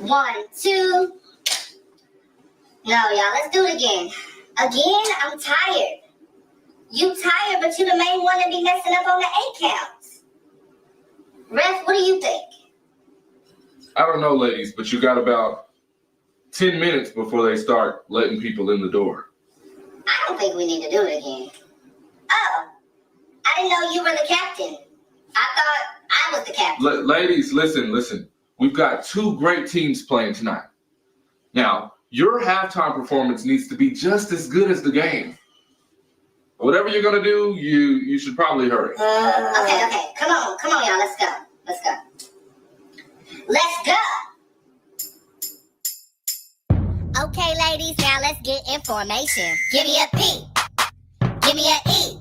1, 2. No, y'all, let's do it again. Again, I'm tired. You tired, but you the main one that be messing up on the 8 counts. Ref, what do you think? I don't know, ladies, but you got about 10 minutes before they start letting people in the door. I don't think we need to do it again. Oh, I didn't know you were the captain. I thought I was the captain. Ladies, listen. We've got 2 great teams playing tonight. Now, your halftime performance needs to be just as good as the game. Whatever you're going to do, you should probably hurry. Okay. Come on, y'all. Let's go. Let's go. Okay, ladies, now let's get in formation. Give me a P. Give me a E.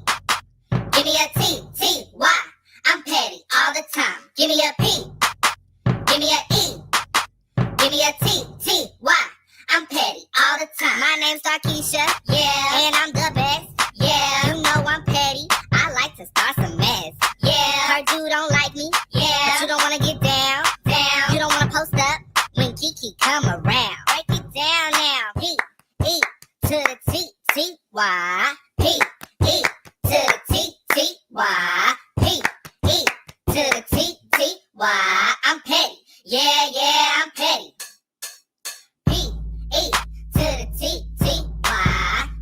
Give me a T. T. Y. I'm petty all the time. Give me a P. Give me a E. Give me a T. T. Y. I'm petty all the time. My name's Darkeisha. Yeah. And I'm the best. Yeah. You know I'm petty. I like to start some mess. Yeah. Heard you don't like me. Yeah. But you don't want to get down. You don't want to post up when Kiki come around. Break it down now. P. E. To the T. T. Y. P. E. To the T. T. Y. P. E. To the T. T. Y. I'm petty. Yeah, I'm petty. P. E. To the T. T. Y.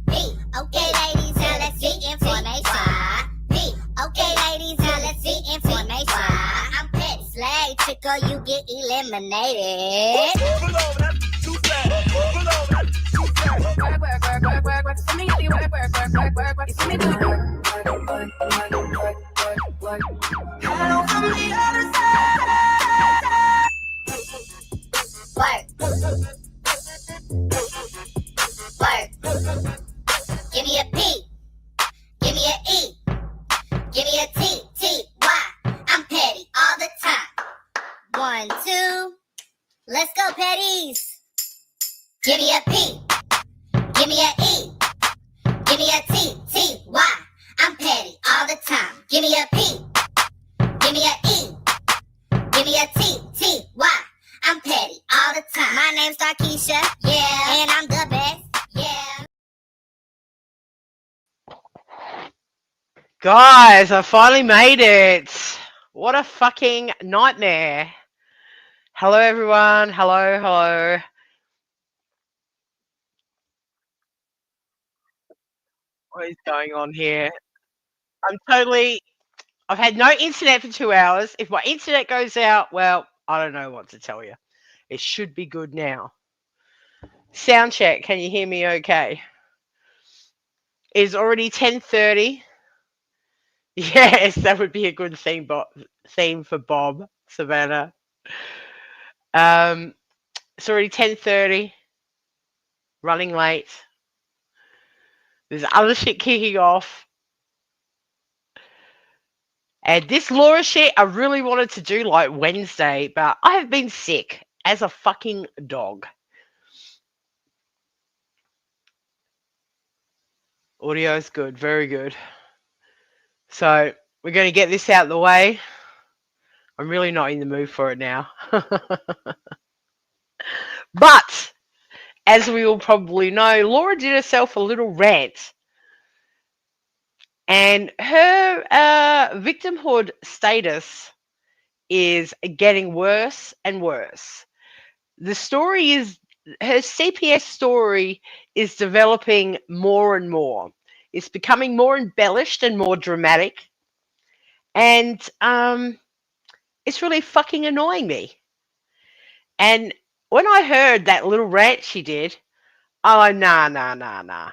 P. Okay, ladies, now let's get information. P. Okay, ladies, now let's get information. I'm petty. Slay, trickle, you get eliminated. Pull over that, too fast. Pull over that, too fast. Work. See me do work. See me do work. Hello from the other side. Work. Give me a P. Give me a E. Give me a T. T. Y. I'm petty all the time. 1, 2. Let's go, petties. Give me a P. Give me a E. Give me a T. T. Y. I'm petty all the time. Give me a P. Give me a E. Give me a T. T. Y. I'm petty all the time. My name's Darkeisha. Yeah. And I'm the best. Yeah. Guys, I finally made it. What a fucking nightmare. Hello, everyone. Hello. What is going on here? I've had no internet for 2 hours. If my internet goes out, well, I don't know what to tell you. It should be good now. Sound check. Can you hear me okay? It's already 10:30. Yes, that would be a good theme for Bob, Savannah. It's already 10:30. Running late. There's other shit kicking off. And this Laura shit, I really wanted to do like Wednesday, but I have been sick as a fucking dog. Audio's good, very good. So we're going to get this out of the way. I'm really not in the mood for it now. But, as we all probably know, Laura did herself a little rant. And her victimhood status is getting worse and worse. The story is, her CPS story is developing more and more. It's becoming more embellished and more dramatic. And it's really fucking annoying me. And when I heard that little rant she did, oh, nah.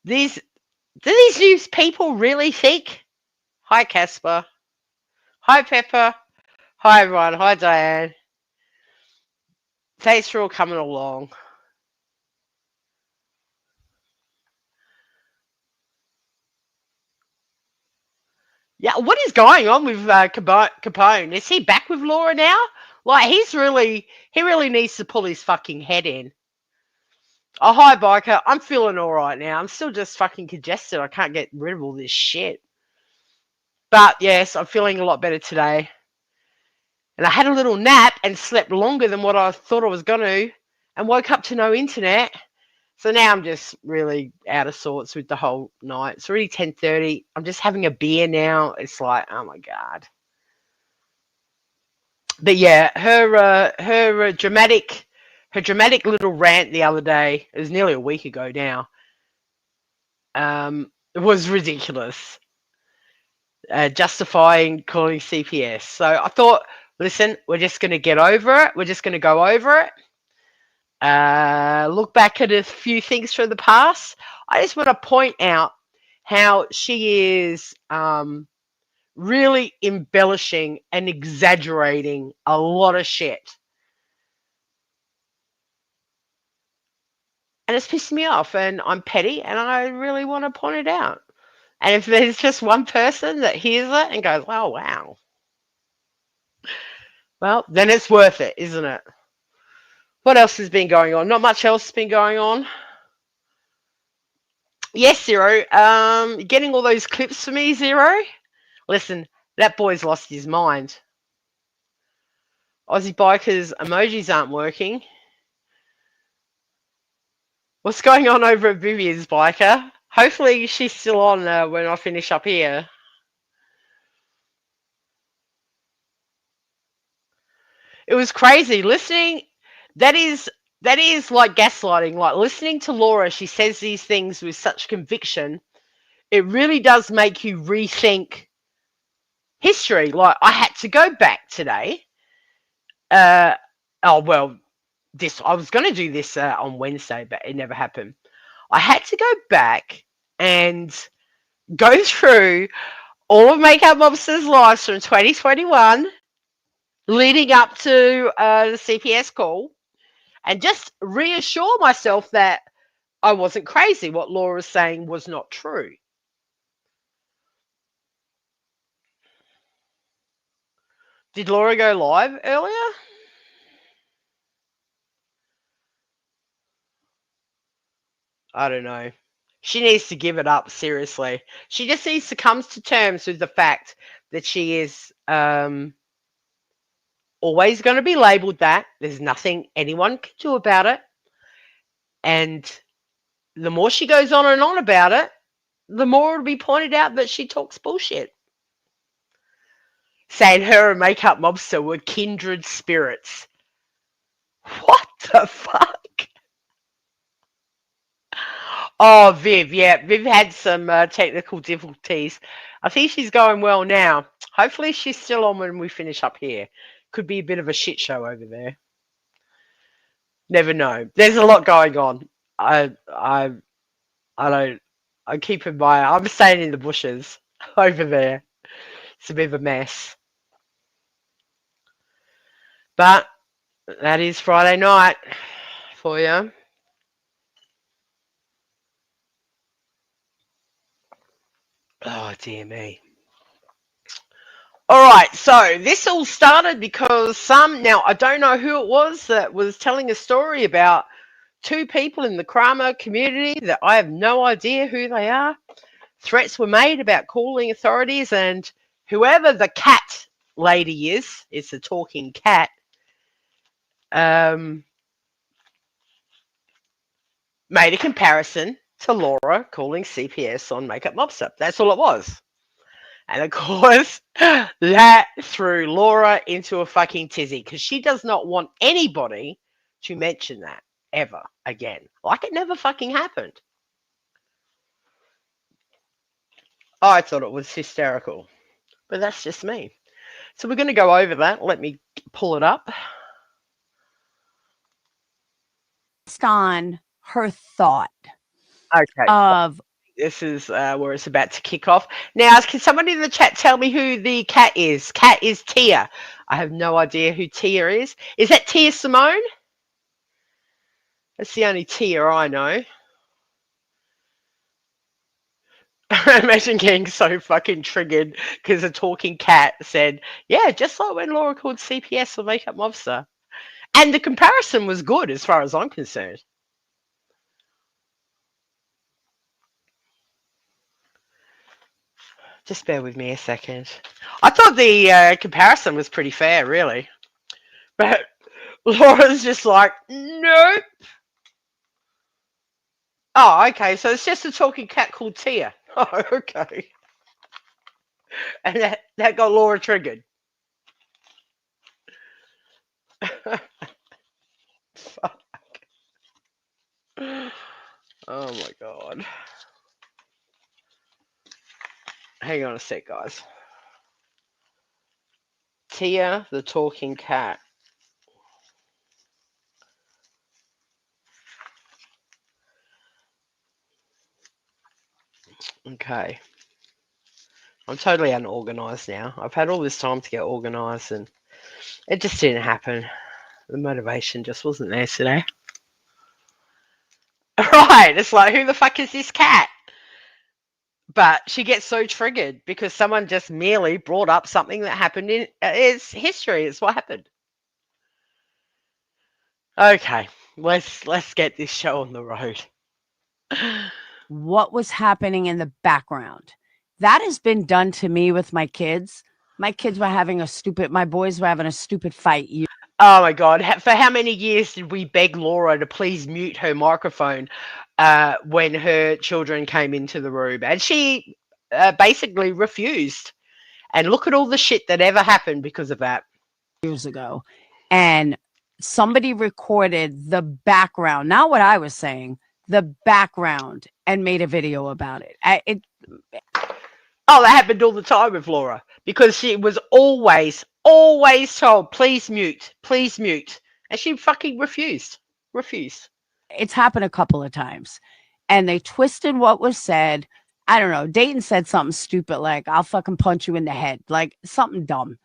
Do these news people really think? Hi, Casper. Hi, Pepper. Hi, everyone. Hi, Diane. Thanks for all coming along. Yeah, what is going on with Capone? Is he back with Laura now? Like, he really needs to pull his fucking head in. Oh, hi, Biker. I'm feeling all right now. I'm still just fucking congested. I can't get rid of all this shit. But, yes, I'm feeling a lot better today. And I had a little nap and slept longer than what I thought I was going to, and woke up to no internet. So now I'm just really out of sorts with the whole night. It's already 10:30. I'm just having a beer now. It's like, oh my God. But yeah, her dramatic little rant the other day, it was nearly a week ago now, it was ridiculous. Justifying calling CPS. So I thought, listen, we're just going to get over it. We're just going to go over it. Look back at a few things from the past. I just want to point out how she is really embellishing and exaggerating a lot of shit. And it's pissing me off, and I'm petty, and I really want to point it out. And if there's just one person that hears it and goes, oh, wow. Well, then it's worth it, isn't it? What else has been going on? Not much else has been going on. Yes, Zero. Getting all those clips for me, Zero. Listen, that boy's lost his mind. Aussie Bikers emojis aren't working. What's going on over at Vivian's Biker? Hopefully she's still on when I finish up here. It was crazy listening. That is like gaslighting. Like listening to Laura, she says these things with such conviction. It really does make you rethink history. Like I had to go back today. I was going to do this on Wednesday, but it never happened. I had to go back and go through all of Makeup Mobster's lives from 2021 leading up to the CPS call and just reassure myself that I wasn't crazy. What Laura was saying was not true. Did Laura go live earlier? I don't know. She needs to give it up, seriously. She just needs to come to terms with the fact that she is always going to be labelled that. There's nothing anyone can do about it. And the more she goes on and on about it, the more it'll be pointed out that she talks bullshit. Saying her and Makeup Mobster were kindred spirits. What the fuck? Oh, Viv, yeah. Viv had some technical difficulties. I think she's going well now. Hopefully she's still on when we finish up here. Could be a bit of a shit show over there. Never know. There's a lot going on. I'm keeping I'm staying in the bushes over there. It's a bit of a mess. But that is Friday night for you. Oh, dear me. All right, so this all started because now I don't know who it was that was telling a story about two people in the Kramer community that I have no idea who they are. Threats were made about calling authorities, and whoever the cat lady is, it's a talking cat, made a comparison to Laura calling CPS on Makeup Mobster. That's all it was. And of course, that threw Laura into a fucking tizzy because she does not want anybody to mention that ever again. Like it never fucking happened. I thought it was hysterical, but that's just me. So we're going to go over that. Let me pull it up. Based on her thought Okay. of This is where it's about to kick off. Now, can somebody in the chat tell me who the cat is? Cat is Tia. I have no idea who Tia is. Is that Tia Simone? That's the only Tia I know. Imagine getting so fucking triggered because a talking cat said, yeah, just like when Laura called CPS or Makeup Mobster. And the comparison was good as far as I'm concerned. Just bear with me a second. I thought the comparison was pretty fair, really. But Laura's just like, nope. Oh, okay. So it's just a talking cat called Tia. Oh, okay. And that got Laura triggered. Fuck. Oh my god. Hang on a sec, guys. Tia the talking cat. Okay. I'm totally unorganized now. I've had all this time to get organized and it just didn't happen. The motivation just wasn't there today. Right. It's like, who the fuck is this cat? But she gets so triggered because someone just merely brought up something that happened in its history. It's what happened. Okay, let's get this show on the road. What was happening in the background? That has been done to me with my kids. My boys were having a stupid fight. Oh my god! For how many years did we beg Laura to please mute her microphone when her children came into the room, and she basically refused. And look at all the shit that ever happened because of that. Years ago, and somebody recorded the background, not what I was saying, the background, and made a video about it. Oh, that happened all the time with Laura because she was always told, please mute, and she fucking refused. It's happened a couple of times, and they twisted what was said. I don't know. Dayton said something stupid like, I'll fucking punch you in the head, like something dumb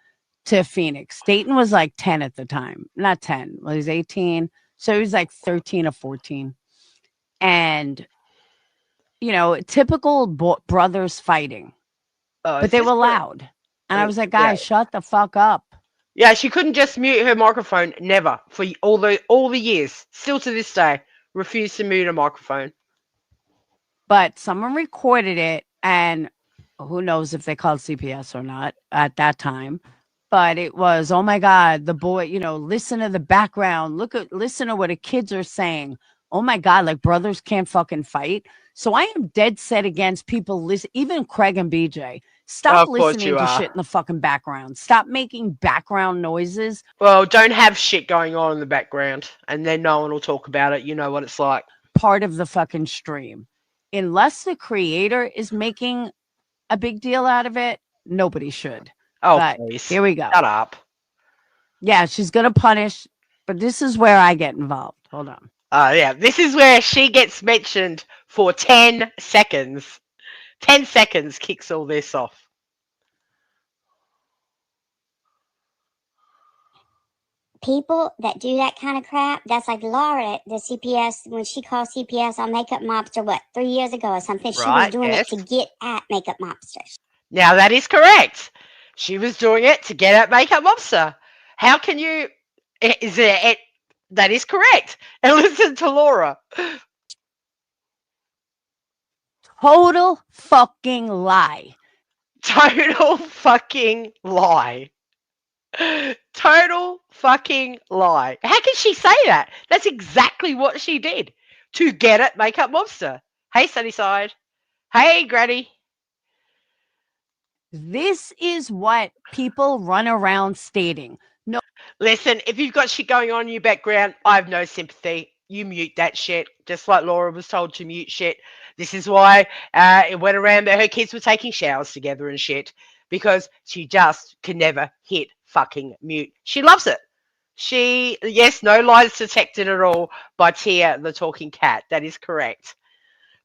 to Phoenix. Dayton was like 10 at the time, not 10. Well, he's 18. So he was like 13 or 14. And, you know, typical brothers fighting, but they were loud. And I was like, guys, shut the fuck up. Yeah, she couldn't just mute her microphone. Never. For all the years. Still to this day. Refused to mute her microphone. But someone recorded it, and who knows if they called CPS or not at that time. But it was, oh my God, the boy, you know, listen to the background. Listen to what the kids are saying. Oh my God, like brothers can't fucking fight. So I am dead set against people listen, even Craig and BJ. Stop listening to shit in the fucking background. Stop making background noises. Well, don't have shit going on in the background, and then no one will talk about it. You know what it's like. Part of the fucking stream. Unless the creator is making a big deal out of it, nobody should. Oh, but please. Here we go. Shut up. Yeah, she's going to punish, but this is where I get involved. Hold on. Yeah, this is where she gets mentioned for 10 seconds. 10 seconds kicks all this off. People that do that kind of crap, that's like Laura, the CPS, when she called CPS on Makeup Mobster, 3 years ago or something? She was doing it to get at Makeup Mobster. Now, that is correct. She was doing it to get at Makeup Mobster. How can you... That is correct. And listen to Laura. Total fucking lie. Total fucking lie. Total fucking lie. How can she say that? That's exactly what she did to get at Makeup Mobster. Hey, Sunnyside. Hey, Granny. This is what people run around stating. No, listen, if you've got shit going on in your background, I have no sympathy. You mute that shit, just like Laura was told to mute shit. This is why it went around that her kids were taking showers together and shit, because she just can never hit fucking mute. She loves it. Yes, no lies detected at all by Tia the talking cat. That is correct.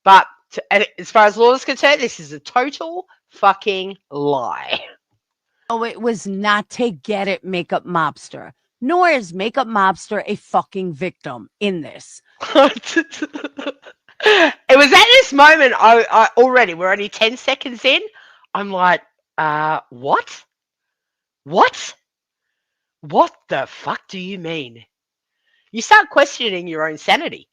But as far as Laura's concerned, this is a total fucking lie. Oh, it was not to get at Makeup Mobster, nor is Makeup Mobster a fucking victim in this. It was at this moment, I already, we're only 10 seconds in. I'm like, what? What? What the fuck do you mean? You start questioning your own sanity.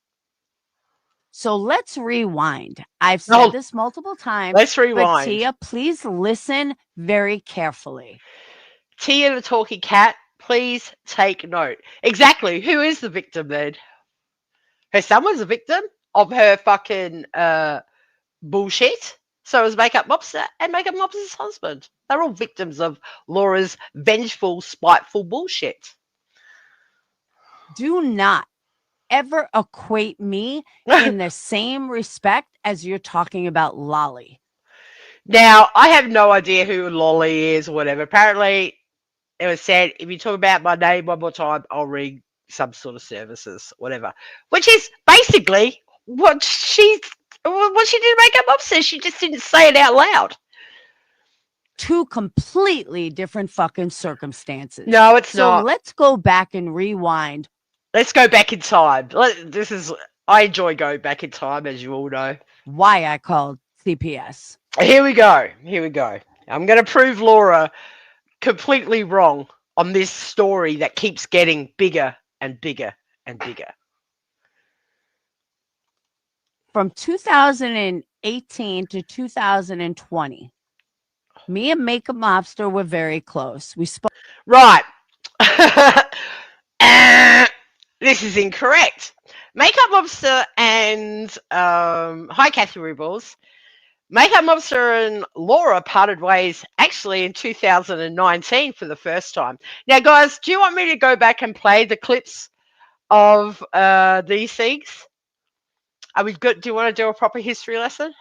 So let's rewind. I've No. said this multiple times. Let's But rewind. Tia, please listen very carefully. Tia the talkie cat, please take note. Exactly. Who is the victim then? Her son was a victim of her fucking bullshit. So was Makeup Mobster and Makeup Mobster's husband. They're all victims of Laura's vengeful, spiteful bullshit. Do not ever equate me in the same respect as you're talking about Lolly. Now, I have no idea who Lolly is or whatever. Apparently, it was said, if you talk about my name one more time, I'll ring some sort of services, whatever. Which is basically what she did make up upstairs. She just didn't say it out loud. Two completely different fucking circumstances. No, it's So not. let's go back and rewind. Let's go back in time. I enjoy going back in time, as you all know. Why I called CPS. Here we go. I'm going to prove Laura completely wrong on this story that keeps getting bigger and bigger and bigger. From 2018 to 2020, me and Makeup Mobster were very close. We spoke. Right. This is incorrect. Makeup Mobster and hi Kathy Rubles. Makeup Mobster and Laura parted ways actually in 2019 for the first time. Now, guys, do you want me to go back and play the clips of these things? Are we good? Do you want to do a proper history lesson?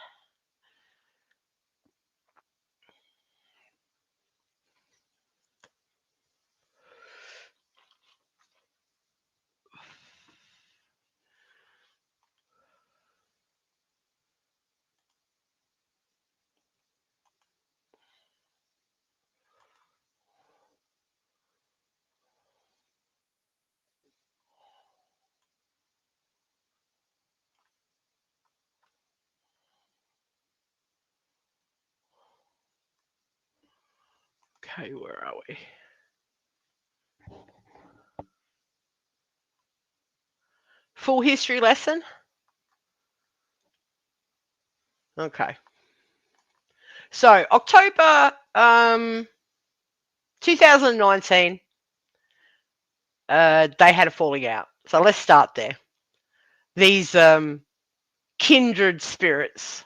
Okay, where are we? Full history lesson? Okay. So, October 2019, they had a falling out. So let's start there. These kindred spirits.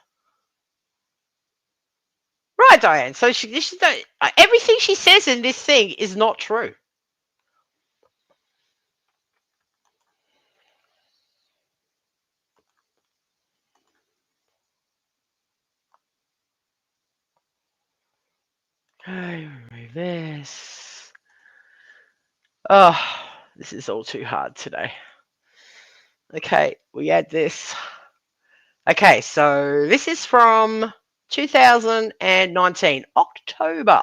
Right, Diane. So everything she says in this thing is not true. This. Oh, this is all too hard today. Okay, we add this. Okay, so this is from 2019, October.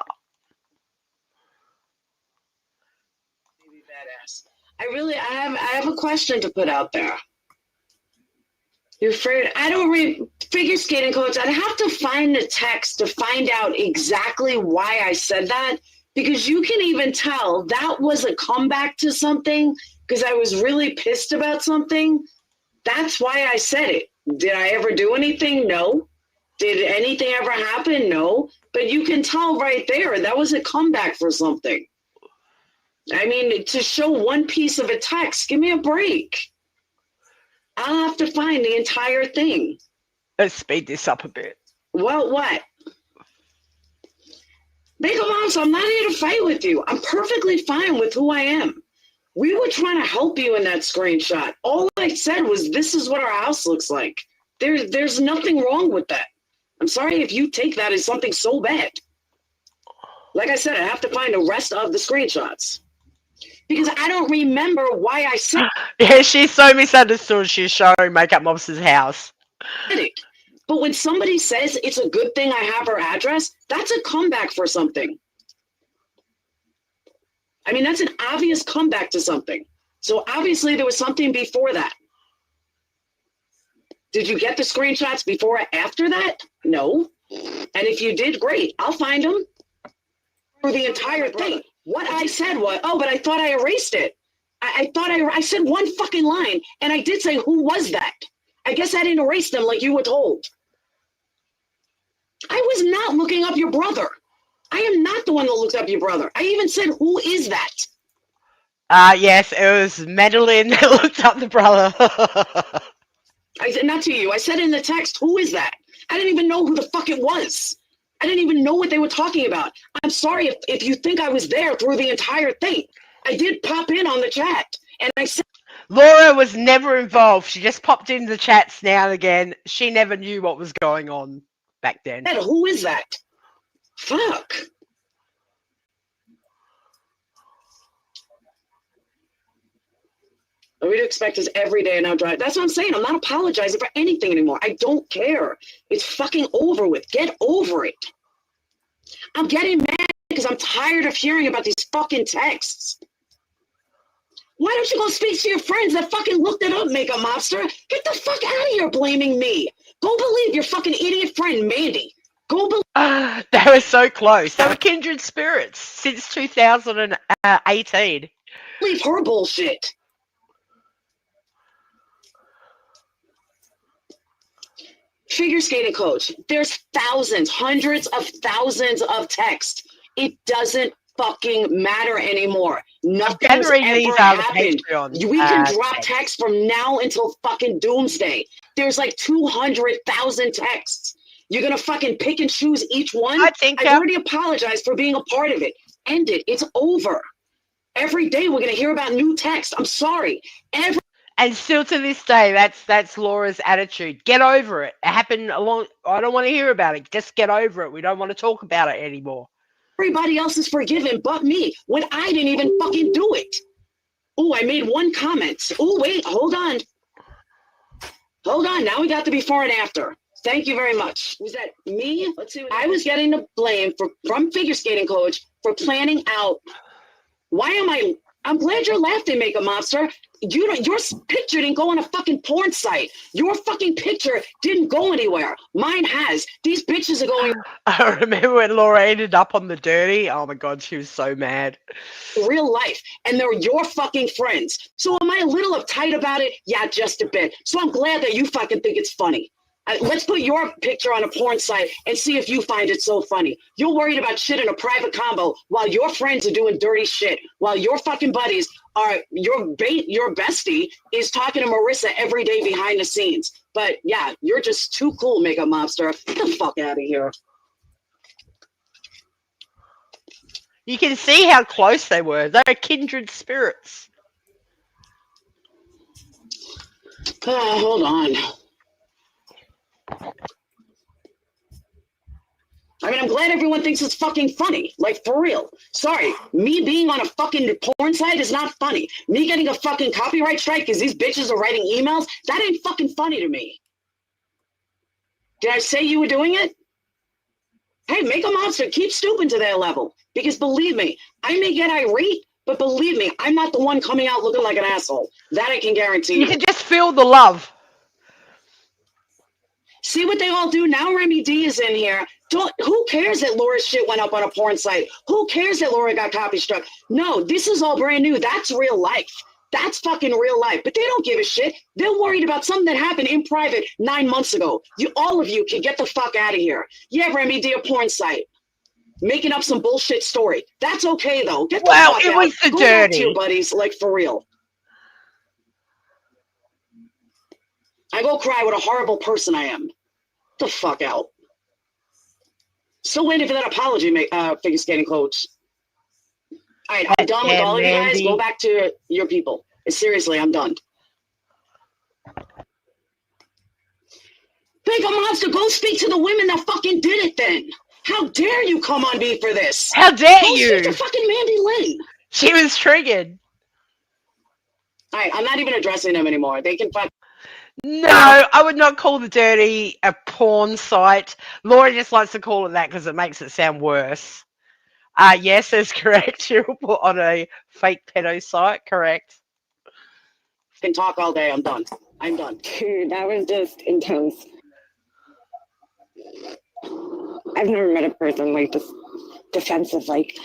Badass. I have a question to put out there. You're afraid I don't read figure skating codes. I'd have to find the text to find out exactly why I said that, because you can even tell that was a comeback to something because I was really pissed about something. That's why I said it. Did I ever do anything? No. Did anything ever happen? No. But you can tell right there that was a comeback for something. I mean, to show one piece of a text, give me a break. I'll have to find the entire thing. Let's speed this up a bit. Well, what? Makeup Moms, I'm not here to fight with you. I'm perfectly fine with who I am. We were trying to help you in that screenshot. All I said was, this is what our house looks like. There's nothing wrong with that. I'm sorry if you take that as something so bad. Like I said, I have to find the rest of the screenshots. Because I don't remember why I said Yeah, she's so misunderstood. She's showing Makeup Mobster's house. it. But when somebody says it's a good thing I have her address, that's a comeback for something. I mean, that's an obvious comeback to something. So obviously there was something before that. Did you get the screenshots before or after that? No. And if you did, great. I'll find them for the entire thing. What I said was, oh, but I thought I erased it. I thought I said one fucking line, and I did say, who was that? I guess I didn't erase them like you were told. I was not looking up your brother. I am not the one that looked up your brother. I even said, who is that? Yes, it was Madeline that looked up the brother. I said, not to you. I said in the text, who is that? I didn't even know who the fuck it was. I didn't even know what they were talking about. I'm sorry if you think I was there through the entire thing. I did pop in on the chat, and I said, Laura was never involved. She just popped into the chats now and again. She never knew what was going on back then. who is that? Fuck. We'd expect us every day and now drive. That's what I'm saying. I'm not apologizing for anything anymore. I don't care. It's fucking over with. Get over it. I'm getting mad because I'm tired of hearing about these fucking texts. Why don't you go speak to your friends that fucking looked it up, Makeup Mobster? Get the fuck out of here blaming me. Go believe your fucking idiot friend, Mandy. Go believe. They were so close. They were kindred spirits since 2018. Believe her bullshit. Figure skating coach, there's thousands, hundreds of thousands of texts. It doesn't fucking matter anymore. Nothing's gathering ever these out of happened. Patreon. We can drop text from now until fucking doomsday. There's like 200,000 texts. You're gonna fucking pick and choose each one? I think I've already apologized for being a part of it. End it. It's over. Every day we're gonna hear about new texts. I'm sorry. And still to this day, that's Laura's attitude. Get over it. It happened a long. I don't want to hear about it. Just get over it. We don't want to talk about it anymore. Everybody else is forgiven but me when I didn't even fucking do it. Oh, I made one comment. Oh, wait, hold on. Hold on. Now we got the before and after. Thank you very much. Was that me? Let's see. I was getting the blame from Figure Skating Coach for planning out. Why am I? I'm glad you're laughing, Makeup Mobster. Your picture didn't go on a fucking porn site. Your fucking picture didn't go anywhere. Mine has. These bitches are going I remember when Laura ended up on the dirty. Oh my god, she was so mad. real life, and they're your fucking friends. So am I a little uptight about it? Yeah, just a bit. So I'm glad that you fucking think it's funny. Let's put your picture on a porn site and see if you find it so funny. You're worried about shit in a private combo while your friends are doing dirty shit, while your fucking buddies are, your bestie is talking to Marissa every day behind the scenes. But yeah, you're just too cool, Makeup Mobster. Get the fuck out of here. You can see how close they were. They're kindred spirits. Hold on. I mean, I'm glad everyone thinks it's fucking funny. Like, for real. Sorry, me being on a fucking porn site is not funny. Me getting a fucking copyright strike because these bitches are writing emails, that ain't fucking funny to me. Did I say you were doing it? Hey, Make a Monster, keep stooping to their level. Because believe me, I may get irate, but believe me, I'm not the one coming out looking like an asshole. That I can guarantee You can just feel the love. See what they all do now? Remy D is in here. Who cares that Laura's shit went up on a porn site? Who cares that Laura got copy struck? No, this is all brand new. That's real life. That's fucking real life. But they don't give a shit. They're worried about something that happened in private 9 months ago. All of you can get the fuck out of here. Yeah, Remy D, a porn site. Making up some bullshit story. That's okay though. Get the fuck out. It was the Go back to dirty. your buddies, like for real. I go cry what a horrible person I am. Get the fuck out. Still waiting for that apology, Figure Skating Coach. All right, I'm done with all of you guys. Go back to your people. Seriously, I'm done. Make a Monster, go speak to the women that fucking did it then. How dare you come on me for this? How dare Go you? speak to fucking Mandy Lynn. She was triggered. All right, I'm not even addressing them anymore. They can fuck. No, I would not call the dirty a porn site. Laura just likes to call it that because it makes it sound worse. Yes, that's correct. She'll put on a fake pedo site, correct. Can talk all day. I'm done. I'm done. Dude, that was just intense. I've never met a person like this defensive, like,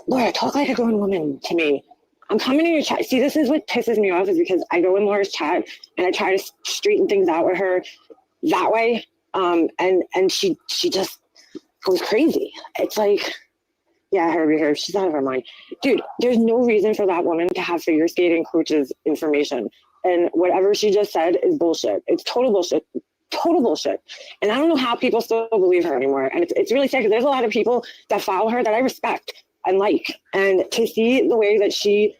Laura, talk like a grown woman to me. I'm coming in your chat. See, this is what pisses me off, is because I go in Laura's chat and I try to straighten things out with her that way. And she just goes crazy. It's like, yeah, her, she's out of her mind. Dude, there's no reason for that woman to have figure skating coaches information. And whatever she just said is bullshit. It's total bullshit. Total bullshit. And I don't know how people still believe her anymore. And it's really sad, because there's a lot of people that follow her that I respect and like. And to see the way that she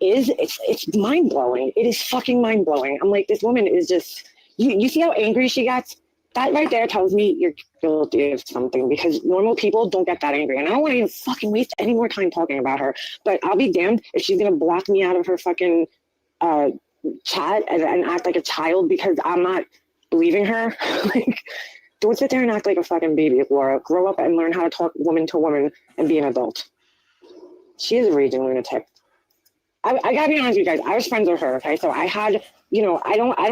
is, it's mind-blowing. It is fucking mind-blowing. I'm like, this woman is just, you see how angry she gets? That right there tells me you're guilty of something, because normal people don't get that angry. And I don't want to even fucking waste any more time talking about her. But I'll be damned if she's going to block me out of her fucking chat and act like a child because I'm not believing her. Like, don't sit there and act like a fucking baby, Laura. Grow up and learn how to talk woman to woman and be an adult. She is a raging lunatic. I gotta be honest with you guys. I was friends with her, okay? So I had, I don't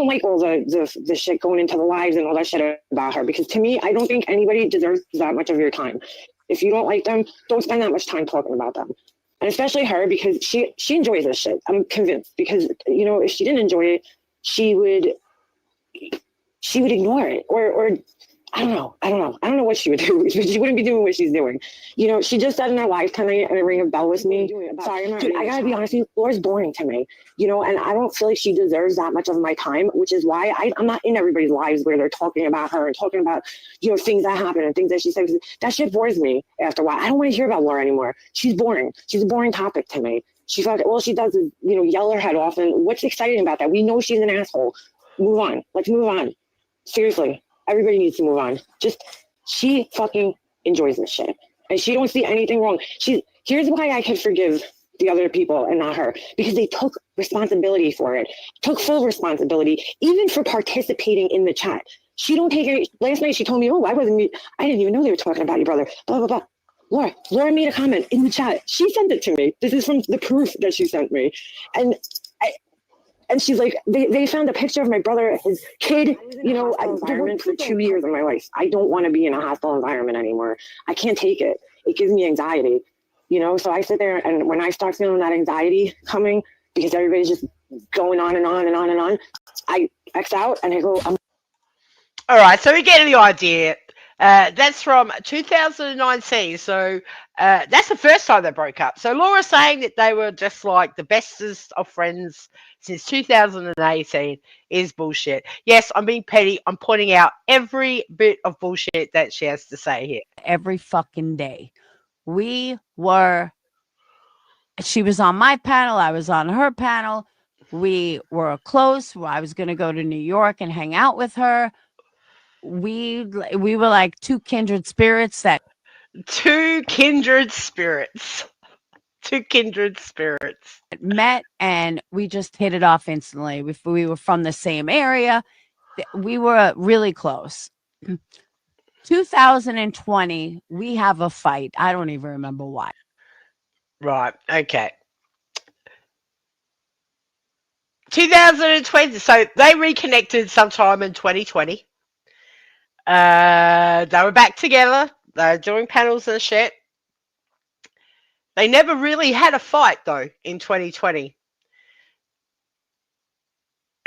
like all the shit going into the lives and all that shit about her, because to me, I don't think anybody deserves that much of your time. If you don't like them, don't spend that much time talking about them. And especially her, because she enjoys this shit. I'm convinced, because, if she didn't enjoy it, she would ignore it, or I don't know what she would do. She wouldn't be doing what she's doing. She just said in her live tonight and a ring a bell with me. Sorry, dude, I gotta be honest with you, Laura's boring to me. And I don't feel like she deserves that much of my time, which is why I'm not in everybody's lives where they're talking about her and talking about, things that happen and things that she says. That shit bores me after a while. I don't want to hear about Laura anymore. She's boring. She's a boring topic to me. All she does is, yell her head off. And what's exciting about that? We know she's an asshole. Move on. Let's move on. Seriously. Everybody needs to move on. She fucking enjoys this shit. And she don't see anything wrong. Here's why I can forgive the other people and not her. Because they took responsibility for it. Took full responsibility, even for participating in the chat. She don't take any. Last night she told me, I didn't even know they were talking about your brother. Blah, blah, blah. Laura made a comment in the chat. She sent it to me. This is from the proof that she sent me. And she's like, they found a picture of my brother, his kid, environment for 2 years of my life. I don't want to be in a hostile environment anymore. I can't take it. It gives me anxiety, So I sit there, and when I start feeling that anxiety coming, because everybody's just going on and on and on and on, I X out and I go, All right, so we get the idea. That's from 2019. So that's the first time they broke up. So Laura's saying that they were just like the bestest of friends since 2018 is bullshit. Yes, I'm being petty. I'm pointing out every bit of bullshit that she has to say here. Every fucking day. She was on my panel. I was on her panel. We were close. I was going to go to New York and hang out with her. We were like two kindred spirits. Two kindred spirits Met, and we just hit it off instantly. We were from the same area. We were really close. 2020, we have a fight. I don't even remember why. Right. Okay. 2020. So they reconnected sometime in 2020. They were back together. They were doing panels and shit. They never really had a fight, though, in 2020.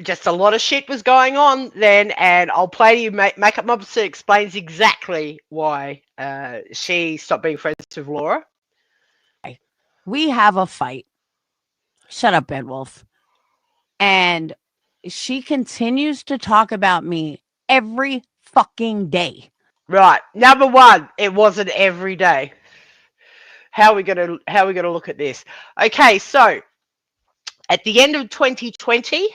Just a lot of shit was going on then, and I'll play you Makeup Monster explains exactly why she stopped being friends with Laura. We have a fight. Shut up, Bedwolf. And she continues to talk about me every fucking day. Right. Number one, it wasn't every day. How are we gonna look at this? Okay, so at the end of 2020,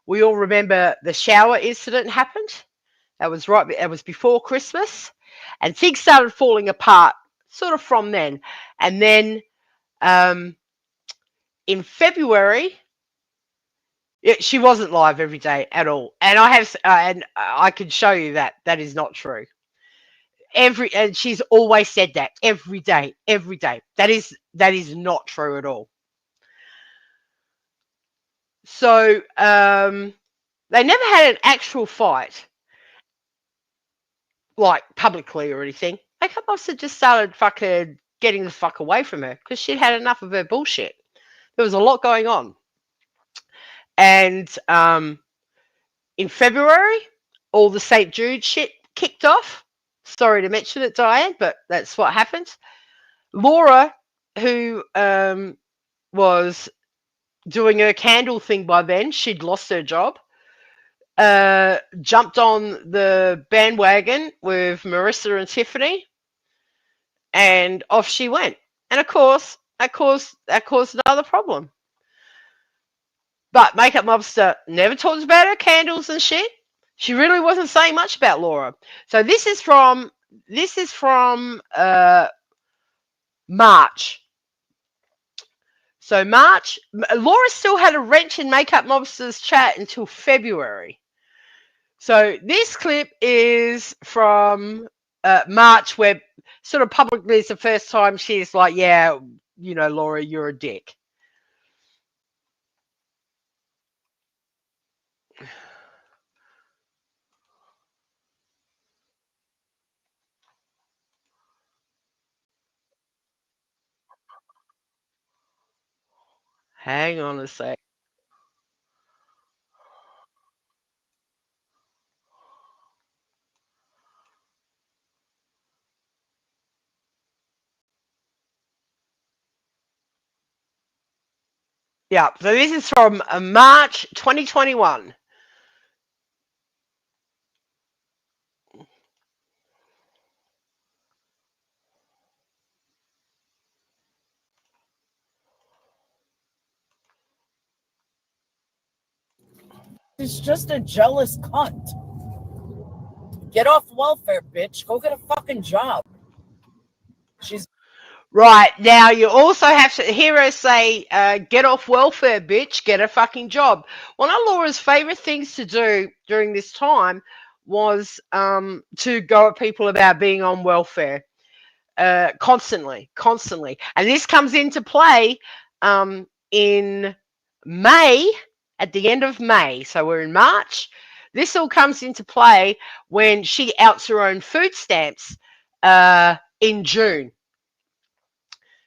we all remember the shower incident happened. That was before Christmas, and things started falling apart sort of from then. And then in February, she wasn't live every day at all. And I can show you that is not true. And she's always said that every day. That is not true at all. So they never had an actual fight, like publicly or anything. Makeup Monster just started fucking getting the fuck away from her because she'd had enough of her bullshit. There was a lot going on. And in February, all the St. Jude shit kicked off. Sorry to mention it, Diane, but that's what happened. Laura, who was doing her candle thing by then, she'd lost her job, jumped on the bandwagon with Marissa and Tiffany, and off she went. And of course, that caused another problem. But Makeup Mobster never talks about her candles and shit. She really wasn't saying much about Laura. So this is from March. So March, Laura still had a wrench in Makeup Mobster's chat until February. So this clip is from March, where sort of publicly it's the first time she's like, yeah, you know, Laura, you're a dick. Hang on a sec. Yeah, so this is from March 2021. She's just a jealous cunt. Get off welfare, bitch. Go get a fucking job. She's Right, now you also have to hear her say, get off welfare, bitch, get a fucking job. One of Laura's favourite things to do during this time was to go at people about being on welfare constantly. And this comes into play in May, at the end of May. So we're in March. This all comes into play when she outs her own food stamps in June.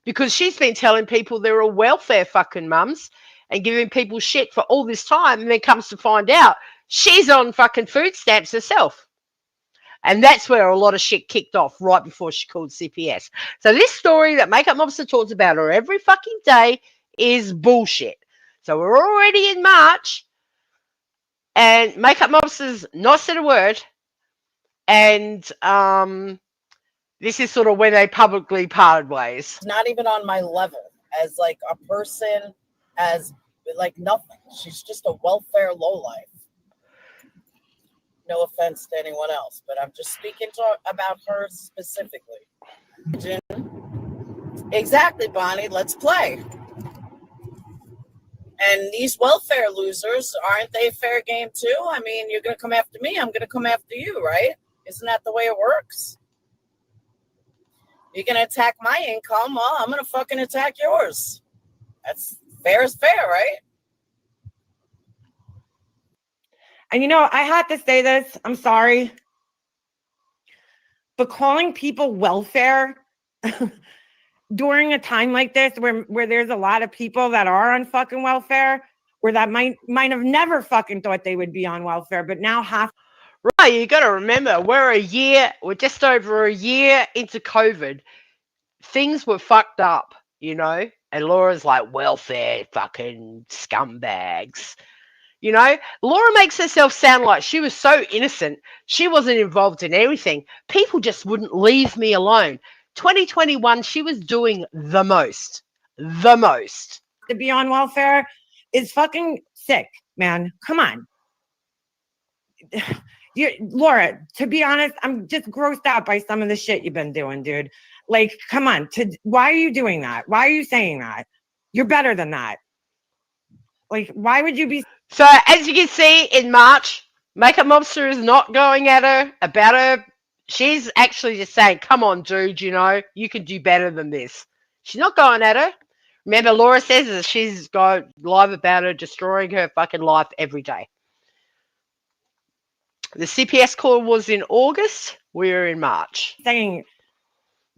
Because she's been telling people they're all welfare fucking mums and giving people shit for all this time, and then comes to find out she's on fucking food stamps herself. And that's where a lot of shit kicked off right before she called CPS. So this story that Makeup Mobster talks about her every fucking day is bullshit. So we're already in March, and Makeup Mobster's not said a word, and this is sort of when they publicly parted ways. not even on my level as like a person, as like nothing. She's just a welfare lowlife. No offense to anyone else, but I'm just speaking about her specifically. Exactly, Bonnie. Let's play. And these welfare losers, aren't they fair game too? I mean, you're going to come after me. I'm going to come after you, right? Isn't that the way it works? You're going to attack my income. Well, I'm going to fucking attack yours. That's fair is fair, right? And you know, I had to say this, I'm sorry, but calling people welfare during a time like this where there's a lot of people that are on fucking welfare, or that might have never fucking thought they would be on welfare, but now have. Right, you got to remember, we're just over a year into COVID. Things were fucked up, you know, and Laura's like, welfare fucking scumbags. You know, Laura makes herself sound like she was so innocent. She wasn't involved in everything. People just wouldn't leave me alone. 2021, she was doing the most. To be on welfare is fucking sick, man. Come on. Laura, to be honest, I'm just grossed out by some of the shit you've been doing, dude. Like, come on. Why are you doing that? Why are you saying that? You're better than that. Like, why would you be? So, as you can see, in March, Makeup Mobster is not going at her about her. She's actually just saying, come on, dude, you know, you can do better than this. She's not going at her. Remember, Laura says that she's got live about her destroying her fucking life every day. The CPS call was in August. We're in March. Saying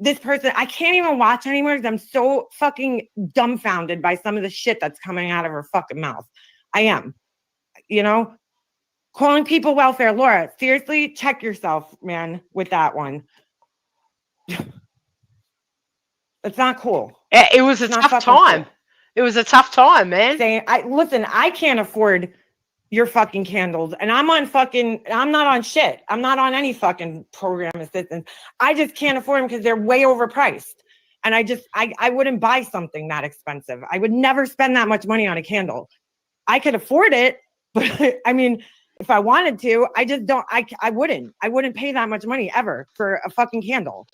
this person, I can't even watch anymore because I'm so fucking dumbfounded by some of the shit that's coming out of her fucking mouth. I am, you know, calling people welfare. Laura, seriously, check yourself, man, with that one. It's not cool. It was a It's not tough fucking time. cool. It was a tough time, man. Saying, I can't afford your fucking candles, and I'm not on shit. I'm not on any fucking program assistance. I just can't afford them because they're way overpriced. And I wouldn't buy something that expensive. I would never spend that much money on a candle. I could afford it, but I mean, if I wanted to, I just don't, I wouldn't pay that much money ever for a fucking candle.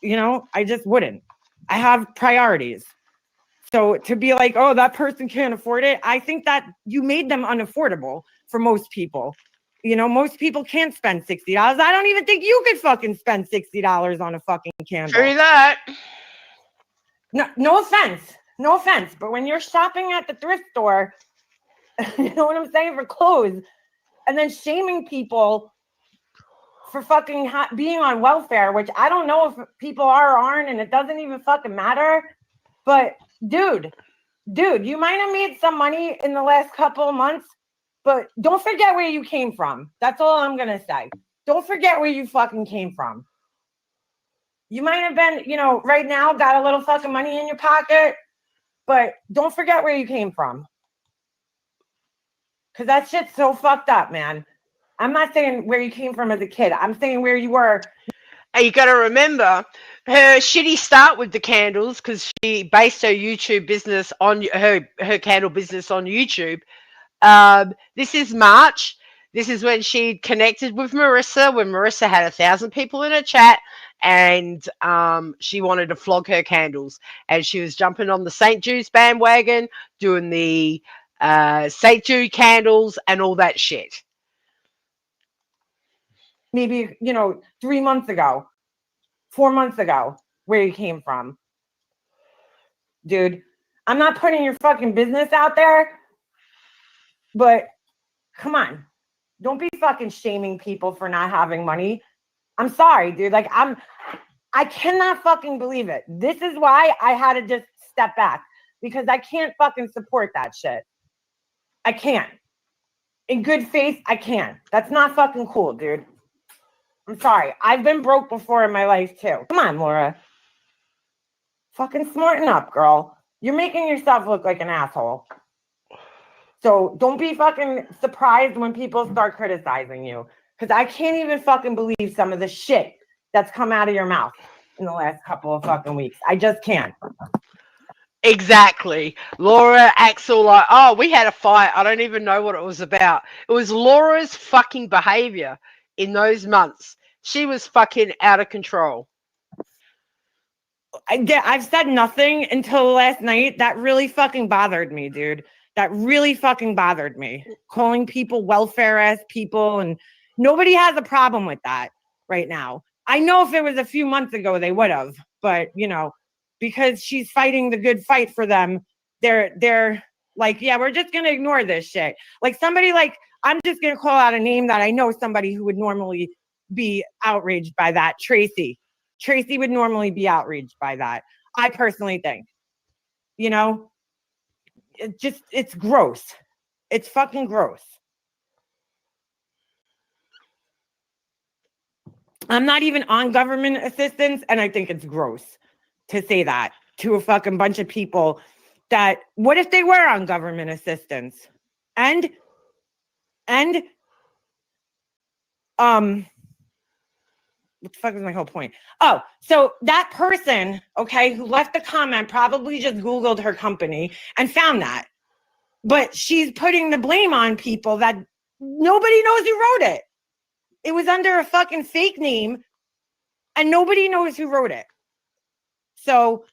You know, I just wouldn't. I have priorities. So to be like, oh, that person can't afford it. I think that you made them unaffordable for most people. You know, most people can't spend $60. I don't even think you could fucking spend $60 on a fucking candle. True that. No offense. But when you're shopping at the thrift store, you know what I'm saying, for clothes, and then shaming people for fucking being on welfare, which I don't know if people are or aren't, and it doesn't even fucking matter. But dude, you might have made some money in the last couple of months, but don't forget where you came from. That's all I'm going to say. Don't forget where you fucking came from. You might have been, you know, right now got a little fucking money in your pocket, but don't forget where you came from. Because that shit's so fucked up, man. I'm not saying where you came from as a kid. I'm saying where you were. And you got to remember her shitty start with the candles, because she based her YouTube business on her candle business on YouTube. This is March. This is when she connected with Marissa, when Marissa had 1,000 people in her chat, and she wanted to flog her candles. And she was jumping on the St. Jude's bandwagon, doing the St. Jude candles and all that shit. Maybe, you know, 3 months ago, 4 months ago, where you came from. Dude, I'm not putting your fucking business out there, but come on. Don't be fucking shaming people for not having money. I'm sorry, dude. Like, I cannot fucking believe it. This is why I had to just step back, because I can't fucking support that shit. I can't. In good faith, I can't. That's not fucking cool, dude. I'm sorry. I've been broke before in my life, too. Come on, Laura. Fucking smarten up, girl. You're making yourself look like an asshole. So don't be fucking surprised when people start criticizing you. Because I can't even fucking believe some of the shit that's come out of your mouth in the last couple of fucking weeks. I just can't. Exactly. Laura acts all like, oh, we had a fight. I don't even know what it was about. It was Laura's fucking behavior in those months. She was fucking out of control. I've said nothing until last night. That really fucking bothered me, dude. That really fucking bothered me. Calling people welfare-ass people, and nobody has a problem with that right now. I know if it was a few months ago, they would have, but you know, because she's fighting the good fight for them, they're like, yeah, we're just gonna ignore this shit. Like somebody like, I'm just gonna call out a name that I know somebody who would normally be outraged by that. Tracy would normally be outraged by that. I personally think, you know, it's gross. It's fucking gross. I'm not even on government assistance, and I think it's gross to say that to a fucking bunch of people. That what if they were on government assistance? And what the fuck is my whole point? Oh, so that person, okay, who left the comment probably just Googled her company and found that. But she's putting the blame on people that nobody knows who wrote it. It was under a fucking fake name and nobody knows who wrote it. So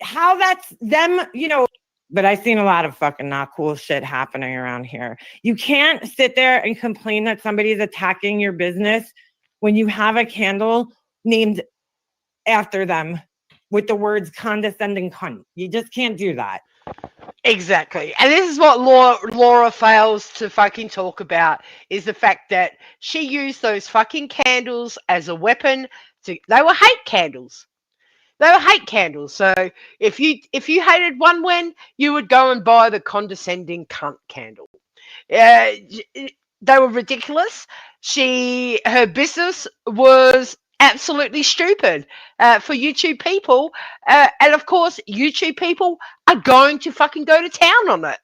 how that's them, you know, but I've seen a lot of fucking not cool shit happening around here. You can't sit there and complain that somebody's attacking your business when you have a candle named after them with the words condescending cunt. You just can't do that. Exactly. And this is what Laura fails to fucking talk about, is the fact that she used those fucking candles as a weapon They were hate candles. They were hate candles. So if you hated One Wen, you would go and buy the condescending cunt candle. They were ridiculous. Her business was absolutely stupid for YouTube people, and of course, YouTube people are going to fucking go to town on it.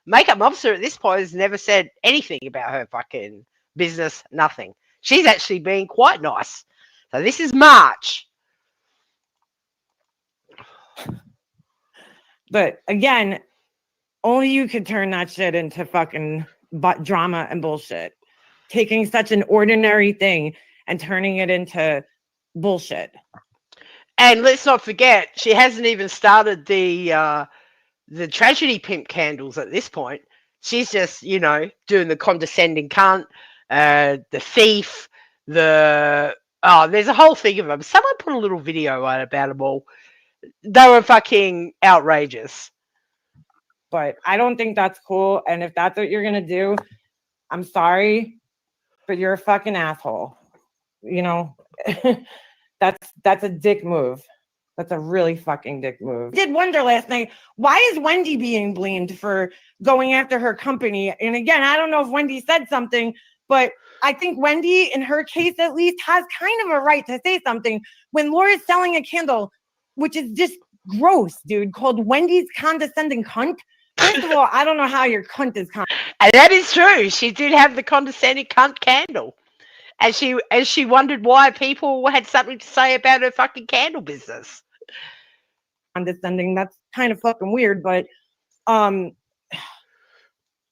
Makeup Mobster at this point has never said anything about her fucking business. Nothing. She's actually been quite nice. So this is March. But again, only you could turn that shit into fucking drama and bullshit. Taking such an ordinary thing and turning it into bullshit. And let's not forget, she hasn't even started the tragedy pimp candles at this point. She's just, doing the condescending cunt, the thief, there's a whole thing of them. Someone put a little video out about them all. They were fucking outrageous. But I don't think that's cool. And if that's what you're going to do, I'm sorry, but you're a fucking asshole. That's a dick move. That's a really fucking dick move. I did wonder last night, why is Wendy being blamed for going after her company? And again, I don't know if Wendy said something, but I think Wendy, in her case at least, has kind of a right to say something when Laura's selling a candle, which is just gross, dude, called Wendy's Condescending Cunt. First of all, I don't know how your cunt is And that is true. She did have the condescending cunt candle. And she wondered why people had something to say about her fucking candle business. condescending. That's kind of fucking weird, but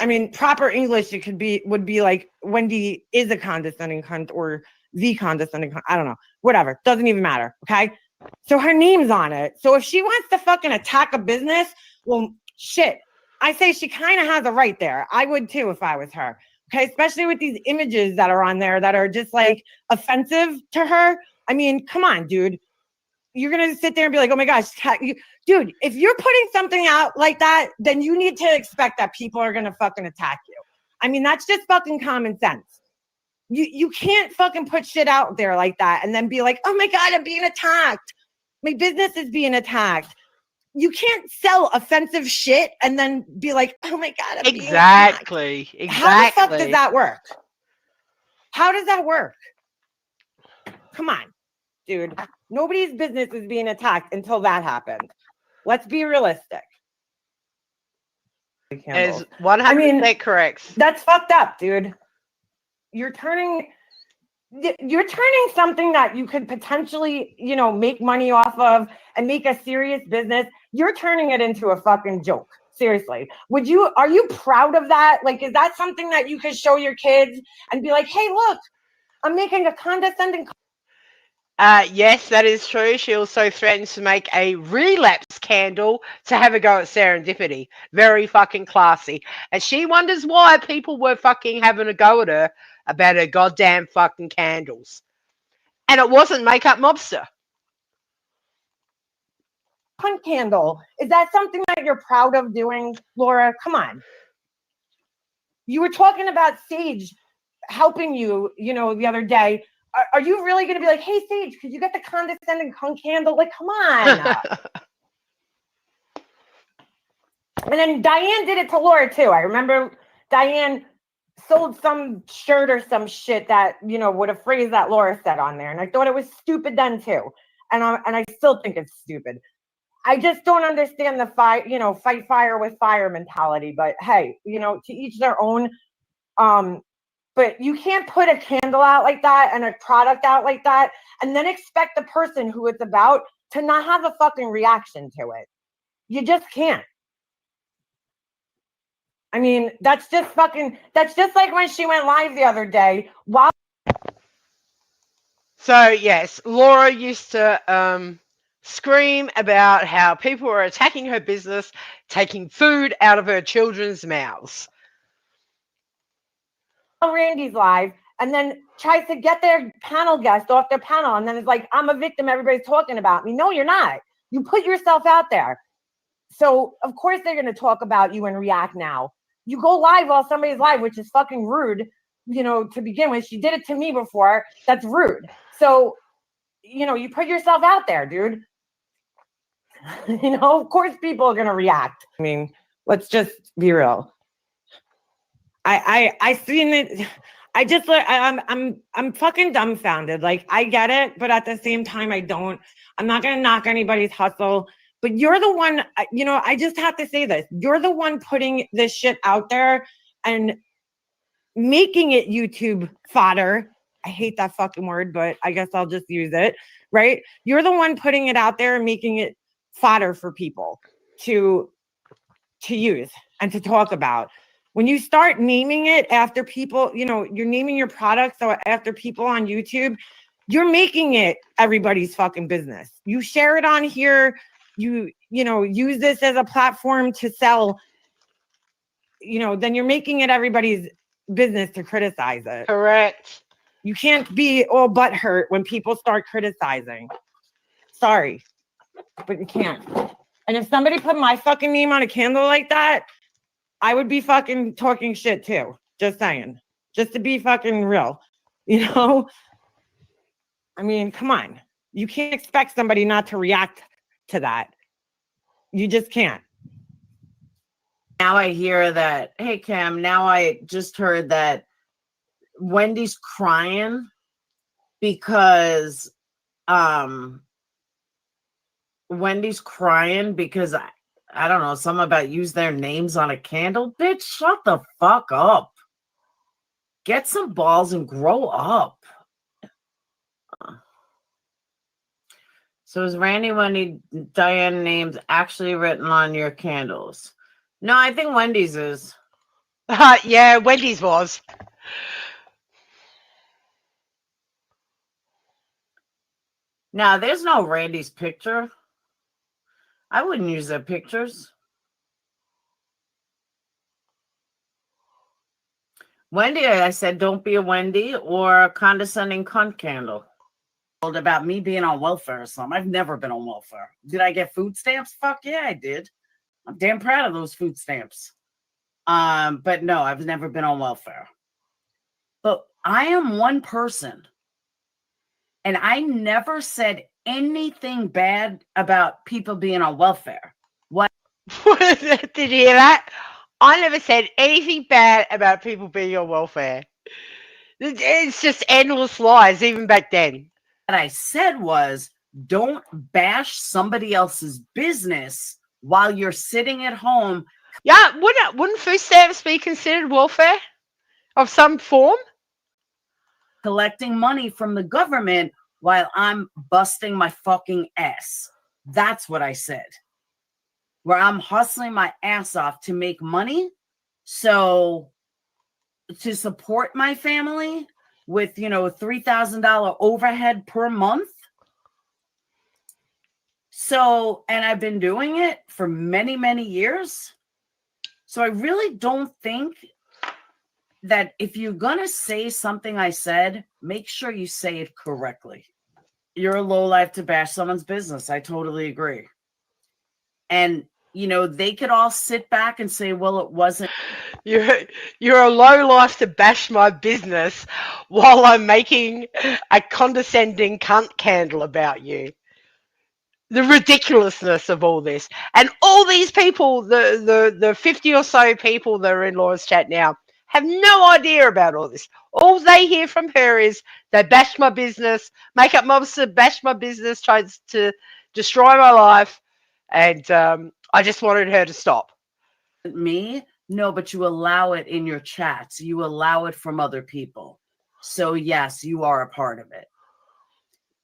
I mean, proper English would be like Wendy is a condescending cunt or the condescending cunt. I don't know. Whatever. Doesn't even matter. Okay. So her name's on it. So if she wants to fucking attack a business, well, shit. I say she kind of has a right there. I would too if I was her. Okay. Especially with these images that are on there that are just like offensive to her. I mean, come on, dude. You're going to sit there and be like, oh my gosh, dude, if you're putting something out like that, then you need to expect that people are going to fucking attack you. I mean, that's just fucking common sense. You can't fucking put shit out there like that and then be like, oh my God, I'm being attacked. My business is being attacked. You can't sell offensive shit and then be like, oh my God, I'm being attacked. Exactly. How the fuck does that work? How does that work? Come on, dude. Nobody's business is being attacked until that happened. Let's be realistic. Is 100% correct. That's fucked up, dude. You're turning something that you could potentially, make money off of and make a serious business. You're turning it into a fucking joke. Seriously. Are you proud of that? Like, is that something that you could show your kids and be like, hey, look, I'm making a condescending. Yes, that is true. She also threatens to make a relapse candle to have a go at serendipity. Very fucking classy. And she wonders why people were fucking having a go at her about her goddamn fucking candles. And it wasn't Makeup Mobster. Candle. Is that something that you're proud of doing, Laura? Come on. You were talking about Sage helping you, the other day. Are you really going to be like, hey, Sage, could you get the condescending cunt candle? Like, come on. And then Diane did it to Laura, too. I remember Diane sold some shirt or some shit that, with a phrase that Laura said on there. And I thought it was stupid then, too. And I still think it's stupid. I just don't understand the fight fire with fire mentality. But, hey, to each their own. But you can't put a candle out like that and a product out like that and then expect the person who it's about to not have a fucking reaction to it. You just can't. I mean, that's just like when she went live the other day. Wow. So, yes, Laura used to scream about how people were attacking her business, taking food out of her children's mouths. Randy's live and then tries to get their panel guest off their panel and then it's like, I'm a victim, everybody's talking about me. No, you're not. You put yourself out there. So of course they're going to talk about you and react now. You go live while somebody's live, which is fucking rude, to begin with. She did it to me before. That's rude. So you put yourself out there, dude. Of course people are gonna react. I mean, let's just be real. I seen it. I just like I'm fucking dumbfounded. Like, I get it, but at the same time, I don't. I'm not gonna knock anybody's hustle. But you're the one, I just have to say this. You're the one putting this shit out there and making it YouTube fodder. I hate that fucking word, but I guess I'll just use it, right? You're the one putting it out there and making it fodder for people to use and to talk about. When you start naming it after people, you're naming your product so after people on YouTube, you're making it everybody's fucking business. You share it on here, you use this as a platform to sell, then you're making it everybody's business to criticize it. Correct. You can't be all butthurt when people start criticizing. Sorry, but you can't. And if somebody put my fucking name on a candle like that, I would be fucking talking shit too. Just saying. Just to be fucking real. I mean, come on. You can't expect somebody not to react to that. You just can't. Now I hear that, hey, Cam, now I just heard that Wendy's crying because I don't know, something about use their names on a candle. Bitch, shut the fuck up. Get some balls and grow up. So is Randy Wendy Diane names actually written on your candles? No, I think Wendy's is. Yeah, Wendy's was. Now, there's no Randy's picture. I wouldn't use their pictures. Wendy, I said, don't be a Wendy or a condescending cunt candle. About me being on welfare or something. I've never been on welfare. Did I get food stamps? Fuck yeah, I did. I'm damn proud of those food stamps. But no, I've never been on welfare. But I am one person. And I never said anything bad about people being on welfare. What? Did you hear that? I never said anything bad about people being on welfare. It's just endless lies, even back then. What I said was, don't bash somebody else's business while you're sitting at home. Yeah, wouldn't food stamps be considered welfare of some form? Collecting money from the government while I'm busting my fucking ass. That's what I said. Where I'm hustling my ass off to make money. So to support my family with, $3,000 overhead per month. So, and I've been doing it for many, many years. So I really don't think that if you're going to say something I said, make sure you say it correctly. You're a lowlife to bash someone's business. I totally agree. And, they could all sit back and say, well, it wasn't. You're a low life to bash my business while I'm making a condescending cunt candle about you. The ridiculousness of all this. And all these people, the 50 or so people that are in Laura's chat now, have no idea about all this. All they hear from her is they bashed my business, Makeup Mobster bashed my business, tries to destroy my life, and I just wanted her to stop. Me? No, but you allow it in your chats. You allow it from other people. So yes, you are a part of it.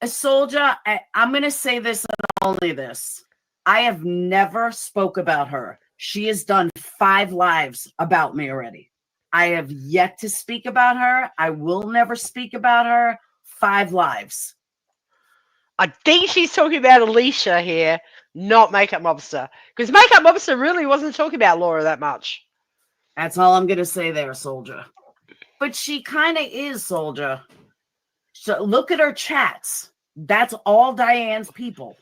A soldier, I'm going to say this and only this. I have never spoke about her. She has done 5 lives about me already. I have yet to speak about her. I will never speak about her. 5 lives. I think she's talking about Alicia here, not Makeup Mobster. Because Makeup Mobster really wasn't talking about Laura that much. That's all I'm going to say there, soldier. But she kind of is, soldier. So look at her chats. That's all Diane's people.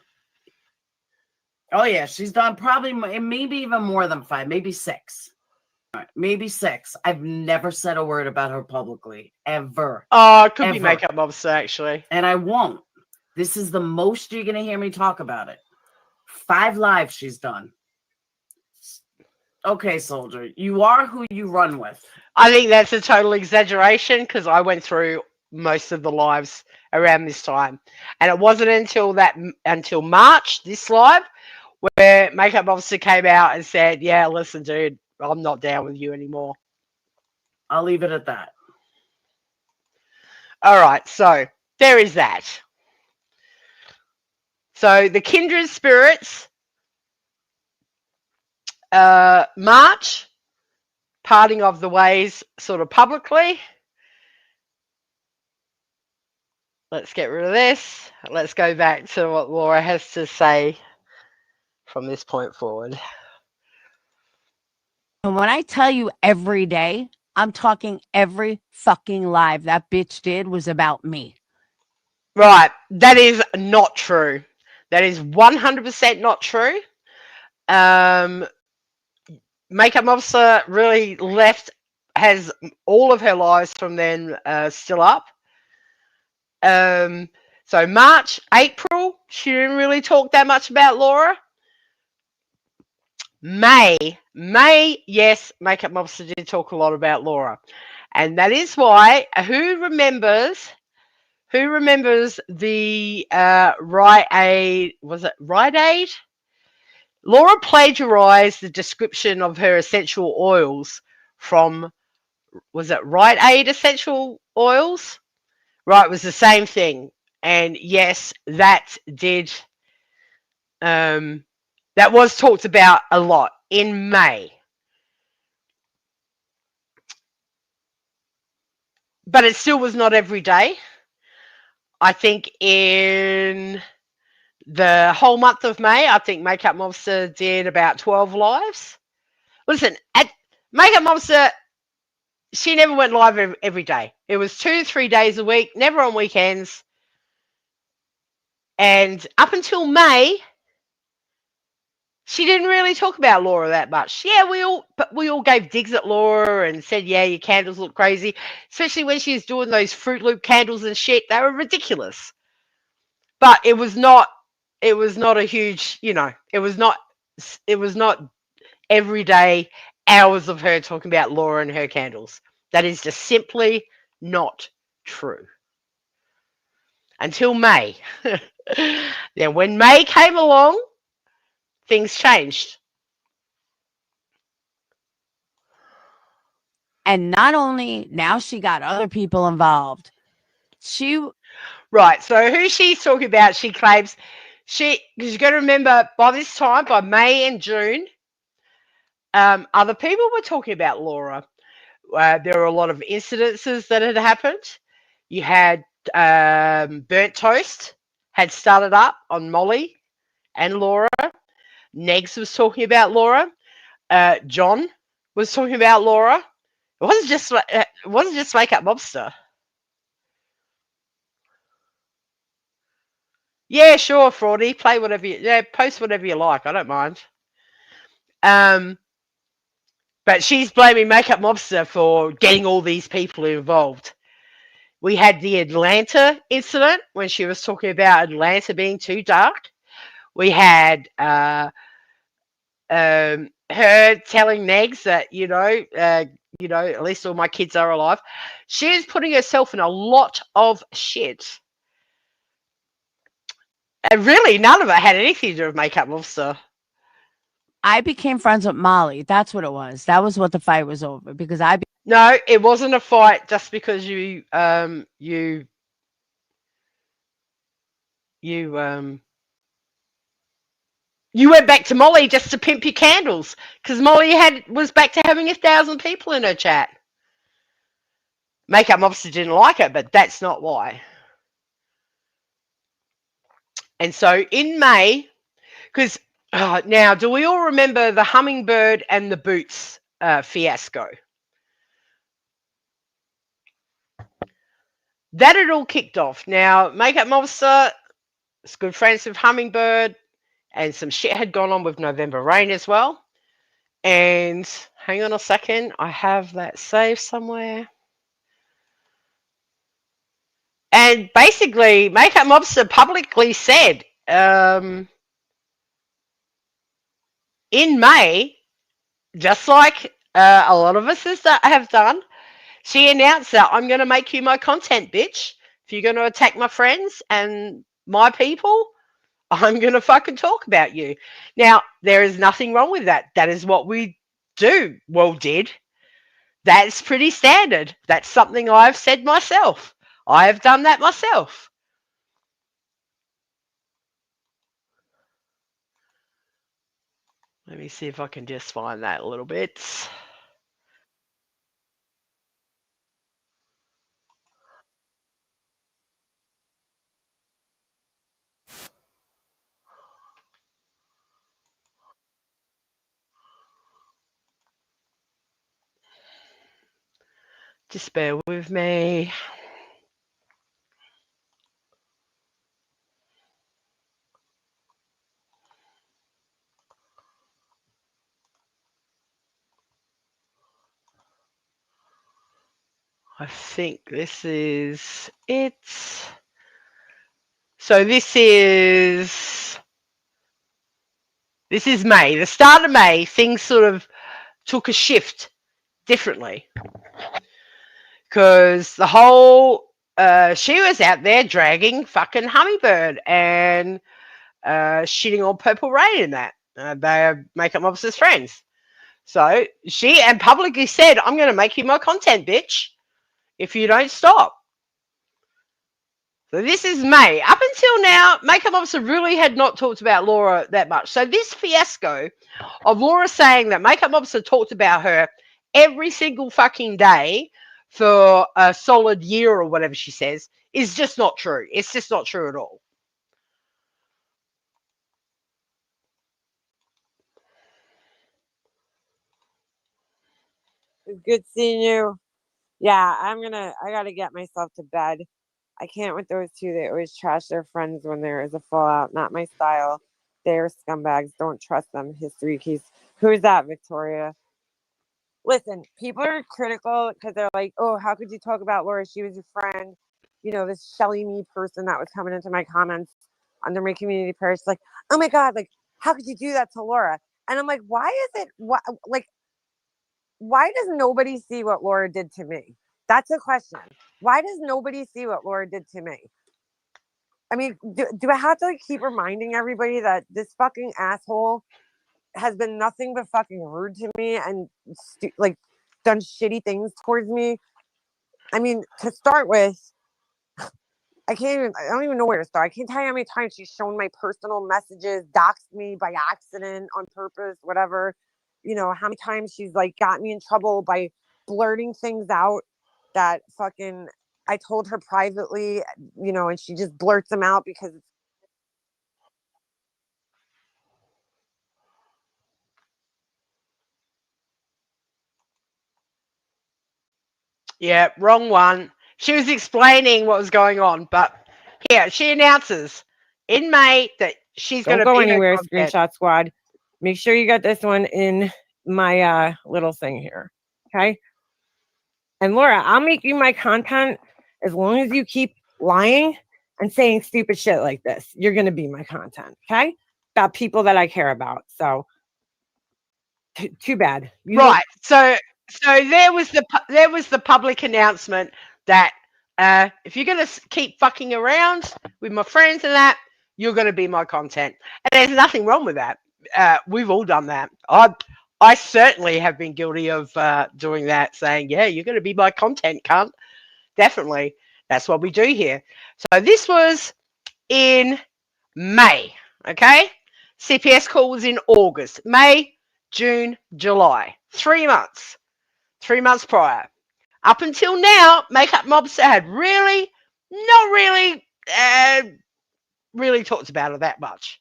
Oh, yeah. She's done probably maybe even more than 5, maybe 6. Maybe 6. I've never said a word about her publicly, ever. Oh, it could be Ever. Makeup Mobster, actually. And I won't. This is the most you're gonna hear me talk about it. 5 lives she's done. Okay, soldier, you are who you run with. I think that's a total exaggeration because I went through most of the lives around this time, and it wasn't until March this live where Makeup Officer came out and said, "Yeah, listen, dude, I'm not down with you anymore." I'll leave it at that. All right, so there is that. So the kindred spirits, March, parting of the ways sort of publicly. Let's get rid of this. Let's go back to what Laura has to say from this point forward. And when I tell you every day, I'm talking every fucking live that bitch did was about me. Right. That is not true. That is 100% not true. Makeup Officer really has all of her lives from then still up. So March, April, she didn't really talk that much about Laura. May, yes, Makeup Officer did talk a lot about Laura. And that is why, who remembers the Rite Aid, was it Rite Aid? Laura plagiarized the description of her essential oils from, was it Rite Aid essential oils? Right, it was the same thing. And yes, that did, that was talked about a lot in May. But it still was not every day. I think in the whole month of May, I think Makeup Officer did about 12 lives. Listen, at Makeup Officer, she never went live every day. It was 2 to 3 days a week, never on weekends. And up until May, she didn't really talk about Laura that much. Yeah, we all gave digs at Laura and said, yeah, your candles look crazy. Especially when she was doing those Fruit Loop candles and shit. They were ridiculous. But it was not a huge, it was not every day hours of her talking about Laura and her candles. That is just simply not true. Until May. Then when May came along, things changed. And not only now she got other people involved. Right. So who she's talking about, she claims because you've got to remember by this time, by May and June, other people were talking about Laura. There were a lot of incidences that had happened. You had Burnt Toast had started up on Molly and Laura. Negs was talking about Laura. John was talking about Laura. It wasn't just Makeup Mobster. Yeah, sure, Fraudy. Play whatever post whatever you like. I don't mind. But she's blaming Makeup Mobster for getting all these people involved. We had the Atlanta incident when she was talking about Atlanta being too dark. We had her telling Negs that, at least all my kids are alive. She is putting herself in a lot of shit. And really, none of it had anything to do with Makeup Mobster. I became friends with Molly. That's what it was. That was what the fight was over because No, it wasn't a fight just because you went back to Molly just to pimp your candles because Molly was back to having 1,000 people in her chat. Makeup Mobster didn't like it, but that's not why. And so in May, because now, do we all remember the hummingbird and the boots fiasco? That had all kicked off. Now, Makeup Mobster is good friends with Hummingbird, and some shit had gone on with November Rain as well. And hang on a second, I have that saved somewhere. And basically, Makeup Mobster publicly said in May, just like a lot of us have done, she announced that I'm going to make you my content, bitch. If you're going to attack my friends and my people, I'm going to fucking talk about you. Now, there is nothing wrong with that. That is what we do. Well, did. That's pretty standard. That's something I've said myself. I have done that myself. Let me see if I can just find that a little bit. Just bear with me. I think this is it. So this is May. The start of May, things sort of took a shift differently. Because the whole she was out there dragging fucking Hummingbird and shitting on Purple Rain and that. They're Makeup Mobster's friends. So she and publicly said, I'm going to make you my content, bitch, if you don't stop. So this is May. Up until now, Makeup Mobster really had not talked about Laura that much. So this fiasco of Laura saying that Makeup Mobster talked about her every single fucking day for a solid year or whatever she says is just not true. It's just not true at all. It's good seeing you. Yeah, I gotta get myself to bed. I can't with those two. They always trash their friends when there is a fallout. Not my style. They're scumbags. Don't trust them. History keys. Who's that, Victoria? Listen, people are critical because they're like, oh, how could you talk about Laura? She was your friend. You know, this Shelly Me person that was coming into my comments under my community page, like, oh my God, like, how could you do that to Laura? And I'm like, why is it, why does nobody see what Laura did to me? That's a question. Why does nobody see what Laura did to me? I mean, do I have to like keep reminding everybody that this fucking asshole has been nothing but fucking rude to me and like done shitty things towards me? I mean, to start with, I don't even know where to start. I can't tell you how many times she's shown my personal messages, doxed me by accident, on purpose, whatever. You know, how many times she's like got me in trouble by blurting things out that fucking I told her privately, you know, and she just blurts them out because it's Yeah, wrong one. She was explaining what was going on, but yeah, she announces in May that she's going don't to go be anywhere, her content. Screenshot Squad. Make sure you got this one in my little thing here. Okay. And Laura, I'll make you my content as long as you keep lying and saying stupid shit like this. You're going to be my content. Okay. About people that I care about. So too bad. Right. So there was the public announcement that if you're going to keep fucking around with my friends and that, you're going to be my content. And there's nothing wrong with that. We've all done that. I certainly have been guilty of doing that, saying, yeah, you're going to be my content, cunt. Definitely. That's what we do here. So this was in May, okay? CPS call was in August. May, June, July. 3 months. 3 months prior. Up until now, Makeup Mobster had not really talked about it that much.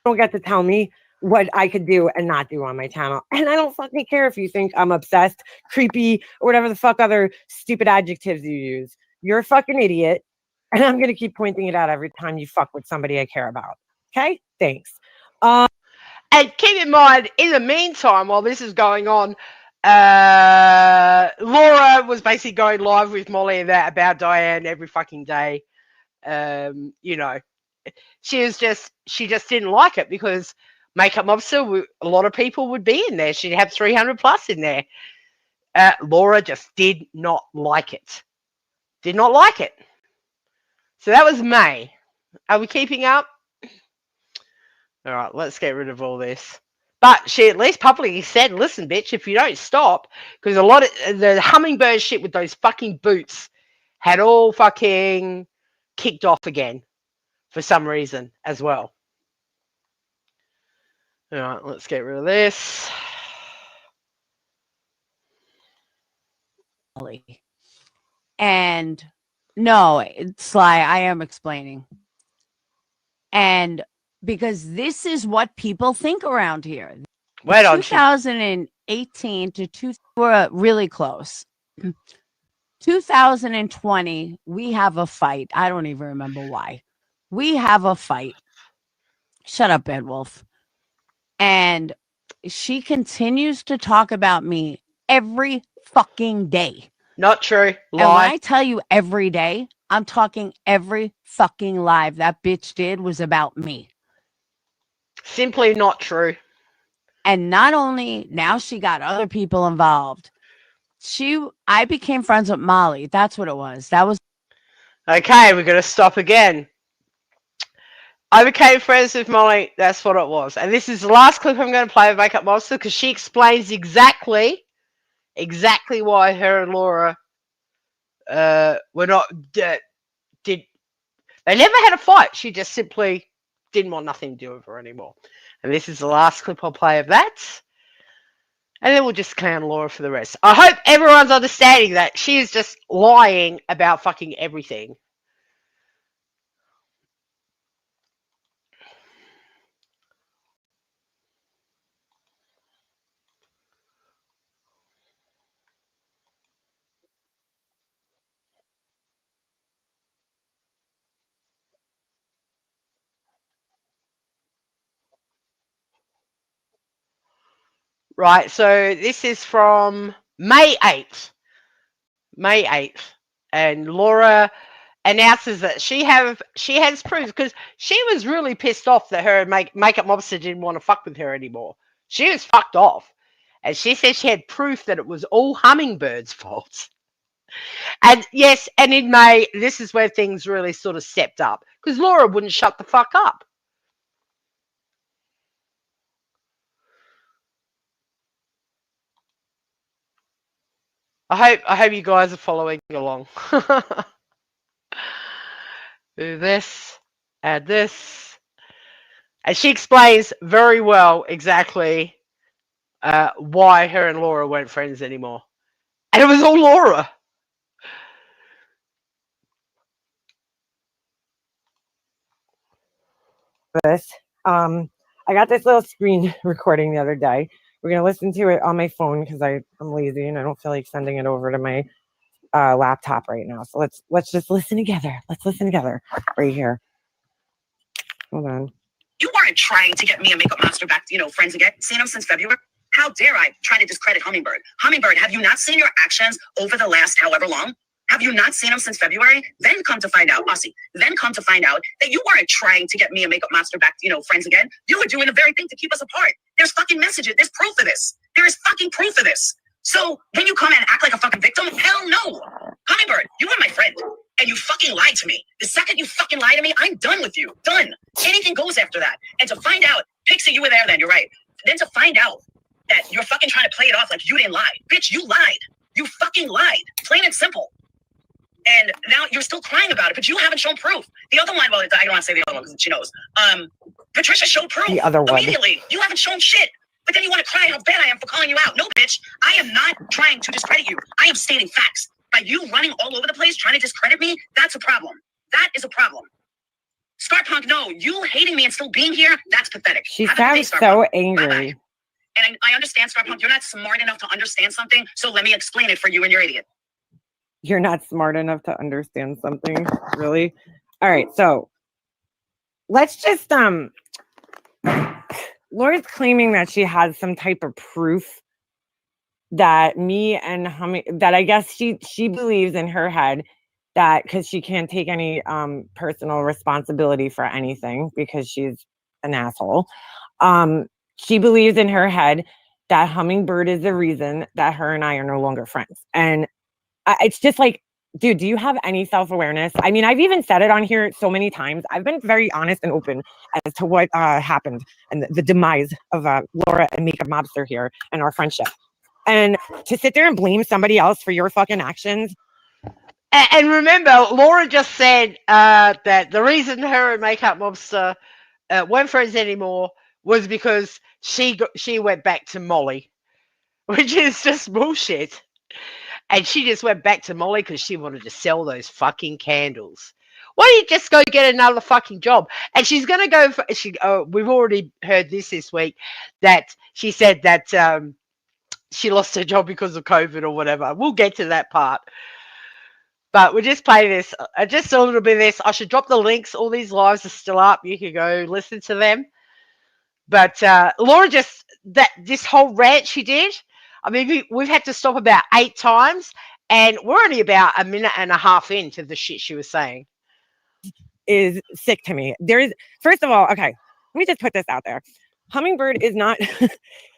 Don't get to tell me what I could do and not do on my channel. And I don't fucking care if you think I'm obsessed, creepy, or whatever the fuck other stupid adjectives you use. You're a fucking idiot. And I'm going to keep pointing it out every time you fuck with somebody I care about. Okay? Thanks. And keep in mind, in the meantime, while this is going on, Laura was basically going live with Molly and that about Diane every fucking day. You know, she just didn't like it because Makeup Mobster, a lot of people would be in there. She'd have 300 plus in there. Laura just did not like it. Did not like it. So that was May. Are we keeping up? All right, let's get rid of all this. But she at least publicly said, listen, bitch, if you don't stop, because a lot of the hummingbird shit with those fucking boots had all fucking kicked off again for some reason as well. All right, let's get rid of this. And no, Sly, I am explaining. And because this is what people think around here. Wait on 2018 to we're really close. 2020, we have a fight. I don't even remember why. We have a fight. Shut up, Bedwolf. And she continues to talk about me every fucking day. Not true. And when Lie. I tell you every day, I'm talking every fucking live that bitch did was about me. Simply not true. And not only now she got other people involved. I became friends with Molly. That's what it was. That was Okay, we're gonna stop again. I became friends with Molly. That's what it was. And this is the last clip I'm going to play of Makeup Monster because she explains exactly why her and Laura were not they never had a fight. She just simply didn't want nothing to do with her anymore. And this is the last clip I'll play of that. And then we'll just clown Laura for the rest. I hope everyone's understanding that she is just lying about fucking everything. Right, so this is from May 8th. May 8th. And Laura announces that she has proof because she was really pissed off that her Makeup Mobster didn't want to fuck with her anymore. She was fucked off. And she said she had proof that it was all Hummingbird's fault. And yes, and in May, this is where things really sort of stepped up because Laura wouldn't shut the fuck up. I hope you guys are following along. Do this, add this. And she explains very well exactly why her and Laura weren't friends anymore. And it was all Laura. This. I got this little screen recording the other day. We're gonna listen to it on my phone because I'm lazy and I don't feel like sending it over to my laptop right now. So let's just listen together. Let's listen together right here. Hold on. You weren't trying to get me and Makeup Monster back, friends again. Seen him since February. How dare I try to discredit Hummingbird? Hummingbird, have you not seen your actions over the last however long? Have you not seen him since February? Then come to find out, Aussie. Then come to find out that you weren't trying to get me and Makeup Monster back, friends again. You were doing the very thing to keep us apart. There's fucking messages. There's proof of this. There is fucking proof of this. So when you come and act like a fucking victim, hell no. Hummingbird, you were my friend. And you fucking lied to me. The second you fucking lie to me, I'm done with you. Done. Anything goes after that. And to find out, Pixie, you were there then, you're right. Then to find out that you're fucking trying to play it off like you didn't lie. Bitch, you lied. You fucking lied. Plain and simple. And now you're still crying about it, but you haven't shown proof. The other one, well, I don't want to say the other one because she knows. Patricia showed proof The other one. immediately. You haven't shown shit. But then you want to cry how bad I am for calling you out. No, bitch. I am not trying to discredit you. I am stating facts. By you running all over the place trying to discredit me, that's a problem. That is a problem. Scarpunk, no, you hating me and still being here, that's pathetic. She Have a good day, sounds so Scarpunk. angry. Bye-bye. And I understand, Scarpunk, you're not smart enough to understand something, so let me explain it for you and your idiot. You're not smart enough to understand something, really? All right, so let's just Laura's claiming that she has some type of proof that me and that I guess she believes in her head that because she can't take any personal responsibility for anything because she's an asshole. She believes in her head that Hummingbird is the reason that her and I are no longer friends. And it's just like, dude, do you have any self-awareness? I mean, I've even said it on here so many times. I've been very honest and open as to what happened and the demise of Laura and Makeup Mobster here and our friendship. And to sit there and blame somebody else for your fucking actions. And remember, Laura just said that the reason her and Makeup Mobster weren't friends anymore was because she went back to Molly, which is just bullshit. And she just went back to Molly because she wanted to sell those fucking candles. Why don't you just go get another fucking job? And she's going to go for, we've already heard this week, that she said that she lost her job because of COVID or whatever. We'll get to that part. But we'll just play this, just a little bit of this. I should drop the links. All these lives are still up. You can go listen to them. But Laura this whole rant she did, I mean, we've had to stop about 8 times, and we're only about a minute and a half into the shit she was saying. Is sick to me. First of all, okay, let me just put this out there. Hummingbird is not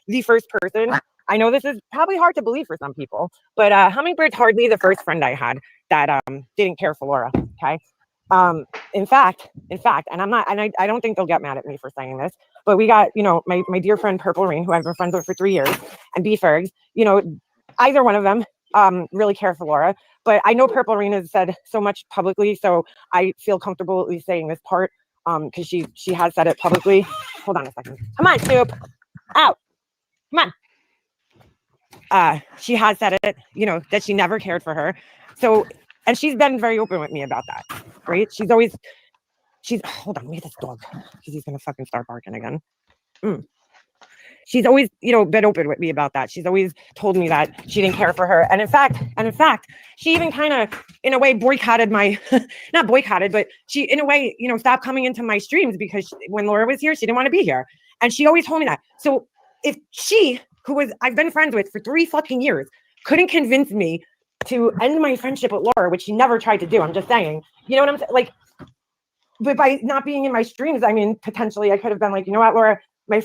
the first person. I know this is probably hard to believe for some people, but Hummingbird's hardly the first friend I had that didn't care for Laura. Okay. In fact, and I don't think they'll get mad at me for saying this, but we got, my dear friend Purple Rain, who I've been friends with for 3 years, and B Fergs, either one of them really care for Laura. But I know Purple Rain has said so much publicly, so I feel comfortable at least saying this part because she has said it publicly. Hold on a second. Come on, Snoop. Out. Come on. She has said it, that she never cared for her. So, and she's been very open with me about that, right? Hold on, wait, this dog, because he's going to fucking start barking again. She's always, been open with me about that. She's always told me that she didn't care for her. And in fact, she even kind of, in a way, boycotted not boycotted, but she, in a way, stopped coming into my streams because when Laura was here, she didn't want to be here. And she always told me that. So if she, I've been friends with for 3 fucking years, couldn't convince me to end my friendship with Laura, which she never tried to do. I'm just saying, you know what I'm saying? Like, but by not being in my streams, I mean, potentially I could have been like, you know what, Laura, my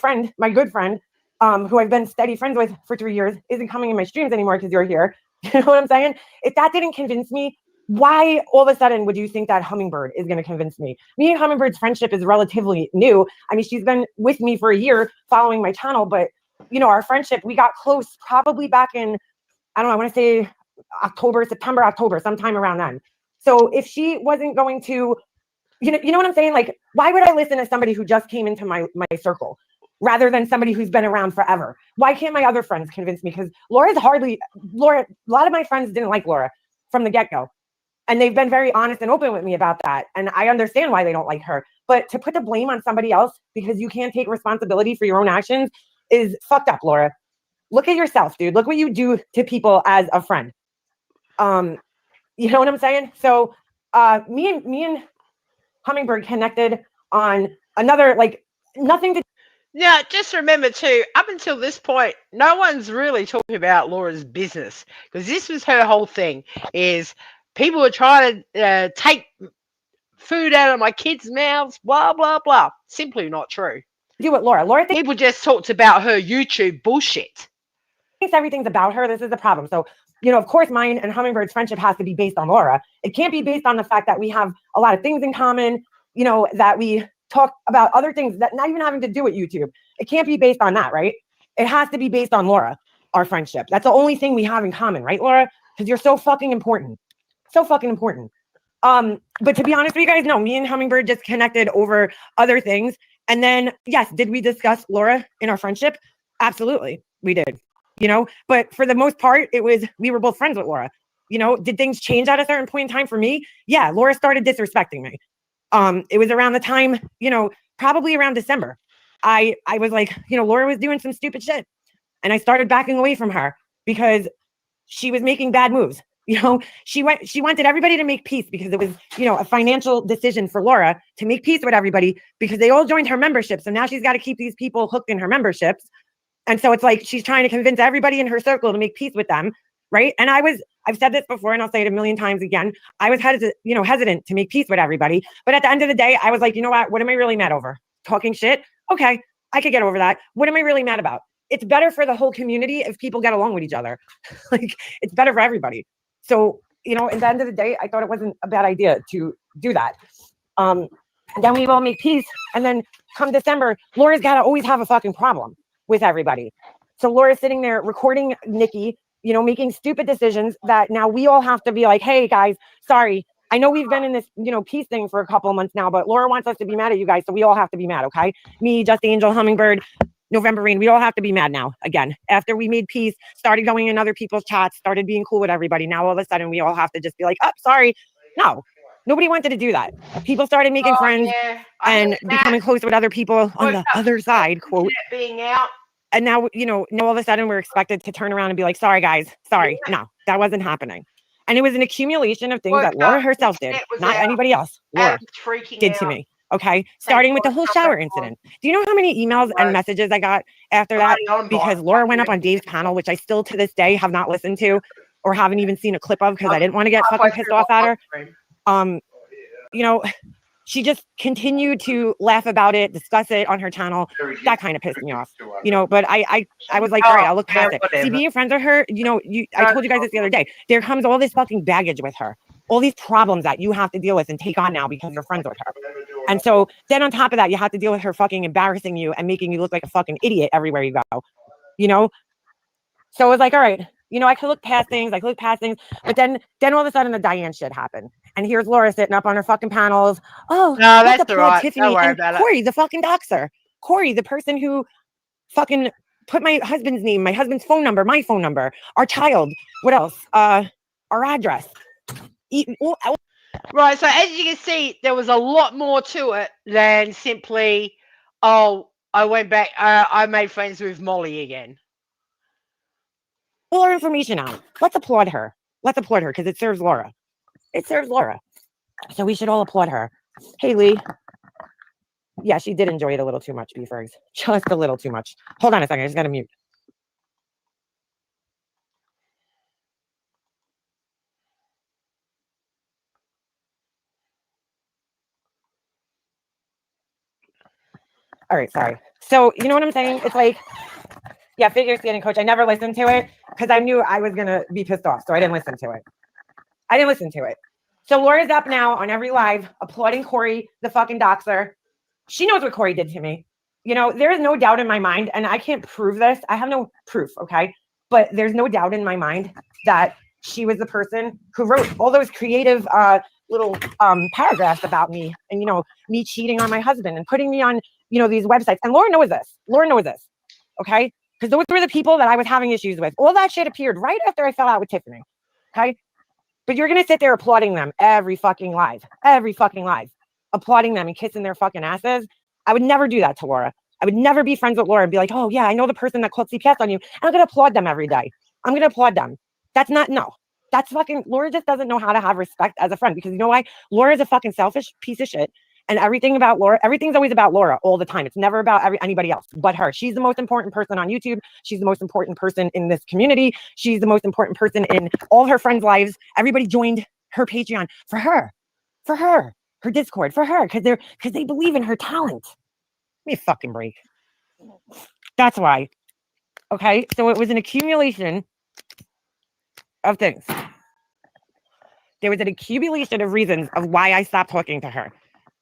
good friend, who I've been steady friends with for 3 years, isn't coming in my streams anymore because you're here. You know what I'm saying? If that didn't convince me, why all of a sudden would you think that Hummingbird is going to convince me? Me and Hummingbird's friendship is relatively new. I mean, she's been with me for a year following my channel, but our friendship, we got close probably back in, I don't know, I want to say September, October, sometime around then. So if she wasn't going to, you know what I'm saying? Like, why would I listen to somebody who just came into my circle rather than somebody who's been around forever? Why can't my other friends convince me? Because Laura, a lot of my friends didn't like Laura from the get-go. And they've been very honest and open with me about that. And I understand why they don't like her. But to put the blame on somebody else because you can't take responsibility for your own actions is fucked up, Laura. Look at yourself, dude. Look what you do to people as a friend. You know what I'm saying? So me and Hummingbird connected on another, like, nothing to. Now, just remember too, up until this point, no one's really talking about Laura's business because this was her whole thing, is people were trying to take food out of my kids' mouths, blah, blah, blah. Simply not true. Do what Laura people just talked about her YouTube bullshit. Thinks everything's about her. This is the problem. So, of course, mine and Hummingbird's friendship has to be based on Laura. It can't be based on the fact that we have a lot of things in common, that we talk about other things that not even having to do with YouTube. It can't be based on that, right? It has to be based on Laura, our friendship. That's the only thing we have in common, right, Laura? Because you're so fucking important. So fucking important. But to be honest with you guys, no, me and Hummingbird just connected over other things. And then, yes, did we discuss Laura in our friendship? Absolutely, we did. But for the most part, we were both friends with Laura. Did things change at a certain point in time for me? Yeah, Laura started disrespecting me. It was around the time, probably around December. I was like, Laura was doing some stupid shit. And I started backing away from her because she was making bad moves. You know, she wanted everybody to make peace because it was, you know, a financial decision for Laura to make peace with everybody because they all joined her membership. So now she's got to keep these people hooked in her memberships. And so it's like she's trying to convince everybody in her circle to make peace with them. Right. And I've said this before and I'll say it a million times again. I was hesitant to make peace with everybody. But at the end of the day, I was like, you know what am I really mad over? Talking shit? Okay, I could get over that. What am I really mad about? It's better for the whole community if people get along with each other. Like, it's better for everybody. So, you know, at the end of the day, I thought it wasn't a bad idea to do that. Then we all make peace. And then come December, Laura's got to always have a fucking problem with everybody. So Laura's sitting there recording Nikki, you know, making stupid decisions that now we all have to be like, hey, guys, sorry. I know we've been in this, you know, peace thing for a couple of months now, but Laura wants us to be mad at you guys. So we all have to be mad, okay? Me, Just Angel, Hummingbird, November Rain, we all have to be mad now again. After we made peace, started going in other people's chats, started being cool with everybody. Now all of a sudden we all have to just be like, oh, sorry. No, nobody wanted to do that. People started making friends and becoming close with other people on the other side, quote. Being out. And now, you know, now all of a sudden we're expected to turn around and be like, sorry, guys, sorry. No, that wasn't happening. And it was an accumulation of things that Laura herself did, not anybody else. Laura did to me. Okay. Starting with the whole shower incident. Do you know how many emails and messages I got after that? Because Laura went up on Dave's panel, which I still to this day have not listened to or haven't even seen a clip of because I didn't want to get fucking pissed off at her. You know, she just continued to laugh about it, discuss it on her channel. That kind of pissed me off, you know, but I was like, all right, I'll look past it. See, being friends with her, you know, I told you guys this the other day, there comes all this fucking baggage with her, all these problems that you have to deal with and take on now because you're friends with her. And so then on top of that, you have to deal with her fucking embarrassing you and making you look like a fucking idiot everywhere you go, you know? So it was like, all right, you know, I could look past things, but then all of a sudden the Diane shit happened. And here's Laura sitting up on her fucking panels. Oh, no, that's all right. Tiffany and Corey, the fucking doxer. Corey, the person who fucking put my husband's name, my husband's phone number, my phone number, our child. What else? Our address. Right. So as you can see, there was a lot more to it than simply, oh, I went back, I made friends with Molly again. Pull her information out. Let's applaud her. Let's applaud her because it serves Laura. It serves Laura. So we should all applaud her. Hey, Lee. Yeah, she did enjoy it a little too much, Beefers. Just a little too much. Hold on a second. I just got to mute. All right, sorry. So, you know what I'm saying? It's like, yeah, figure skating coach. I never listened to it because I knew I was going to be pissed off. So I didn't listen to it. So Laura's up now on every live applauding Corey, the fucking doxer. She knows what Corey did to me. You know, there is no doubt in my mind, and I can't prove this. I have no proof, okay? But there's no doubt in my mind that she was the person who wrote all those creative little paragraphs about me and, you know, me cheating on my husband and putting me on, you know, these websites. And Laura knows this, okay? Because those were the people that I was having issues with. All that shit appeared right after I fell out with Tiffany, okay? But you're going to sit there applauding them every fucking live, applauding them and kissing their fucking asses. I would never do that to Laura. I would never be friends with Laura and be like, oh, yeah, I know the person that called CPS on you. I'm going to applaud them every day. I'm going to applaud them. That's fucking, Laura just doesn't know how to have respect as a friend because you know why? Laura is a fucking selfish piece of shit. And everything's always about Laura all the time. It's never about anybody else but her. She's the most important person on YouTube. She's the most important person in this community. She's the most important person in all her friends' lives. Everybody joined her Patreon for her, her Discord for her, because they believe in her talent. Give me a fucking break. That's why. Okay, so it was an accumulation of things. There was an accumulation of reasons of why I stopped talking to her.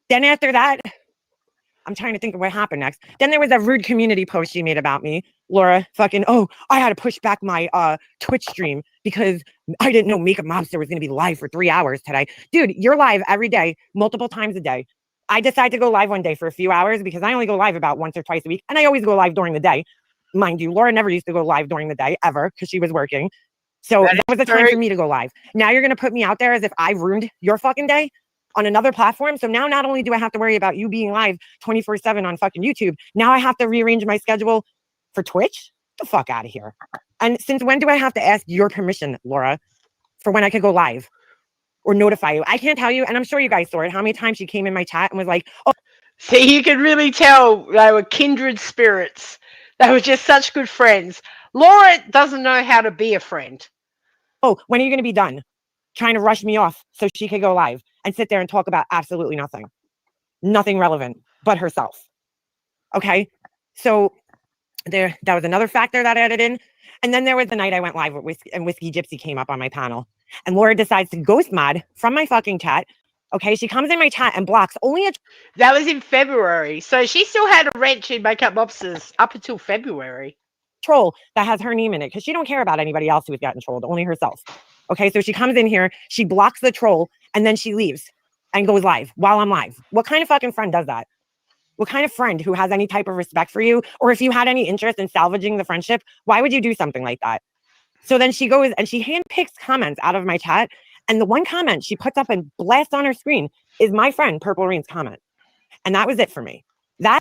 Then after that, I'm trying to think of what happened next. Then there was a rude community post she made about me. Laura fucking, oh, I had to push back my Twitch stream because I didn't know Makeup Mobster was going to be live for 3 hours today. Dude, you're live every day, multiple times a day. I decided to go live one day for a few hours because I only go live about once or twice a week. And I always go live during the day. Mind you, Laura never used to go live during the day ever because she was working. So that was the time for me to go live. Now you're going to put me out there as if I ruined your fucking day on another platform. So now not only do I have to worry about you being live 24/7 on fucking YouTube, now I have to rearrange my schedule for Twitch. Get the fuck out of here. And since when do I have to ask your permission, Laura, for when I could go live or notify you. I can't tell you, and I'm sure you guys saw it, how many times she came in my chat and was like, oh, See, you could really tell they were kindred spirits. They were just such good friends. Laura doesn't know how to be a friend. oh, when are you going to be done? Trying to rush me off so she could go live and sit there and talk about absolutely nothing. Nothing relevant but herself. Okay? So that was another factor that added in. And then there was the night I went live with Whiskey, and Whiskey Gypsy came up on my panel. And Laura decides to ghost mod from my fucking chat. Okay, she comes in my chat and blocks only a That was in February. So she still had a wrench in Makeup Mobsters up until February. troll that has her name in it because she don't care about anybody else who's gotten trolled, only herself. Okay, so she comes in here, she blocks the troll, and then she leaves and goes live while I'm live. What kind of fucking friend does that? What kind of friend who has any type of respect for you? Or if you had any interest in salvaging the friendship, why would you do something like that? So then she goes and she handpicks comments out of my chat. And the one comment she puts up and blasts on her screen is my friend Purple Rain's comment. And that was it for me. That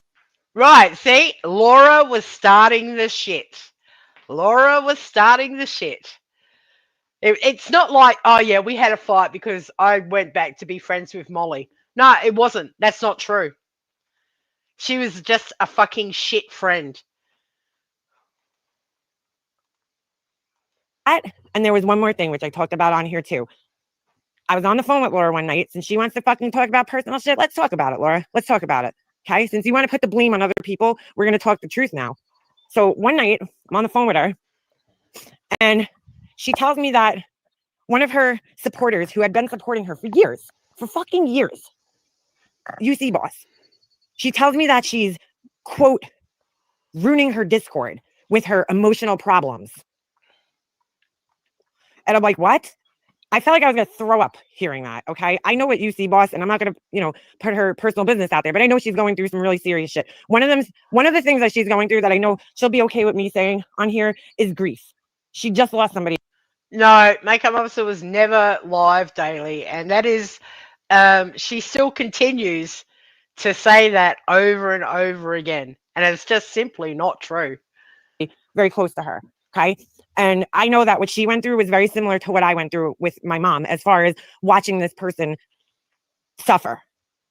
Right, see? Laura was starting the shit. Laura was starting the shit. It's not like, oh yeah, we had a fight because I went back to be friends with Molly. No, it wasn't. That's not true. She was just a fucking shit friend. and there was one more thing which I talked about on here too. I was on the phone with Laura one night. Since she wants to fucking talk about personal shit, let's talk about it, Laura. Let's talk about it. Okay? Since you want to put the blame on other people, we're going to talk the truth now. So one night, I'm on the phone with her, and she tells me that one of her supporters who had been supporting her for years, for fucking years, UC Boss, she tells me that she's, quote, ruining her Discord with her emotional problems. And I'm like, what? I felt like I was going to throw up hearing that, okay? I know what UC Boss, and I'm not going to, put her personal business out there, but I know she's going through some really serious shit. One of the things that she's going through that I know she'll be okay with me saying on here is grief. She just lost somebody. No, Makeup Officer was never live daily, and that is, she still continues to say that over and over again, and it's just simply not true. Very close to her, okay? And I know that what she went through was very similar to what I went through with my mom as far as watching this person suffer.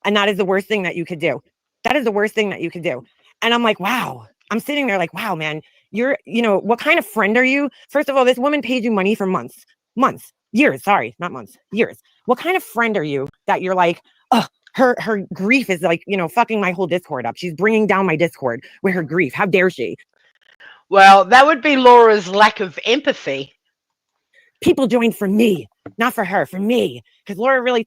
And that is the worst thing that you could do. That is the worst thing that you could do. And I'm like, wow. I'm sitting there like, wow, man, you're, what kind of friend are you? First of all, this woman paid you money for years, sorry, not months, years. What kind of friend are you that you're like, oh, her grief is like, fucking my whole Discord up. She's bringing down my Discord with her grief. How dare she? Well, that would be Laura's lack of empathy. People joined for me, not for her, for me. Because Laura really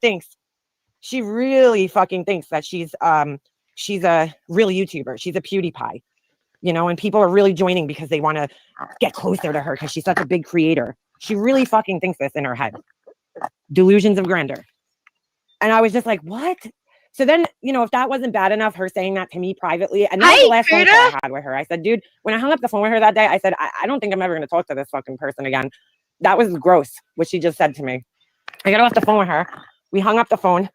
fucking thinks that she's a real YouTuber. She's a PewDiePie, and people are really joining because they want to get closer to her because she's such a big creator. She really fucking thinks this in her head. Delusions of grandeur. And I was just like, what? So then, if that wasn't bad enough, her saying that to me privately, and that was the last phone call I had with her. I said, dude, when I hung up the phone with her that day, I said, I don't think I'm ever going to talk to this fucking person again. That was gross, what she just said to me. I got off the phone with her. We hung up the phone.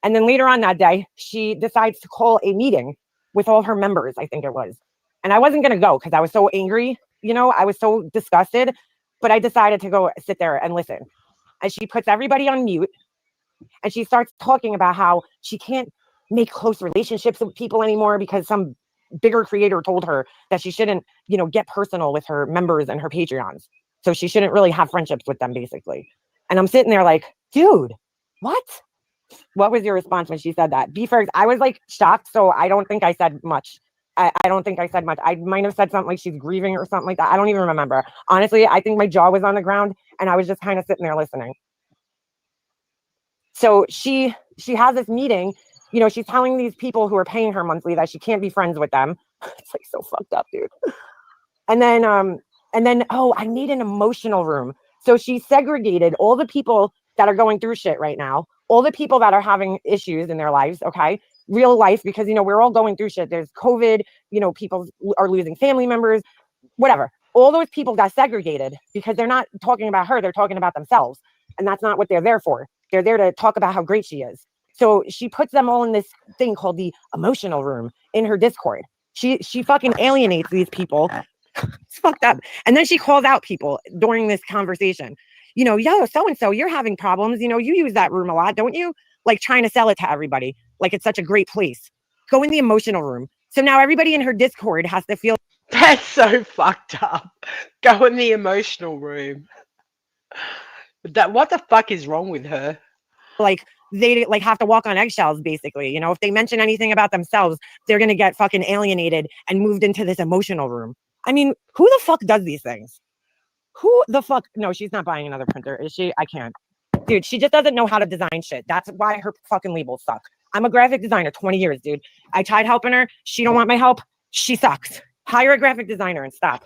And then later on that day, she decides to call a meeting with all her members, I think it was. And I wasn't going to go because I was so angry. I was so disgusted. But I decided to go sit there and listen. And she puts everybody on mute. And she starts talking about how she can't make close relationships with people anymore because some bigger creator told her that she shouldn't, get personal with her members and her Patreons. So she shouldn't really have friendships with them, basically. And I'm sitting there like, dude, what? What was your response when she said that? B-Fergs, I was like shocked. So I don't think I said much. I don't think I said much. I might have said something like she's grieving or something like that. I don't even remember. Honestly, I think my jaw was on the ground and I was just kind of sitting there listening. So she has this meeting, she's telling these people who are paying her monthly that she can't be friends with them. It's like so fucked up, dude. And then, oh, I need an emotional room. So she segregated all the people that are going through shit right now, all the people that are having issues in their lives, okay? Real life, because, we're all going through shit. There's COVID, people are losing family members, whatever. All those people got segregated because they're not talking about her, they're talking about themselves. And that's not what they're there for. They're there to talk about how great she is. So she puts them all in this thing called the emotional room in her Discord. She fucking alienates these people. It's fucked up. And then she calls out people during this conversation. you know, yo, so-and-so, you're having problems. You know, you use that room a lot, don't you? Like trying to sell it to everybody. Like it's such a great place. Go in the emotional room. So now everybody in her Discord has to feel That's so fucked up. Go in the emotional room. What the fuck is wrong with her? like they like have to walk on eggshells, basically. You know, if they mention anything about themselves, they're gonna get fucking alienated and moved into this emotional room. I mean, who the fuck does these things? Who the fuck? No, she's not buying another printer, is she? I can't. Dude, she just doesn't know how to design shit. That's why her fucking labels suck. I'm a graphic designer, 20 years, dude. I tried helping her. She don't want my help. She sucks. Hire a graphic designer and stop.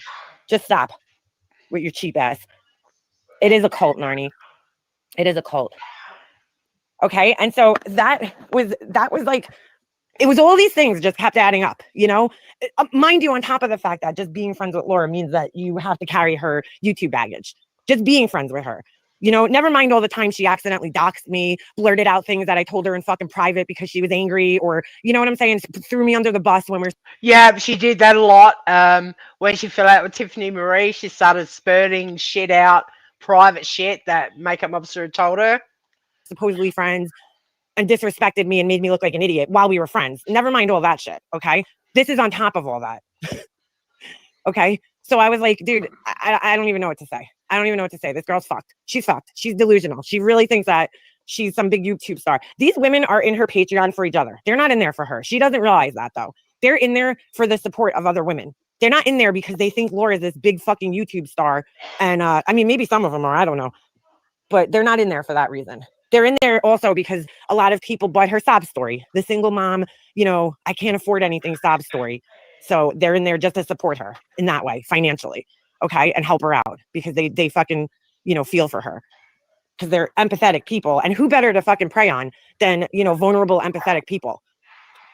Just stop with your cheap ass. It is a cult, Narnie. It is a cult. Okay. And so that was like, it was all these things just kept adding up, you know, mind you, on top of the fact that just being friends with Laura means that you have to carry her YouTube baggage, just being friends with her, you know, never mind all the time she accidentally doxed me, blurted out things that I told her in fucking private because she was angry, or, you know what I'm saying? Threw me under the bus when we're. Yeah, she did that a lot. When she fell out with Tiffany Marie, she started spurting shit out, private shit that Makeup Mobster had told her. Supposedly friends, and disrespected me and made me look like an idiot while we were friends. Never mind all that shit. Okay. This is on top of all that. Okay. So I was like, dude, I don't even know what to say. I don't even know what to say. This girl's fucked. She's fucked. She's delusional. She really thinks that she's some big YouTube star. These women are in her Patreon for each other. They're not in there for her. She doesn't realize that though. They're in there for the support of other women. They're not in there because they think Laura is this big fucking YouTube star. And I mean, maybe some of them are, I don't know, but they're not in there for that reason. They're in there also because a lot of people bought her sob story, the single mom, you know, I can't afford anything sob story. So they're in there just to support her in that way, financially. Okay. And help her out because they fucking, you know, feel for her because they're empathetic people. And who better to fucking prey on than, you know, vulnerable, empathetic people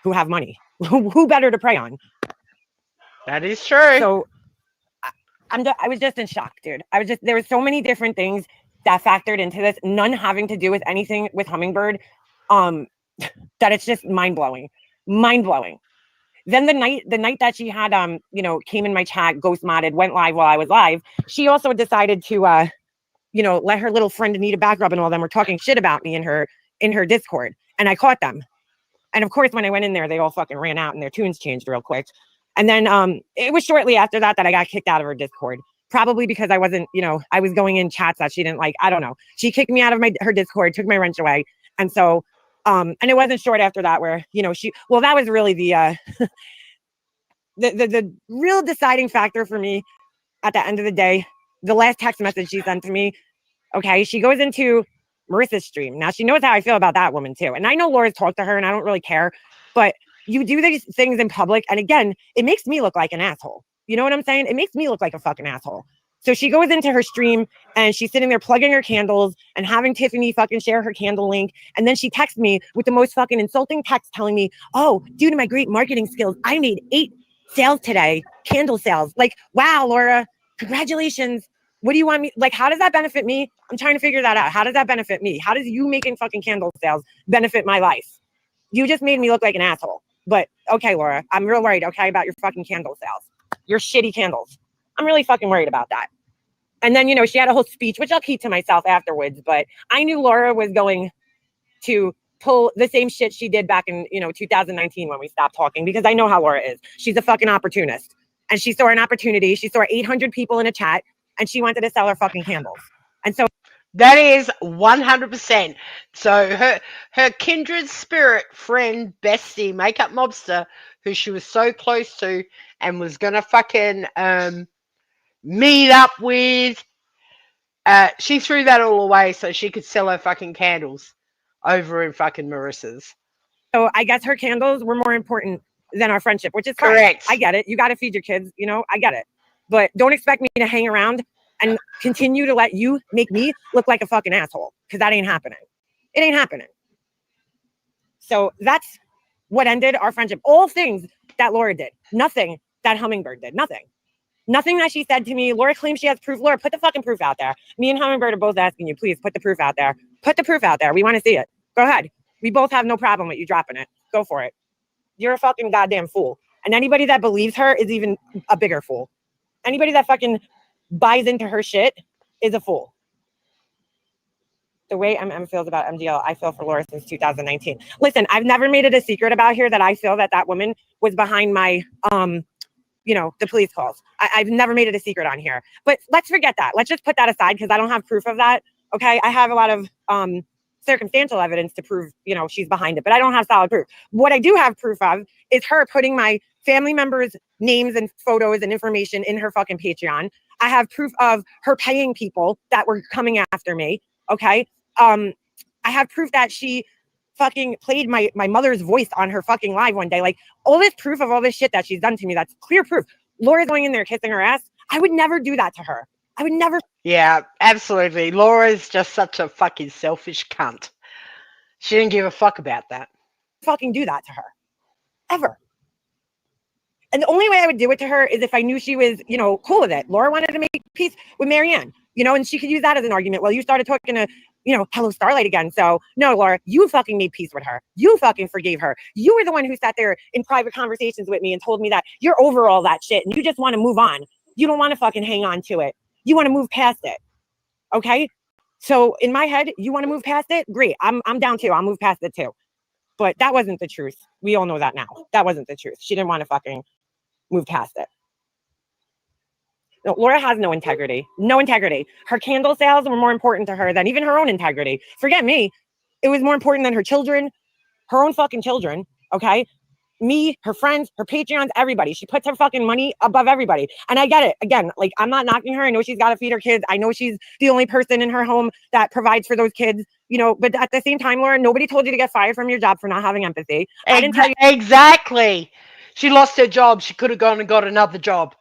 who have money? Who better to prey on? That is true. So I was just in shock, dude. There were so many different things that factored into this, none having to do with anything with Hummingbird, that it's just mind-blowing. Then the night that she had, you know, came in my chat, ghost modded, went live while I was live, she also decided to, you know, let her little friend Anita Backrub and all them were talking shit about me in her Discord. And I caught them. And of course, when I went in there, they all fucking ran out and their tunes changed real quick. And then it was shortly after that I got kicked out of her Discord. Probably because I wasn't, you know, I was going in chats that she didn't like. I don't know. She kicked me out of her Discord, took my wrench away. And so, and it wasn't short after that where, you know, that was really the real deciding factor for me at the end of the day. The last text message she sent to me, okay, she goes into Marissa's stream. Now she knows how I feel about that woman too. And I know Laura's talked to her and I don't really care, but you do these things in public. And again, it makes me look like an asshole. You know what I'm saying? It makes me look like a fucking asshole. So she goes into her stream and she's sitting there plugging her candles and having Tiffany fucking share her candle link. And then she texts me with the most fucking insulting text telling me, oh, due to my great marketing skills, I made 8 sales today, candle sales. Like, wow, Laura, congratulations. What do you want me? Like, how does that benefit me? I'm trying to figure that out. How does that benefit me? How does you making fucking candle sales benefit my life? You just made me look like an asshole. But okay, Laura, I'm real worried, okay, about your fucking candle sales. Your shitty candles. I'm really fucking worried about that. And then, you know, she had a whole speech, which I'll keep to myself afterwards, but I knew Laura was going to pull the same shit she did back in, you know, 2019 when we stopped talking, because I know how Laura is. She's a fucking opportunist. And she saw an opportunity. She saw 800 people in a chat and she wanted to sell her fucking candles. And so that is 100%. So her kindred spirit friend, bestie, Makeup Mobster, who she was so close to and was gonna fucking meet up with, she threw that all away so she could sell her fucking candles over in fucking Marissa's. So I guess her candles were more important than our friendship, which is correct. Fine. I get it. You got to feed your kids, you know, I get it. But don't expect me to hang around and continue to let you make me look like a fucking asshole, because that ain't happening. It ain't happening. So that's what ended our friendship. All things that Laura did. Nothing that Hummingbird did. Nothing. Nothing that she said to me. Laura claims she has proof. Laura, put the fucking proof out there. Me and Hummingbird are both asking you, please put the proof out there. Put the proof out there. We want to see it. Go ahead. We both have no problem with you dropping it. Go for it. You're a fucking goddamn fool. And anybody that believes her is even a bigger fool. Anybody that fucking buys into her shit is a fool. the way MM feels about MDL, I feel for Laura since 2019. Listen, I've never made it a secret about here that I feel that that woman was behind my, the police calls. I've never made it a secret on here. But let's forget that. Let's just put that aside because I don't have proof of that. Okay, I have a lot of circumstantial evidence to prove, she's behind it, but I don't have solid proof. What I do have proof of is her putting my family members' names and photos and information in her fucking Patreon. I have proof of her paying people that were coming after me. Okay. I have proof that she fucking played my mother's voice on her fucking live one day. Like all this proof of all this shit that she's done to me. That's clear proof. Laura's going in there kissing her ass. I would never do that to her. I would never. Yeah, absolutely. Laura's just such a fucking selfish cunt. She didn't give a fuck about that. Fucking do that to her. Ever. And the only way I would do it to her is if I knew she was, cool with it. Laura wanted to make peace with Marianne, and she could use that as an argument. Well, you started talking to, Hello Starlight again. So no, Laura, you fucking made peace with her. You fucking forgave her. You were the one who sat there in private conversations with me and told me that you're over all that shit and you just want to move on. You don't want to fucking hang on to it. You want to move past it. Okay. So in my head, you want to move past it? Great. I'm down too. I'll move past it too. But that wasn't the truth. We all know that now. That wasn't the truth. She didn't want to fucking move past it. No, Laura has no integrity. No integrity. Her candle sales were more important to her than even her own integrity. Forget me. It was more important than her children, her own fucking children. Okay. Me, her friends, her Patreons, everybody. She puts her fucking money above everybody. And I get it. Again, like I'm not knocking her. I know she's got to feed her kids. I know she's the only person in her home that provides for those kids, but at the same time, Laura, nobody told you to get fired from your job for not having empathy. I didn't tell you. Exactly. She lost her job. She could have gone and got another job.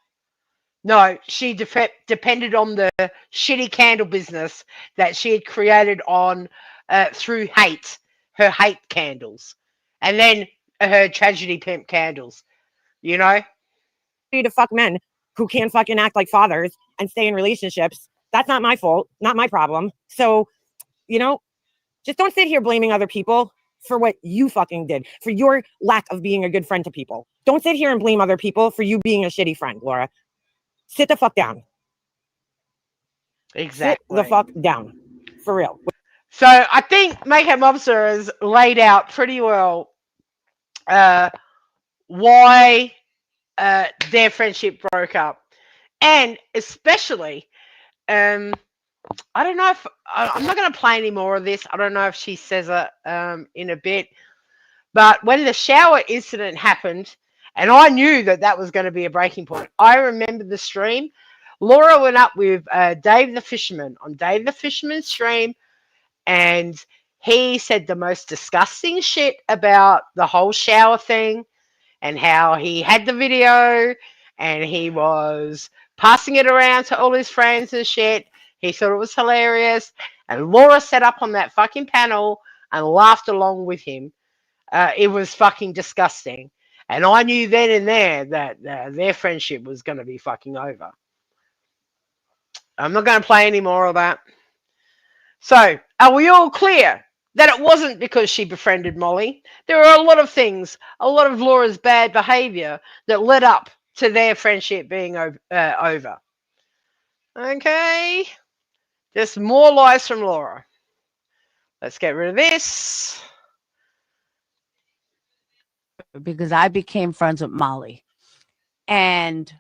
No, she depended on the shitty candle business that she had created on through hate, her hate candles. And then her tragedy pimp candles, to fuck men who can't fucking act like fathers and stay in relationships. That's not my fault, not my problem. So, just don't sit here blaming other people for what you fucking did, for your lack of being a good friend to people. Don't sit here and blame other people for you being a shitty friend, Laura. Sit the fuck down. Exactly. Sit the fuck down. For real. So I think Mayhem Mobster has laid out pretty well why their friendship broke up. And especially, I don't know if I'm not going to play any more of this. I don't know if she says it in a bit. But when the shower incident happened, and I knew that was going to be a breaking point. I remember the stream. Laura went up with Dave the Fisherman on Dave the Fisherman's stream, and he said the most disgusting shit about the whole shower thing and how he had the video and he was passing it around to all his friends and shit. He thought it was hilarious. And Laura sat up on that fucking panel and laughed along with him. It was fucking disgusting. And I knew then and there that their friendship was going to be fucking over. I'm not going to play any more of that. So, are we all clear that it wasn't because she befriended Molly? There are a lot of things, a lot of Laura's bad behavior that led up to their friendship being over. Okay. Just more lies from Laura. Let's get rid of this. Because I became friends with Molly. And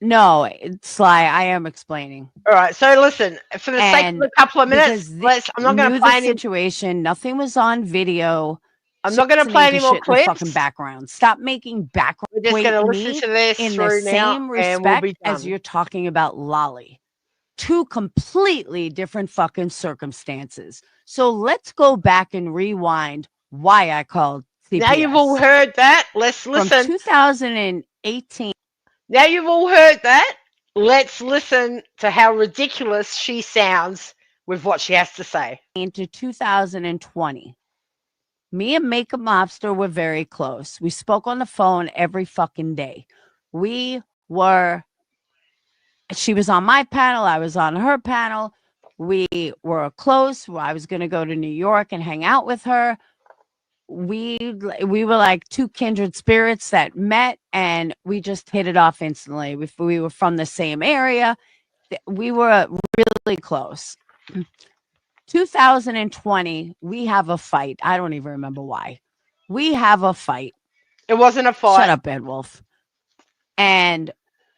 no, Sly, I am explaining. All right, so listen, for the sake of a couple of minutes, I'm not going to play any situation. Nothing was on video. I'm not going to play any more clips. Fucking background. Stop making background. We're just going to listen to this in through the now, same and we'll be respect done. as you're talking about Lolly. Two completely different fucking circumstances. So let's go back and rewind why I called CPS. Now you've all heard that. Let's listen. From 2018. Now you've all heard that. Let's listen to how ridiculous she sounds with what she has to say. Into 2020. Me and Makeup Mobster were very close. We spoke on the phone every fucking day. She was on my panel. I was on her panel. We were close. I was going to go to New York and hang out with her. We were like two kindred spirits that met, and we just hit it off instantly. We were from the same area. We were really close. 2020, we have a fight. I don't even remember why. We have a fight. It wasn't a fight. Shut up, Ed Wolf. And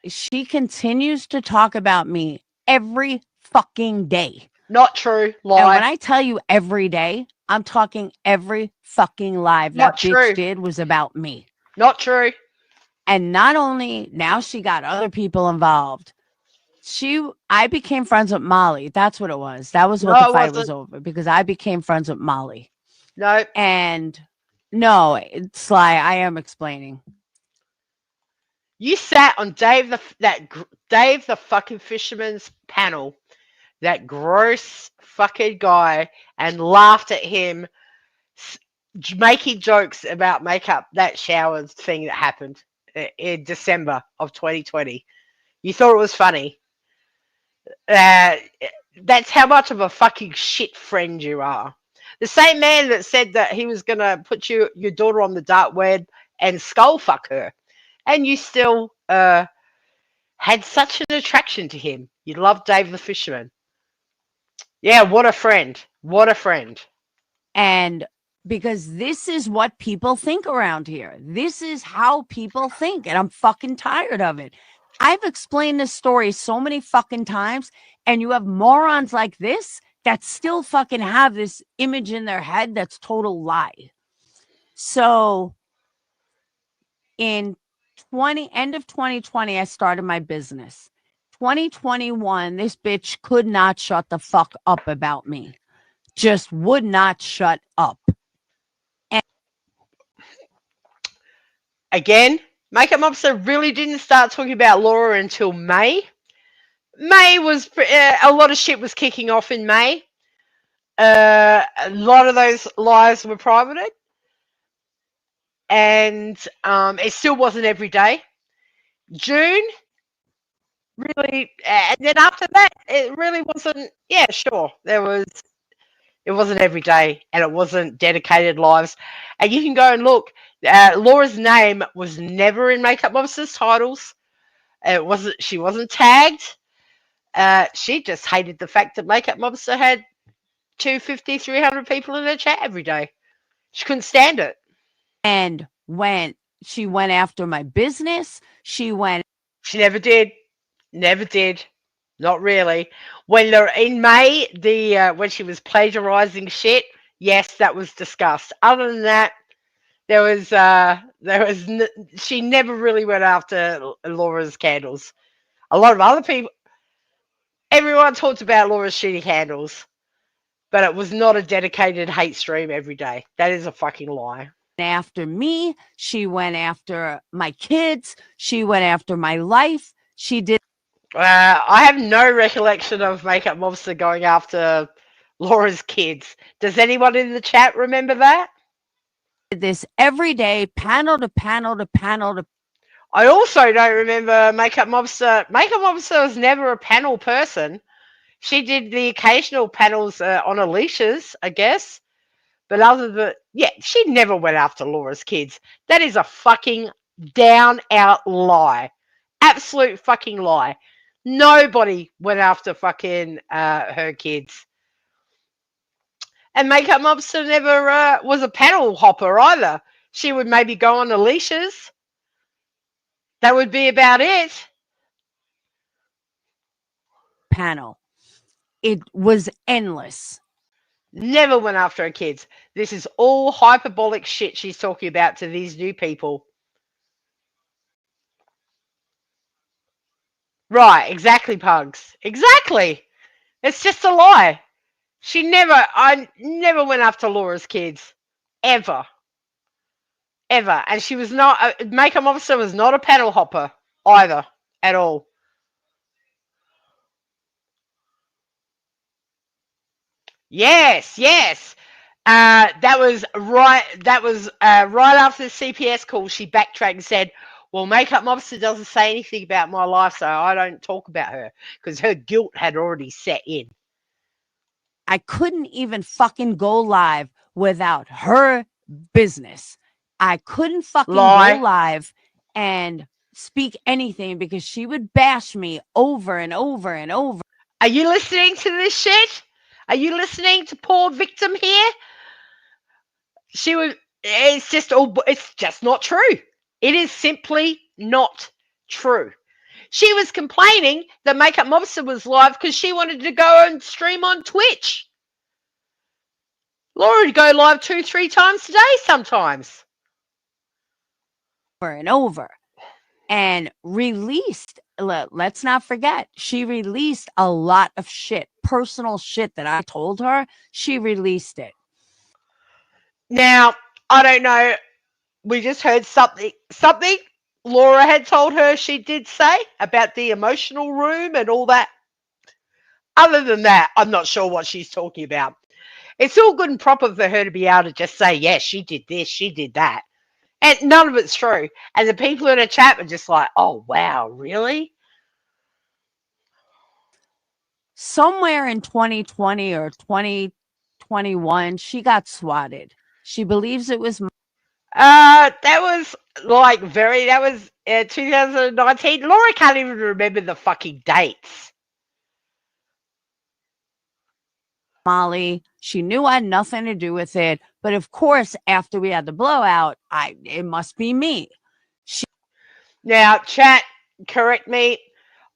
she continues to talk about me every fucking day. Not true. Lie. And when I tell you every day, I'm talking every fucking live Not that true. bitch did was about me. Not true. And not only now she got other people involved. I became friends with Molly. That's what it was. That was what No, the it fight was wasn't. over, because I became friends with Molly. No. And no, Sly, I am explaining. You sat on Dave the fucking Fisherman's panel, that gross fucking guy, and laughed at him making jokes about makeup, that shower thing that happened in December of 2020. You thought it was funny. That's how much of a fucking shit friend you are. The same man that said that he was going to put your daughter on the dark web and skull fuck her. And you still had such an attraction to him. You loved Dave the Fisherman. Yeah, what a friend. What a friend. And because this is what people think around here. This is how people think. And I'm fucking tired of it. I've explained this story so many fucking times. And you have morons like this that still fucking have this image in their head that's total lie. So in end of 2020, I started my business. 2021, this bitch could not shut the fuck up about me. Just would not shut up. And again, Makeup Mobster really didn't start talking about Laura until May. May was a lot of shit was kicking off in May. A lot of those lives were privated, and it still wasn't every day. June, really, and then after that, it really wasn't. Yeah, sure, it wasn't every day, and it wasn't dedicated lives. And you can go and look. Laura's name was never in Makeup Mobster's titles. She wasn't tagged. She just hated the fact that Makeup Mobster had 250, 300 people in her chat every day. She couldn't stand it. And when she went after my business, she never did. Never did. Not really. When in May, when she was plagiarizing shit, yes, that was discussed. Other than that, she never really went after Laura's candles. A lot of other people, everyone talked about Laura's shitty candles, but it was not a dedicated hate stream every day. That is a fucking lie. After me, she went after my kids, she went after my life. She did. I have no recollection of Makeup Mobster going after Laura's kids. Does anyone in the chat remember that? This every day, panel to panel to panel to. I also don't remember Makeup Mobster. Makeup Mobster was never a panel person. She did the occasional panels on Alicia's, I guess. But other than, yeah, she never went after Laura's kids. That is a fucking down-out lie. Absolute fucking lie. Nobody went after fucking her kids. And Makeup Mobster never was a panel hopper either. She would maybe go on Alicia's. That would be about it. Panel. It was endless. Never went after her kids. This is all hyperbolic shit she's talking about to these new people. Right, exactly, Pugs. Exactly. It's just a lie. I never went after Laura's kids. Ever. Ever. And she was not, Makeup Mobster was not a panel hopper either, at all. Yes, yes. That was right after the CPS call. She backtracked and said, well, Makeup Mobster doesn't say anything about my life, so I don't talk about her, because her guilt had already set in. I couldn't even fucking go live without her business. I couldn't fucking go live and speak anything because she would bash me over and over and over. Are you listening to this shit? Are you listening to poor victim here? It's just not true. It is simply not true. She was complaining that Makeup Mobster was live because she wanted to go and stream on Twitch. Laura would go live 2-3 times a day sometimes. Over and over. And released, let's not forget, she released a lot of shit, personal shit that I told her. She released it. Now, I don't know. We just heard something Laura had told her she did say about the emotional room and all that. Other than that, I'm not sure what she's talking about. It's all good and proper for her to be able to just say, yeah, she did this, she did that. And none of it's true. And the people in the chat are just like, oh, wow, really? Somewhere in 2020 or 2021, she got swatted. She believes it was That was 2019. Laura can't even remember the fucking dates. Molly. She knew I had nothing to do with it. But of course, after we had the blowout, it must be me. Now, chat, correct me.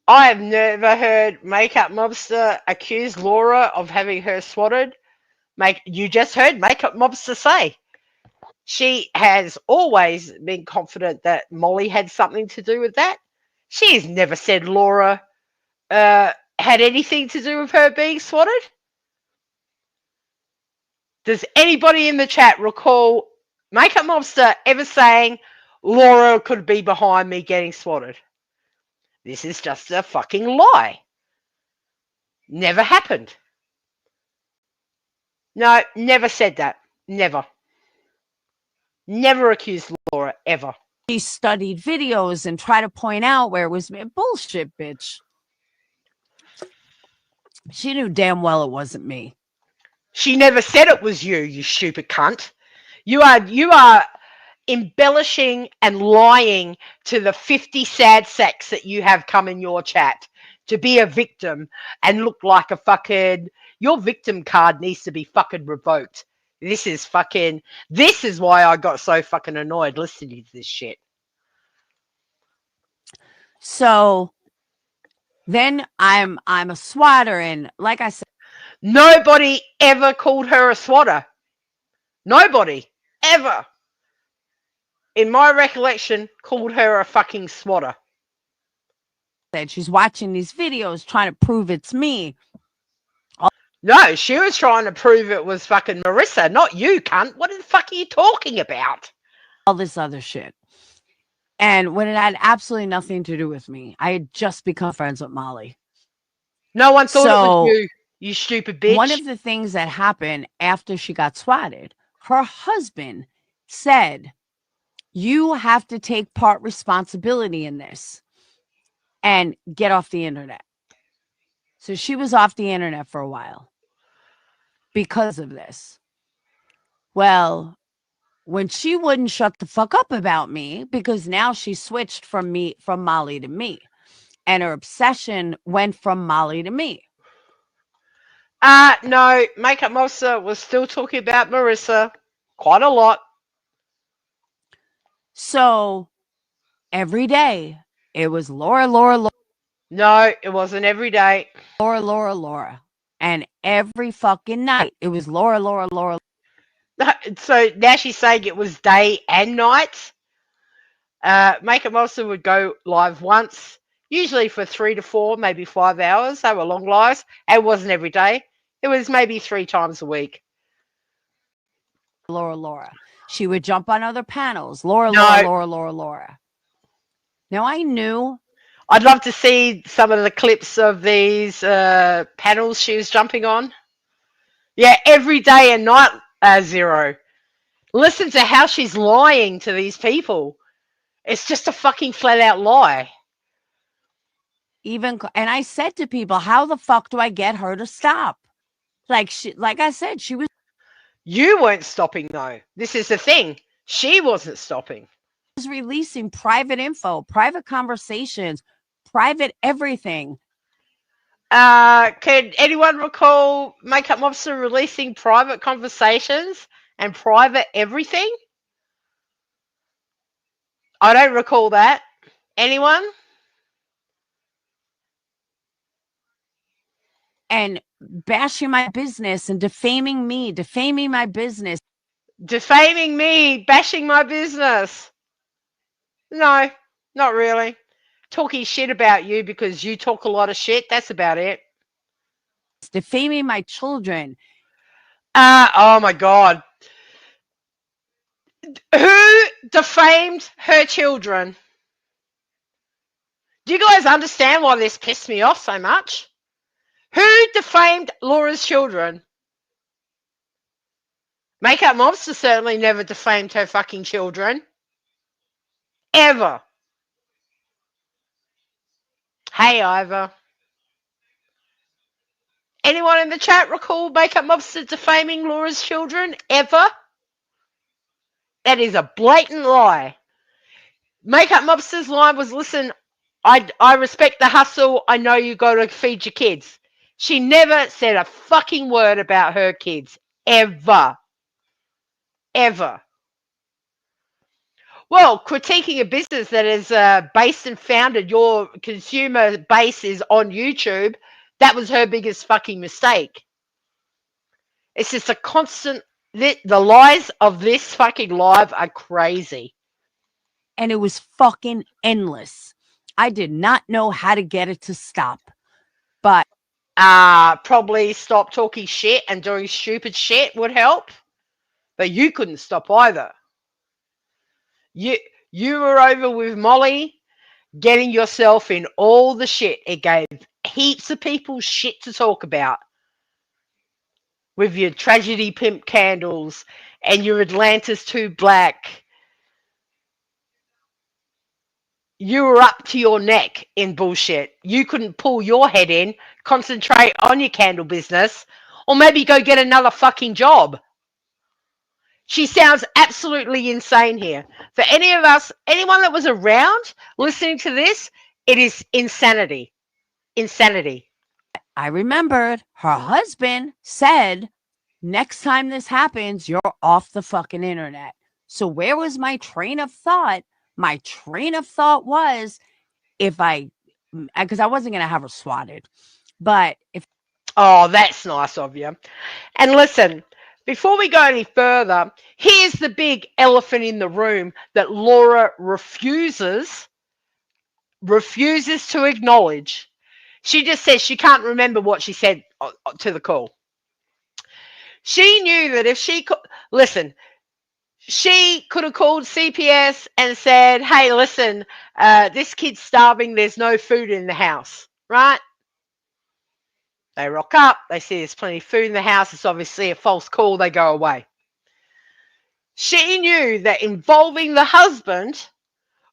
I have never heard Makeup Mobster accuse Laura of having her swatted. You just heard Makeup Mobster say she has always been confident that Molly had something to do with that. She has never said Laura had anything to do with her being swatted. Does anybody in the chat recall Makeup Mobster ever saying Laura could be behind me getting swatted? This is just a fucking lie. Never happened. No, never said that. Never. Never accused Laura, ever. She studied videos and tried to point out where it was bullshit, bitch. She knew damn well it wasn't me. She never said it was you, you stupid cunt. You are embellishing and lying to the 50 sad sacks that you have come in your chat to be a victim and look like a fucking... Your victim card needs to be fucking revoked. This is why I got so fucking annoyed listening to this shit. So then I'm a swatter, and like I said, nobody ever called her a swatter. Nobody ever, in my recollection, called her a fucking swatter. She's watching these videos trying to prove it's me. No, she was trying to prove it was fucking Marissa, not you, cunt. What the fuck are you talking about? All this other shit. And when it had absolutely nothing to do with me, I had just become friends with Molly. No one thought it was you stupid bitch. One of the things that happened after she got swatted, her husband said, you have to take part responsibility in this and get off the internet. So she was off the internet for a while because of this. Well, when she wouldn't shut the fuck up about me, because now she switched from Molly to me, and her obsession went from Molly to me. No, Makeup Mobster was still talking about Marissa quite a lot. So every day it was Laura, Laura, Laura. No, it wasn't every day. Laura, Laura, Laura. And every fucking night it was Laura, Laura, Laura. So now she's saying it was day and night. Makeup Mobster would go live once, usually for 3 to 4, maybe 5 hours. They were long lives. It wasn't every day. It was maybe 3 times a week. Laura, Laura. She would jump on other panels. Laura, Laura, Laura, Laura, Laura. Now I knew. I'd love to see some of the clips of these panels she was jumping on. Yeah, every day and night, Zero. Listen to how she's lying to these people. It's just a fucking flat out lie. And I said to people, how the fuck do I get her to stop? Like I said, she was. You weren't stopping though. This is the thing. She wasn't stopping. Was releasing private info, private conversations, private everything. Can anyone recall Makeup Mobster releasing private conversations and private everything? I don't recall that. Anyone? And bashing my business and defaming me, defaming my business. Defaming me, bashing my business. No, not really. Talking shit about you because you talk a lot of shit. That's about it. Defaming my children. Oh my God. Who defamed her children? Do you guys understand why this pissed me off so much? Who defamed Laura's children? Makeup Mobster certainly never defamed her fucking children. Ever. Hey, Ivor. Anyone in the chat recall Makeup Mobster defaming Laura's children? Ever? That is a blatant lie. Makeup Mobster's line was, listen, I respect the hustle. I know you got to feed your kids. She never said a fucking word about her kids. Ever. Ever. Well, critiquing a business that is based and founded, your consumer base is on YouTube, that was her biggest fucking mistake. It's just a constant, the lies of this fucking live are crazy. And it was fucking endless. I did not know how to get it to stop. But probably stop talking shit and doing stupid shit would help. But you couldn't stop either. You were over with Molly, getting yourself in all the shit. It gave heaps of people shit to talk about. With your tragedy pimp candles and your Atlantis 2 Black. You were up to your neck in bullshit. You couldn't pull your head in, concentrate on your candle business, or maybe go get another fucking job. She sounds absolutely insane here. For any of us, anyone that was around listening to this, it is insanity. Insanity. I remembered her husband said, next time this happens, you're off the fucking internet. So where was my train of thought? My train of thought was because I wasn't going to have her swatted. But if. Oh, that's nice of you. And listen, before we go any further, here's the big elephant in the room that Laura refuses to acknowledge. She just says she can't remember what she said to the call. She knew that if she could, listen, she could have called CPS and said, hey, listen, this kid's starving. There's no food in the house, right? They rock up. They see there's plenty of food in the house. It's obviously a false call. They go away. She knew that involving the husband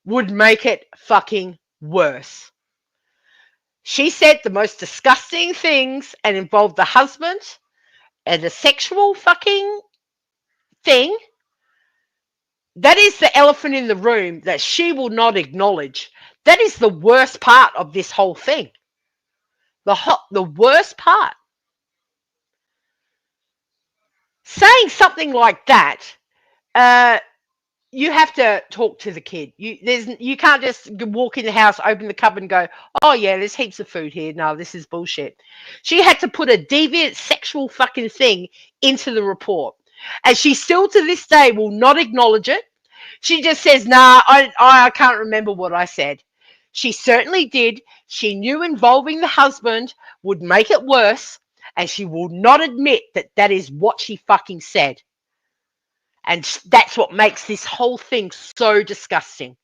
would make it fucking worse. She said the most disgusting things and involved the husband and a sexual fucking thing. That is the elephant in the room that she will not acknowledge. That is the worst part of this whole thing. The worst part. Saying something like that, you have to talk to the kid. You can't just walk in the house, open the cupboard and go, oh yeah, there's heaps of food here. No, this is bullshit. She had to put a deviant sexual fucking thing into the report. And she still to this day will not acknowledge it. She just says, nah, I can't remember what I said. She certainly did. She knew involving the husband would make it worse. And she will not admit that that is what she fucking said. And that's what makes this whole thing so disgusting.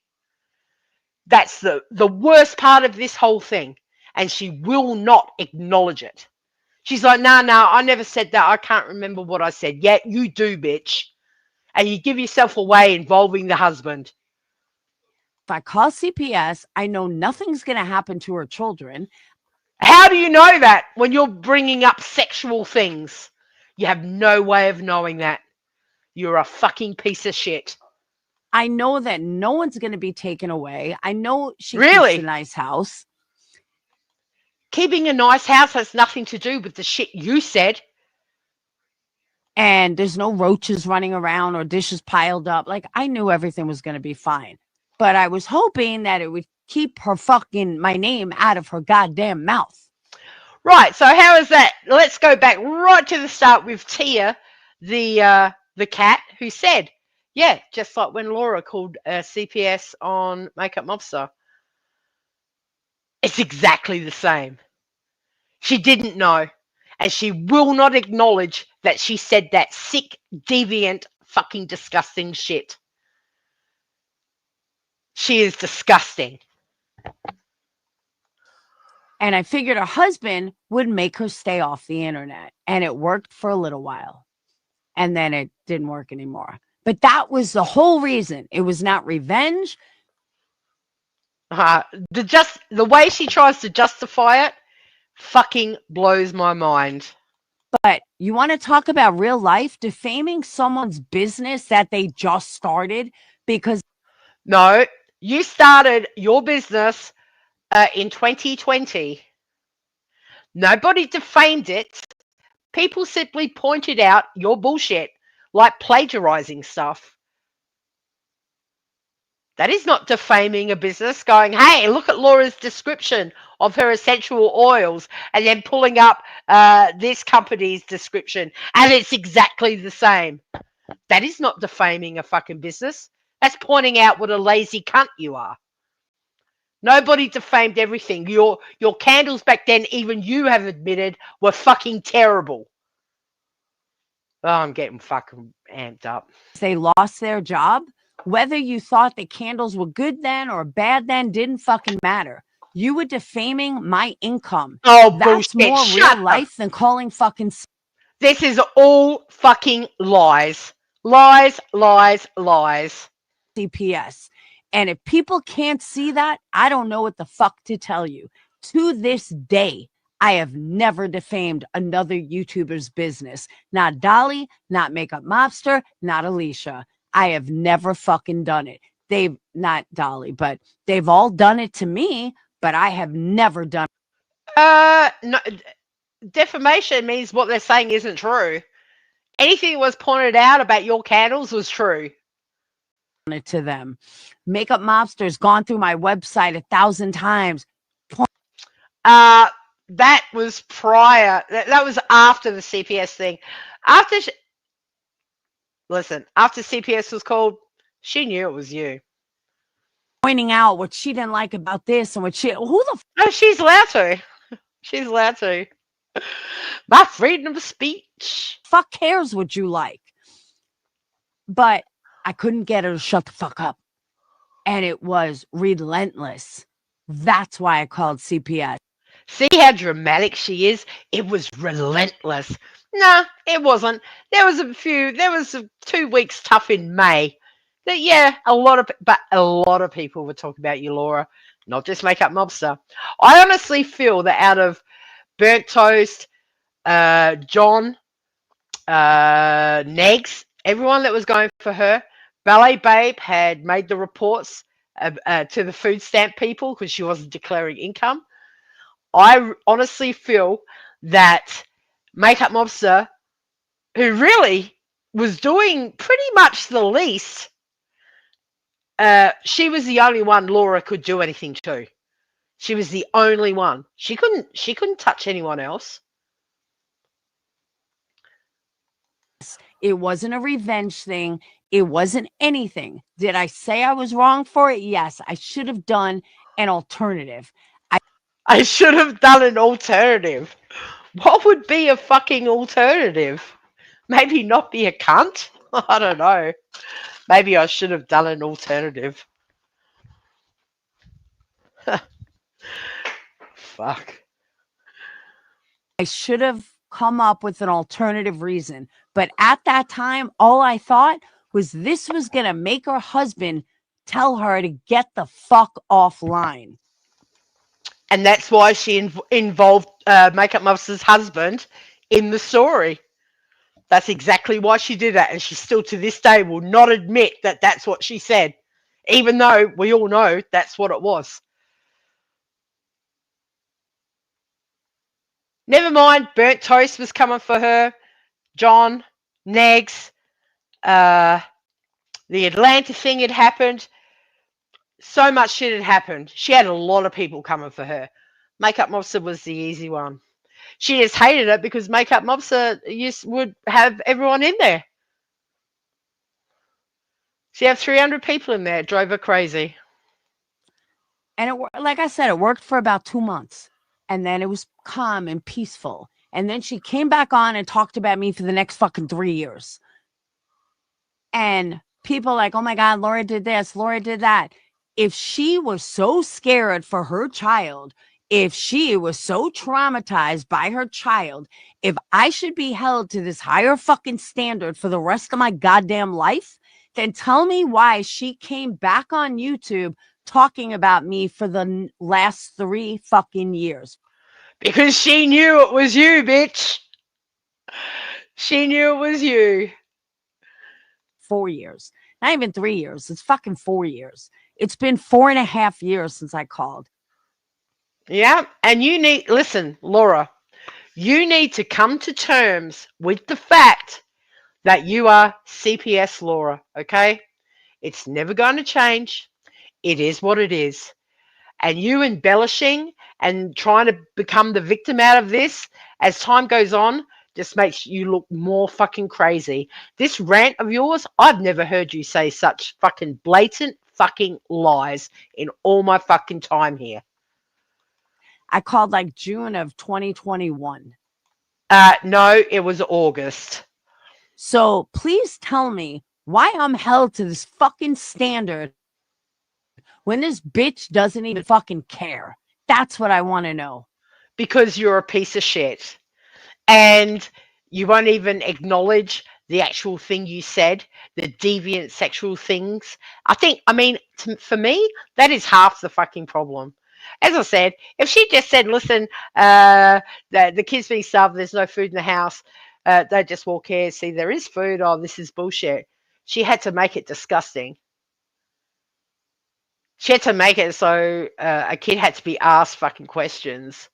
That's the worst part of this whole thing. And she will not acknowledge it. She's like, no, I never said that. I can't remember what I said. Yeah, you do, bitch. And you give yourself away involving the husband. If I call CPS, I know nothing's going to happen to her children. How do you know that when you're bringing up sexual things? You have no way of knowing that. You're a fucking piece of shit. I know that no one's going to be taken away. I know she really keeps a nice house. Keeping a nice house has nothing to do with the shit you said. And there's no roaches running around or dishes piled up. Like, I knew everything was going to be fine. But I was hoping that it would keep my name out of her goddamn mouth. Right, so how is that? Let's go back right to the start with Tia, the cat, who said, yeah, just like when Laura called CPS on Makeup Mobster. It's exactly the same. She didn't know, and she will not acknowledge that she said that sick, deviant, fucking disgusting shit. She is disgusting. And I figured her husband would make her stay off the internet. And it worked for a little while. And then it didn't work anymore. But that was the whole reason. It was not revenge. The way she tries to justify it fucking blows my mind. But you want to talk about real life? Defaming someone's business that they just started because... No, you started your business in 2020. Nobody defamed it. People simply pointed out your bullshit, like plagiarizing stuff. That is not defaming a business, going, hey, look at Laura's description of her essential oils, and then pulling up this company's description, and it's exactly the same. That is not defaming a fucking business. That's pointing out what a lazy cunt you are. Nobody defamed everything. Your candles back then, even you have admitted, were fucking terrible. Oh, I'm getting fucking amped up. They lost their job. Whether you thought the candles were good then or bad then didn't fucking matter. You were defaming my income. Oh, that's bullshit. more Shut real up. life than calling fucking... This is all fucking lies. Lies, lies, lies. CPS. And if people can't see that, I don't know what the fuck to tell you. To this day, I have never defamed another YouTuber's business. Not Dolly, not Makeup Mobster, not Alicia. I have never fucking done it. They've, not Dolly, but they've all done it to me, but I have never done No, defamation means what they're saying isn't true. Anything that was pointed out about your candles was true. it to them. Makeup Mobster's gone through my website 1,000 times. That was prior. That was after the CPS thing. After CPS was called, she knew it was you. Pointing out what she didn't like about this and what she... Who the... No, she's allowed to. She's allowed to. My freedom of speech. Fuck cares what you like. But I couldn't get her to shut the fuck up. And it was relentless. That's why I called CPS. See how dramatic she is? It was relentless. Nah, it wasn't. There was 2 weeks tough in May. That, yeah, a lot of people were talking about you, Laura, not just Makeup Mobster. I honestly feel that out of Burnt Toast, John, Negs, everyone that was going for her, Ballet Babe had made the reports to the food stamp people because she wasn't declaring income. I honestly feel that Makeup Mobster, who really was doing pretty much the least, she was the only one Laura could do anything to. She was the only one. She couldn't touch anyone else. It wasn't a revenge thing. It wasn't anything. Did I say I was wrong for it? Yes, I should have done an alternative. I should have done an alternative. What would be a fucking alternative? Maybe not be a cunt? I don't know. Maybe I should have done an alternative. Fuck. I should have come up with an alternative reason. But at that time, all I thought was this was going to make her husband tell her to get the fuck offline. And that's why she involved Makeup Mobster's husband in the story. That's exactly why she did that. And she still to this day will not admit that that's what she said, even though we all know that's what it was. Never mind, burnt toast was coming for her. John, Negs, the Atlanta thing had happened. So much shit had happened. She had a lot of people coming for her. Makeup Mobster was the easy one. She just hated it because Makeup Mobster would have everyone in there. She had 300 people in there. It drove her crazy. And like I said, it worked for about 2 months. And then it was calm and peaceful. And then she came back on and talked about me for the next fucking 3 years. And people like, oh my God, Laura did this, Laura did that. If she was so scared for her child, if she was so traumatized by her child, if I should be held to this higher fucking standard for the rest of my goddamn life, then tell me why she came back on YouTube talking about me for the last 3 fucking years. Because she knew it was you, bitch. She knew it was you. 4 years. Not even 3 years. It's fucking 4 years. It's been 4.5 years since I called. Yeah. And you need, listen, Laura, you need to come to terms with the fact that you are CPS Laura, okay? It's never going to change. It is what it is. And you embellishing and trying to become the victim out of this as time goes on just makes you look more fucking crazy. This rant of yours, I've never heard you say such fucking blatant fucking lies in all my fucking time here. I called like June of 2021. No, it was August. So please tell me why I'm held to this fucking standard when this bitch doesn't even fucking care. That's what I want to know. Because you're a piece of shit. And you won't even acknowledge the actual thing you said, the deviant sexual things. For me, that is half the fucking problem. As I said, if she just said, listen, the kids being starved, there's no food in the house, they just walk here, see there is food, oh, this is bullshit. She had to make it disgusting. She had to make it so a kid had to be asked fucking questions.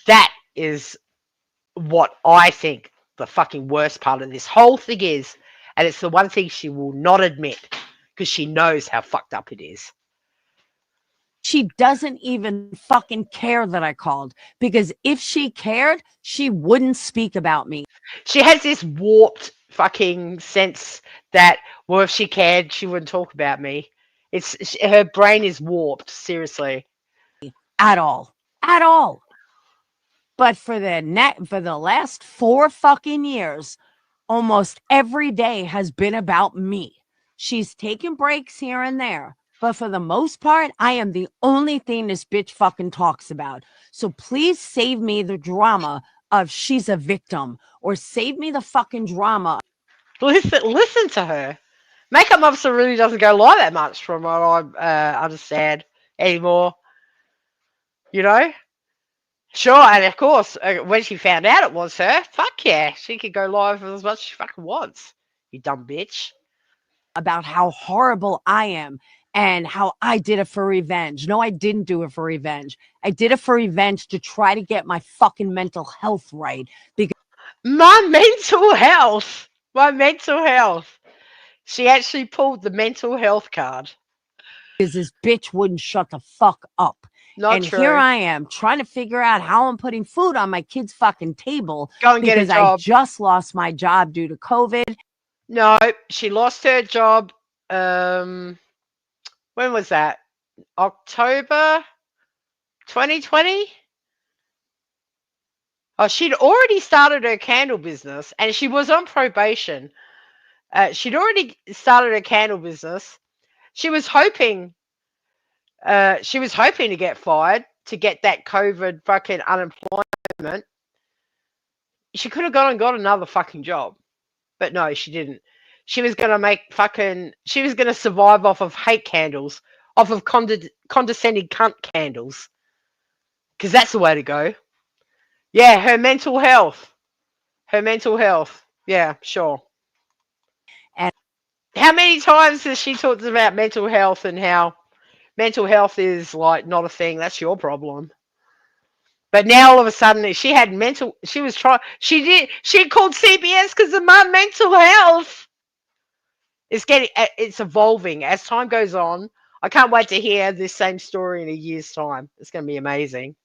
That is what I think the fucking worst part of this whole thing is. And it's the one thing she will not admit because she knows how fucked up it is. She doesn't even fucking care that I called, because if she cared, she wouldn't speak about me. She has this warped fucking sense that, well, if she cared, she wouldn't talk about me. Her brain is warped, seriously. At all. But for the last 4 fucking years, almost every day has been about me. She's taken breaks here and there, but for the most part, I am the only thing this bitch fucking talks about. So please save me the drama of she's a victim, or save me the fucking drama. Listen to her. Makeup Officer really doesn't go live that much, from what I understand anymore. You know? Sure, and of course, when she found out it was her, fuck yeah, she could go live as much as she fucking wants. You dumb bitch. About how horrible I am and how I did it for revenge. No, I didn't do it for revenge. I did it for revenge to try to get my fucking mental health right. Because my mental health. She actually pulled the mental health card. Because this bitch wouldn't shut the fuck up. Not true. Here I am trying to figure out how I'm putting food on my kid's fucking table. Go and get a job. I just lost my job due to COVID. No, she lost her job. When was that? October 2020? Oh, she'd already started her candle business and she was on probation. She'd already started her candle business. She was hoping to get fired to get that COVID fucking unemployment. She could have gone and got another fucking job. But no, she didn't. She was going to survive off of hate candles, off of condescending cunt candles. Because that's the way to go. Yeah, her mental health. Yeah, sure. And how many times has she talked about mental health and how mental health is like not a thing? That's your problem. But now all of a sudden she had mental. She called CPS because of my mental health. It's evolving as time goes on. I can't wait to hear this same story in a year's time. It's going to be amazing.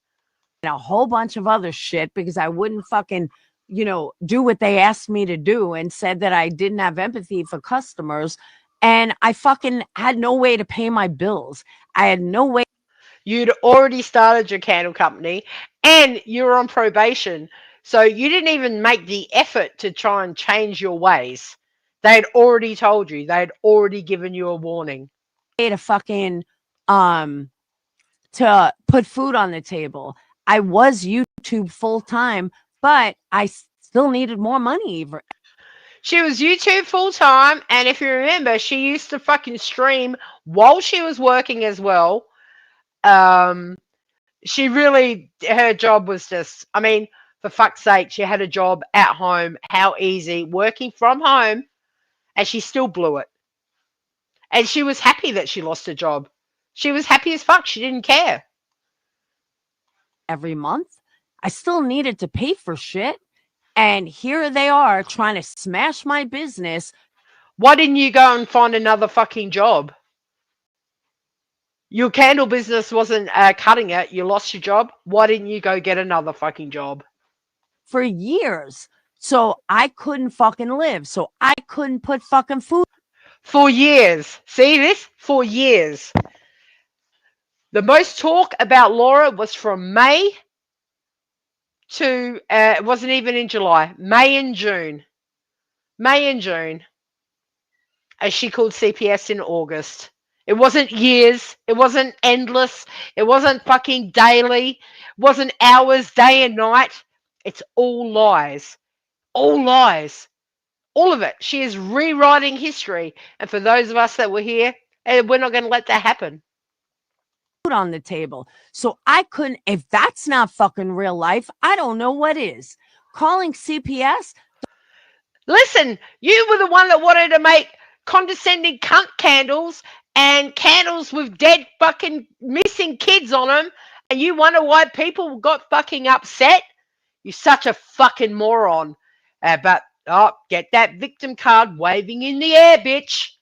And a whole bunch of other shit because I wouldn't fucking, do what they asked me to do, and said that I didn't have empathy for customers. And I fucking had no way to pay my bills. I had no way. You'd already started your candle company and you were on probation. So you didn't even make the effort to try and change your ways. They had already told you. They had already given you a warning. To fucking to put food on the table. I was YouTube full time, but I still needed more money. She was YouTube full time, and if you remember, she used to fucking stream while she was working as well. She really, her job was just, I mean, for fuck's sake, she had a job at home. How easy, working from home, and she still blew it. And she was happy that she lost her job. She was happy as fuck. She didn't care. Every month, I still needed to pay for shit. And here they are trying to smash my business. Why didn't you go and find another fucking job? Your candle business wasn't cutting it. You lost your job. Why didn't you go get another fucking job? For years. So I couldn't fucking live. So I couldn't put fucking food. For years. See this? For years. The most talk about Laura was from May to, it wasn't even in July, May and June. May and June. As she called CPS in August. It wasn't years. It wasn't endless. It wasn't fucking daily. It wasn't hours, day and night. It's all lies. All lies. All of it. She is rewriting history. And for those of us that were here, we're not going to let that happen. On the table. So I couldn't, if that's not fucking real life, I don't know what is. Calling CPS. Listen, you were the one that wanted to make condescending cunt candles and candles with dead fucking missing kids on them, and you wonder why people got fucking upset. You're such a fucking moron. But get that victim card waving in the air, bitch.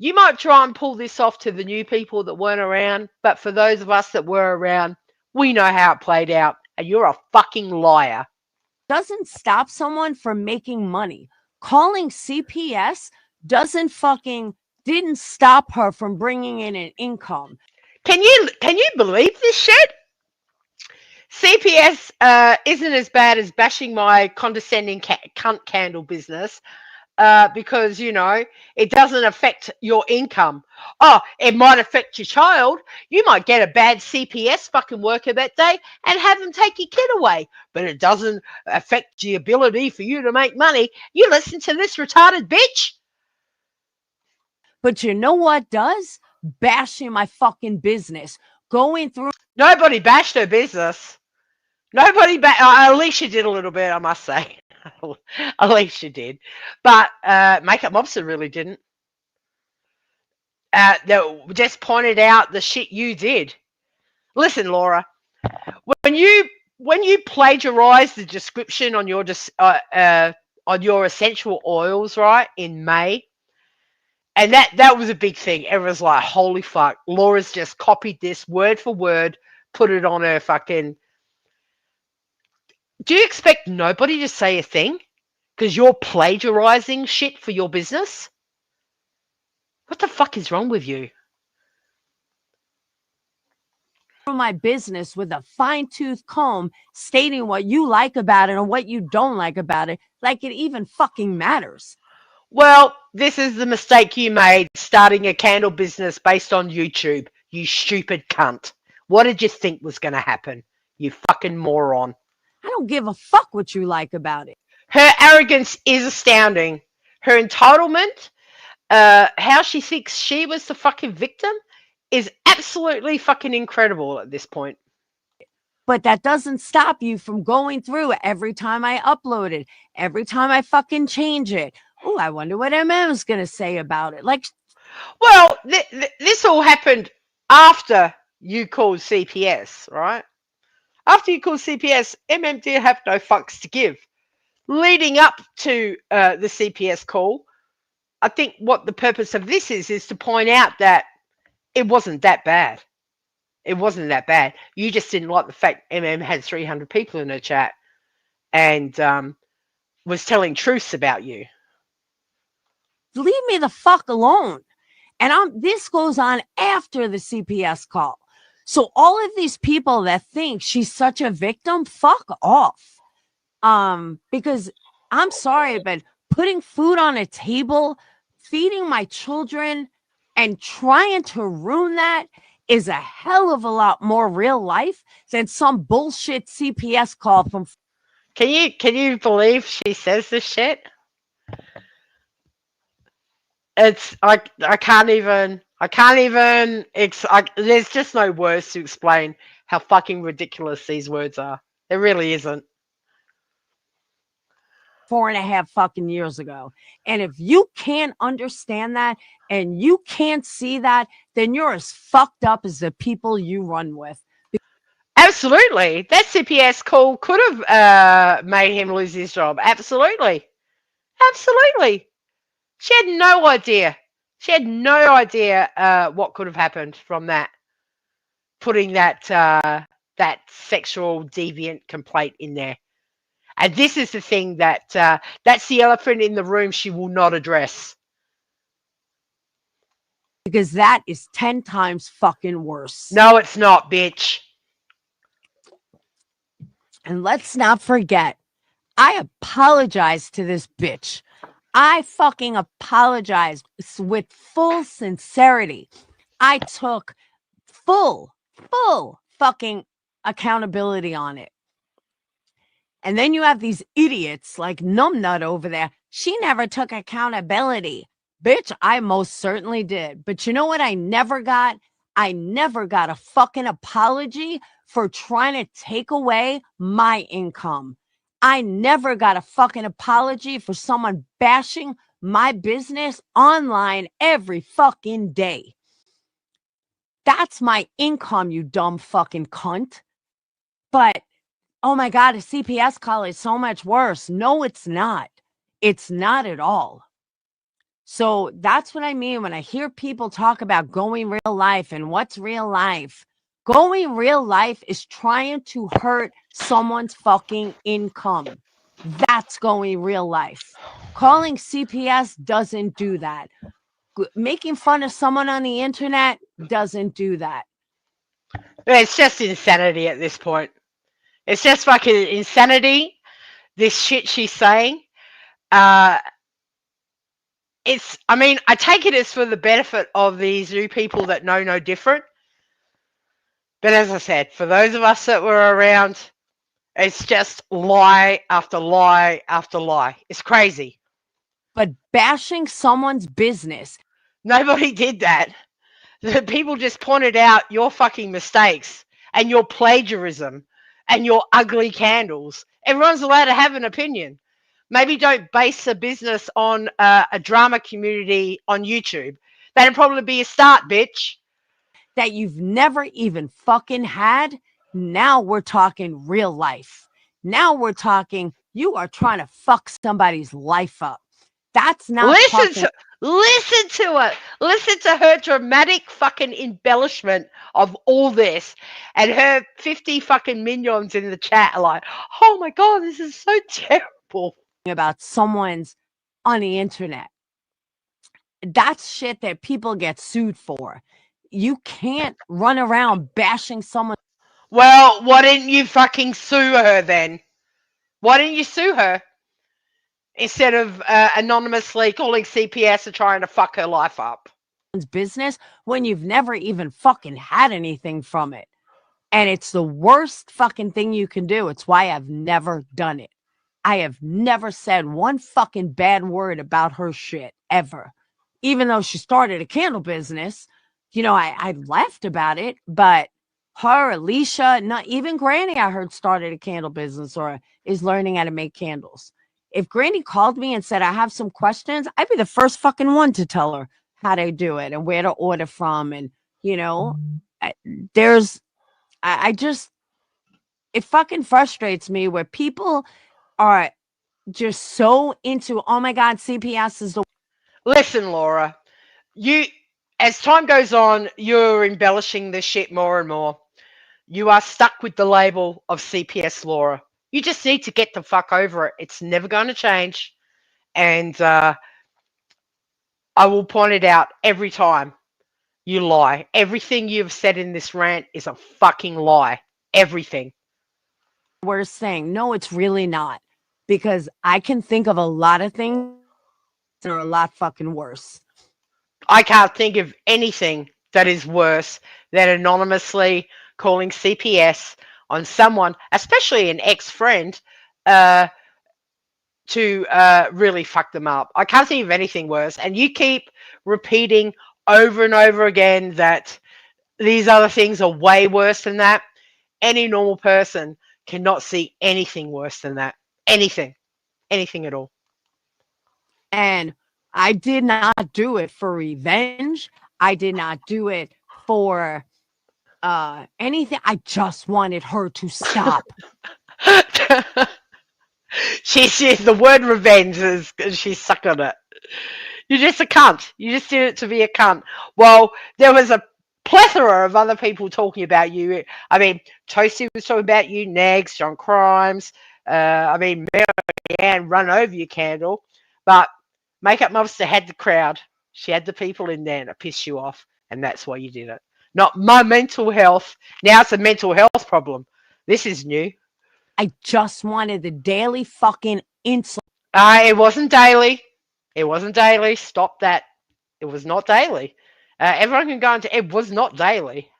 You might try and pull this off to the new people that weren't around, but for those of us that were around, we know how it played out, and you're a fucking liar. Doesn't stop someone from making money. Calling CPS didn't stop her from bringing in an income. Can you believe this shit? CPS isn't as bad as bashing my condescending cunt candle business. Because, it doesn't affect your income. Oh, it might affect your child. You might get a bad CPS fucking worker that day and have them take your kid away. But it doesn't affect the ability for you to make money. You listen to this retarded bitch. But you know what does? Bashing my fucking business. Going through. Nobody bashed her business. Alicia did a little bit, I must say. Alicia did, but Makeup Mobster really didn't. They just pointed out the shit you did. Listen, Laura, when you plagiarized the description on your essential oils, right, in May, and that was a big thing. Everyone's like, "Holy fuck!" Laura's just copied this word for word, put it on her fucking. Do you expect nobody to say a thing? Because you're plagiarizing shit for your business? What the fuck is wrong with you? My business with a fine-tooth comb, stating what you like about it and what you don't like about it, like it even fucking matters. Well, this is the mistake you made, starting a candle business based on YouTube, you stupid cunt. What did you think was going to happen, you fucking moron? I don't give a fuck what you like about it. Her arrogance is astounding. Her entitlement, how she thinks she was the fucking victim, is absolutely fucking incredible at this point. But that doesn't stop you from going through it every time I upload it, every time I fucking change it. Oh, I wonder what MM's going to say about it. Like, well, this all happened after you called CPS, right? After you called CPS, did have no fucks to give. Leading up to the CPS call, I think what the purpose of this is to point out that it wasn't that bad. It wasn't that bad. You just didn't like the fact had 300 people in her chat and was telling truths about you. Leave me the fuck alone. And this goes on after the CPS call. So all of these people that think she's such a victim, fuck off. Because I'm sorry, but putting food on a table, feeding my children, and trying to ruin that is a hell of a lot more real life than some bullshit CPS call from. Can you believe she says this shit? It's I can't even there's just no words to explain how fucking ridiculous these words are. There really isn't. 4.5 fucking years ago. And if you can't understand that and you can't see that, then you're as fucked up as the people you run with. Absolutely. That CPS call could have made him lose his job. Absolutely. Absolutely. She had no idea. She had no idea what could have happened from that. Putting that sexual deviant complaint in there. And this is the thing that's the elephant in the room she will not address. Because that is 10 times fucking worse. No, it's not, bitch. And let's not forget, I apologize to this bitch. I fucking apologized with full sincerity. I took full fucking accountability on it. And then you have these idiots like Numbnut over there. She never took accountability. Bitch, I most certainly did. But you know what I never got? I never got a fucking apology for trying to take away my income. I never got a fucking apology for someone bashing my business online every fucking day. That's my income, you dumb fucking cunt. But, oh my God, a CPS call is so much worse. No, it's not. It's not at all. So that's what I mean when I hear people talk about going real life and what's real life. Going real life is trying to hurt someone's fucking income. That's going real life. Calling CPS doesn't do that. Making fun of someone on the internet doesn't do that. It's just insanity at this point. It's just fucking insanity. This shit she's saying. I take it as for the benefit of these new people that know no different. But as I said, for those of us that were around, it's just lie after lie after lie. It's crazy. But bashing someone's business. Nobody did that. The people just pointed out your fucking mistakes and your plagiarism and your ugly candles. Everyone's allowed to have an opinion. Maybe don't base a business on a drama community on YouTube. That'd probably be a start, bitch. That you've never even fucking had. Now we're talking real life. Now we're talking you are trying to fuck somebody's life up. That's not listen to it. Listen to her dramatic fucking embellishment of all this, and her 50 fucking minions in the chat are like, "Oh my God, this is so terrible." About someone's on the internet. That's shit that people get sued for. You can't run around bashing someone. Well, why didn't you fucking sue her then? Why didn't you sue her? Instead of anonymously calling CPS and trying to fuck her life up. Business when you've never even fucking had anything from it. And it's the worst fucking thing you can do. It's why I've never done it. I have never said one fucking bad word about her shit ever. Even though she started a candle business, you know, I laughed about it, but her, Alicia, not even Granny, I heard started a candle business or is learning how to make candles. If Granny called me and said, I have some questions, I'd be the first fucking one to tell her how to do it and where to order from. And, you know, it fucking frustrates me where people are just so into, oh my God, CPS is the Listen, Laura, you, as time goes on, you're embellishing this shit more and more. You are stuck with the label of CPS Laura. You just need to get the fuck over it. It's never going to change. And I will point it out every time. You lie. Everything you've said in this rant is a fucking lie. Everything. worst thing. No, it's really not. Because I can think of a lot of things that are a lot fucking worse. I can't think of anything that is worse than anonymously calling CPS on someone, especially an ex-friend, to really fuck them up. I can't think of anything worse. And you keep repeating over and over again that these other things are way worse than that. Any normal person cannot see anything worse than that. Anything. Anything at all. And I did not do it for revenge. I did not do it for anything. I just wanted her to stop. She's the word revenge is she's sucked on it. You're just a cunt. You just did it to be a cunt. Well, there was a plethora of other people talking about you. I mean, Toasty was talking about you, Nags, John Crimes. I mean, Mary Ann run over your candle. But Makeup Monster had the crowd. She had the people in there to piss you off. And that's why you did it. Not my mental health. Now it's a mental health problem. This is new. I just wanted the daily fucking insult. It wasn't daily. It wasn't daily. Stop that. It was not daily. Everyone can go into it was not daily.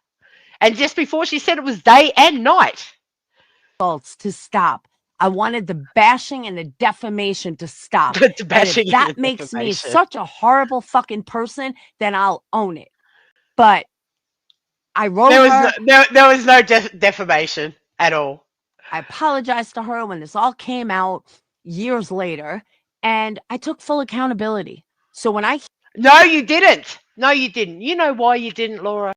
And just before she said it was day and night. To stop. I wanted the bashing and the defamation to stop. The And bashing if that and the makes me defamation. such a horrible fucking person, then I'll own it. But I wrote There her. was no defamation at all. I apologized to her when this all came out years later, and I took full accountability. So when I No, you didn't. No, you didn't. You know why you didn't, Laura?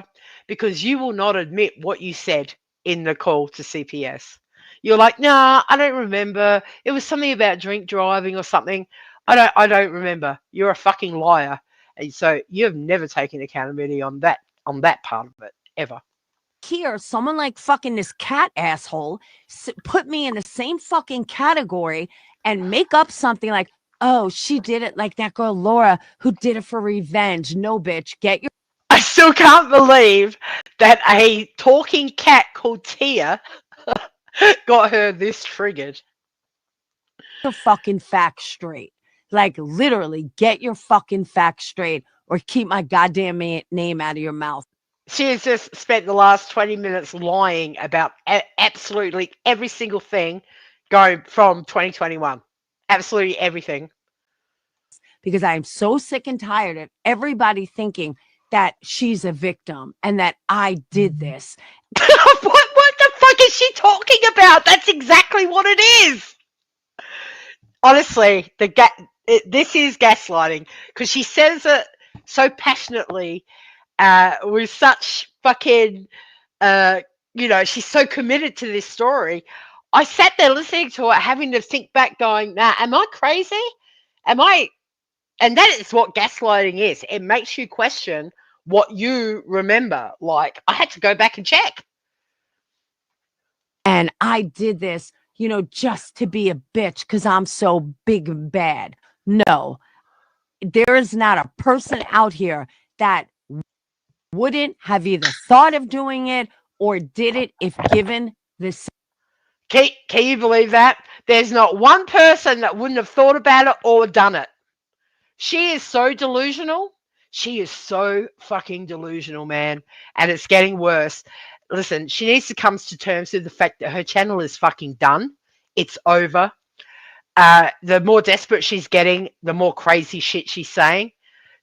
Because you will not admit what you said in the call to CPS. You're like, nah, I don't remember. It was something about drink driving or something. I don't remember. You're a fucking liar. And so you have never taken accountability on that part of it, ever. hear someone like fucking this cat asshole put me in the same fucking category and make up something like, oh, she did it like that girl Laura who did it for revenge. No, bitch, get your I still can't believe that a talking cat called Tia got her this triggered. fucking facts straight. Like, literally, get your fucking facts straight or keep my goddamn name out of your mouth. She has just spent the last 20 minutes lying about absolutely every single thing going from 2021. Absolutely everything. Because I'm so sick and tired of everybody thinking that she's a victim and that I did this. What the fuck is she talking about? That's exactly what it is. Honestly, this is gaslighting because she says it so passionately, with such fucking, she's so committed to this story. I sat there listening to it, having to think back, going, nah, am I crazy? And that is what gaslighting is. It makes you question what you remember. Like, I had to go back and check. And I did this, just to be a bitch because I'm so big and bad. No, there is not a person out here that wouldn't have either thought of doing it or did it if given this. Can you believe that? There's not one person that wouldn't have thought about it or done it. She is so delusional. She is so fucking delusional, man. And it's getting worse. Listen, she needs to come to terms with the fact that her channel is fucking done. It's over. The more desperate she's getting, the more crazy shit she's saying.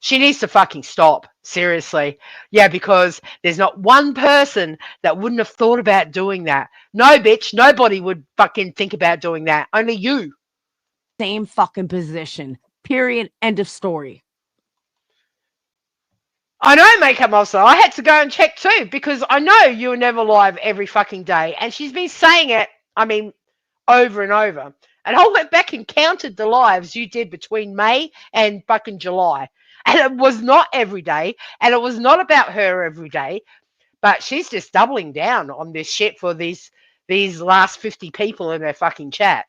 She needs to fucking stop. Seriously. Yeah, because there's not one person that wouldn't have thought about doing that. No, bitch. Nobody would fucking think about doing that. Only you. Same fucking position. Period. End of story. I know, Makeup Monster. I had to go and check too because I know you were never live every fucking day. And she's been saying it, I mean, over and over. And I went back and counted the lives you did between May and fucking July. And it was not every day. And it was not about her every day. But she's just doubling down on this shit for these last 50 people in her fucking chat.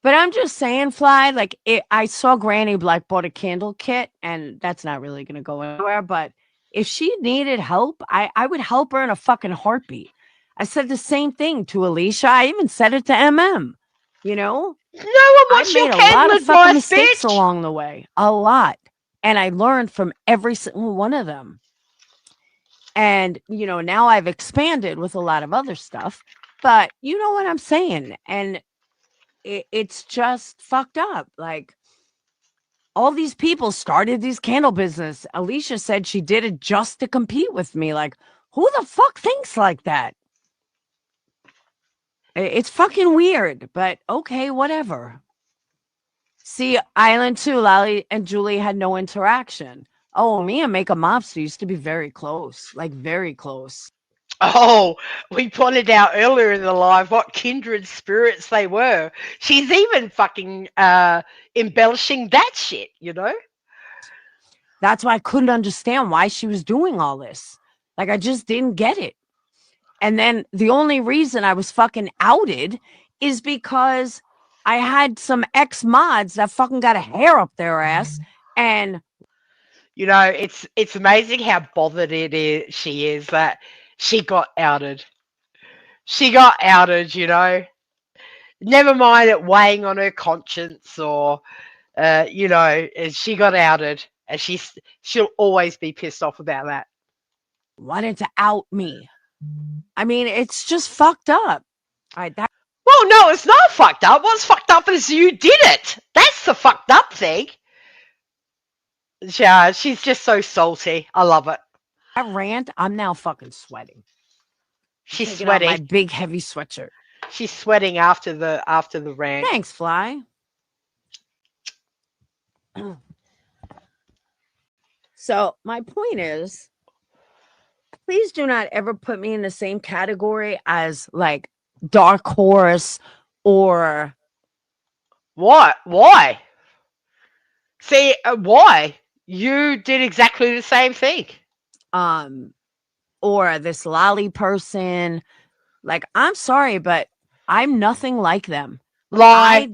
But I'm just saying, Fly, like I saw Granny like bought a candle kit, and that's not really going to go anywhere. But if she needed help, I would help her in a fucking heartbeat. I said the same thing to Alicia. I even said it to MM. You know? No one wants I your made a lot candle of fucking advice, mistakes bitch. along the way. A lot. And I learned from every single one of them. And, you know, now I've expanded with a lot of other stuff. But you know what I'm saying? And it's just fucked up. Like, all these people started these candle business. Alicia said she did it just to compete with me. Like, who the fuck thinks like that? It's fucking weird, but okay, whatever. See, Island 2, Lally and Julie had no interaction. Oh, me and Makeup Mobster used to be very close, like very close. Oh, we pointed out earlier in the live what kindred spirits they were. She's even fucking embellishing that shit, you know? That's why I couldn't understand why she was doing all this. Like, I just didn't get it. And then the only reason I was fucking outed is because I had some ex-mods that fucking got a hair up their ass. And, you know, it's amazing how bothered she is that she got outed. She got outed, you know. Never mind it weighing on her conscience or, you know, she got outed. And she'll always be pissed off about that. wanted to out me. I mean, it's just fucked up. All right, well, no, it's not fucked up. What's fucked up is you did it. That's the fucked up thing. Yeah, she's just so salty. I love it. that rant, I'm now fucking sweating. She's Taking off my sweating. big heavy sweatshirt. She's sweating after the rant. Thanks, Fly. So my point is, please do not ever put me in the same category as like Dark Horse or what? Why? See, why? You did exactly the same thing. Or this lolly person. Like, I'm sorry, but I'm nothing like them. Like, I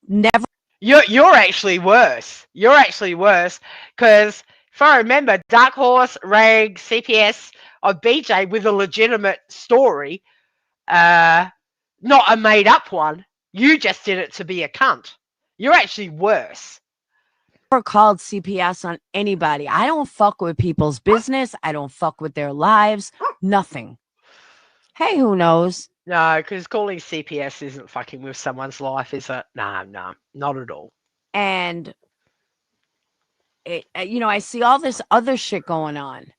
never. You're actually worse. You're actually worse because if I remember, Dark Horse, Rag, CPS, or BJ with a legitimate story, not a made up one. You just did it to be a cunt. You're actually worse. Never called CPS on anybody. I don't fuck with people's business. I don't fuck with their lives. Nothing. Hey, who knows? No, because calling CPS isn't fucking with someone's life, is it? No, not at all. And I see all this other shit going on.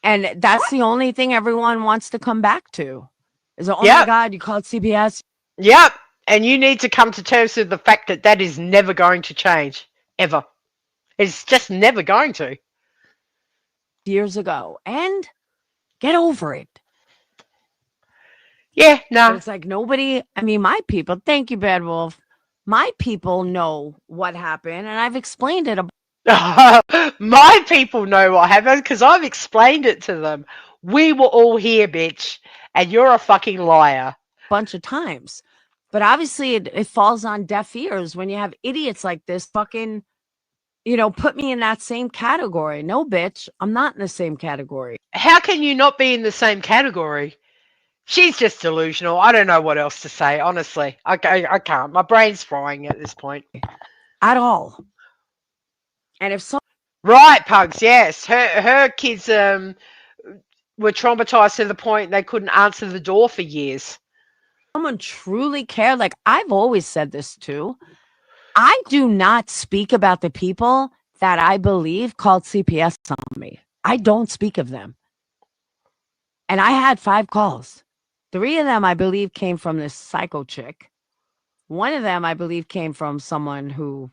And that's the only thing everyone wants to come back to. Is, oh my God, you called CPS? Yep. And you need to come to terms with the fact that that is never going to change. Ever. It's just never going to. Years ago. And get over it. Yeah, no. But it's like nobody, I mean, my people, thank you, Bad Wolf. My people know what happened, and I've explained it. My people know what happened because I've explained it to them. We were all here, bitch, and you're a fucking liar. Bunch of times. But obviously it falls on deaf ears when you have idiots like this fucking, put me in that same category. No, bitch, I'm not in the same category. How can you not be in the same category? She's just delusional. I don't know what else to say, honestly. I can't. My brain's frying at this point. At all. And if so, right, Pugs, yes. Her kids were traumatized to the point they couldn't answer the door for years. Someone truly cared, like I've always said this too. I do not speak about the people that I believe called CPS on me. I don't speak of them. And I had 5 calls. 3 of them, I believe, came from this psycho chick. 1 of them, I believe, came from someone who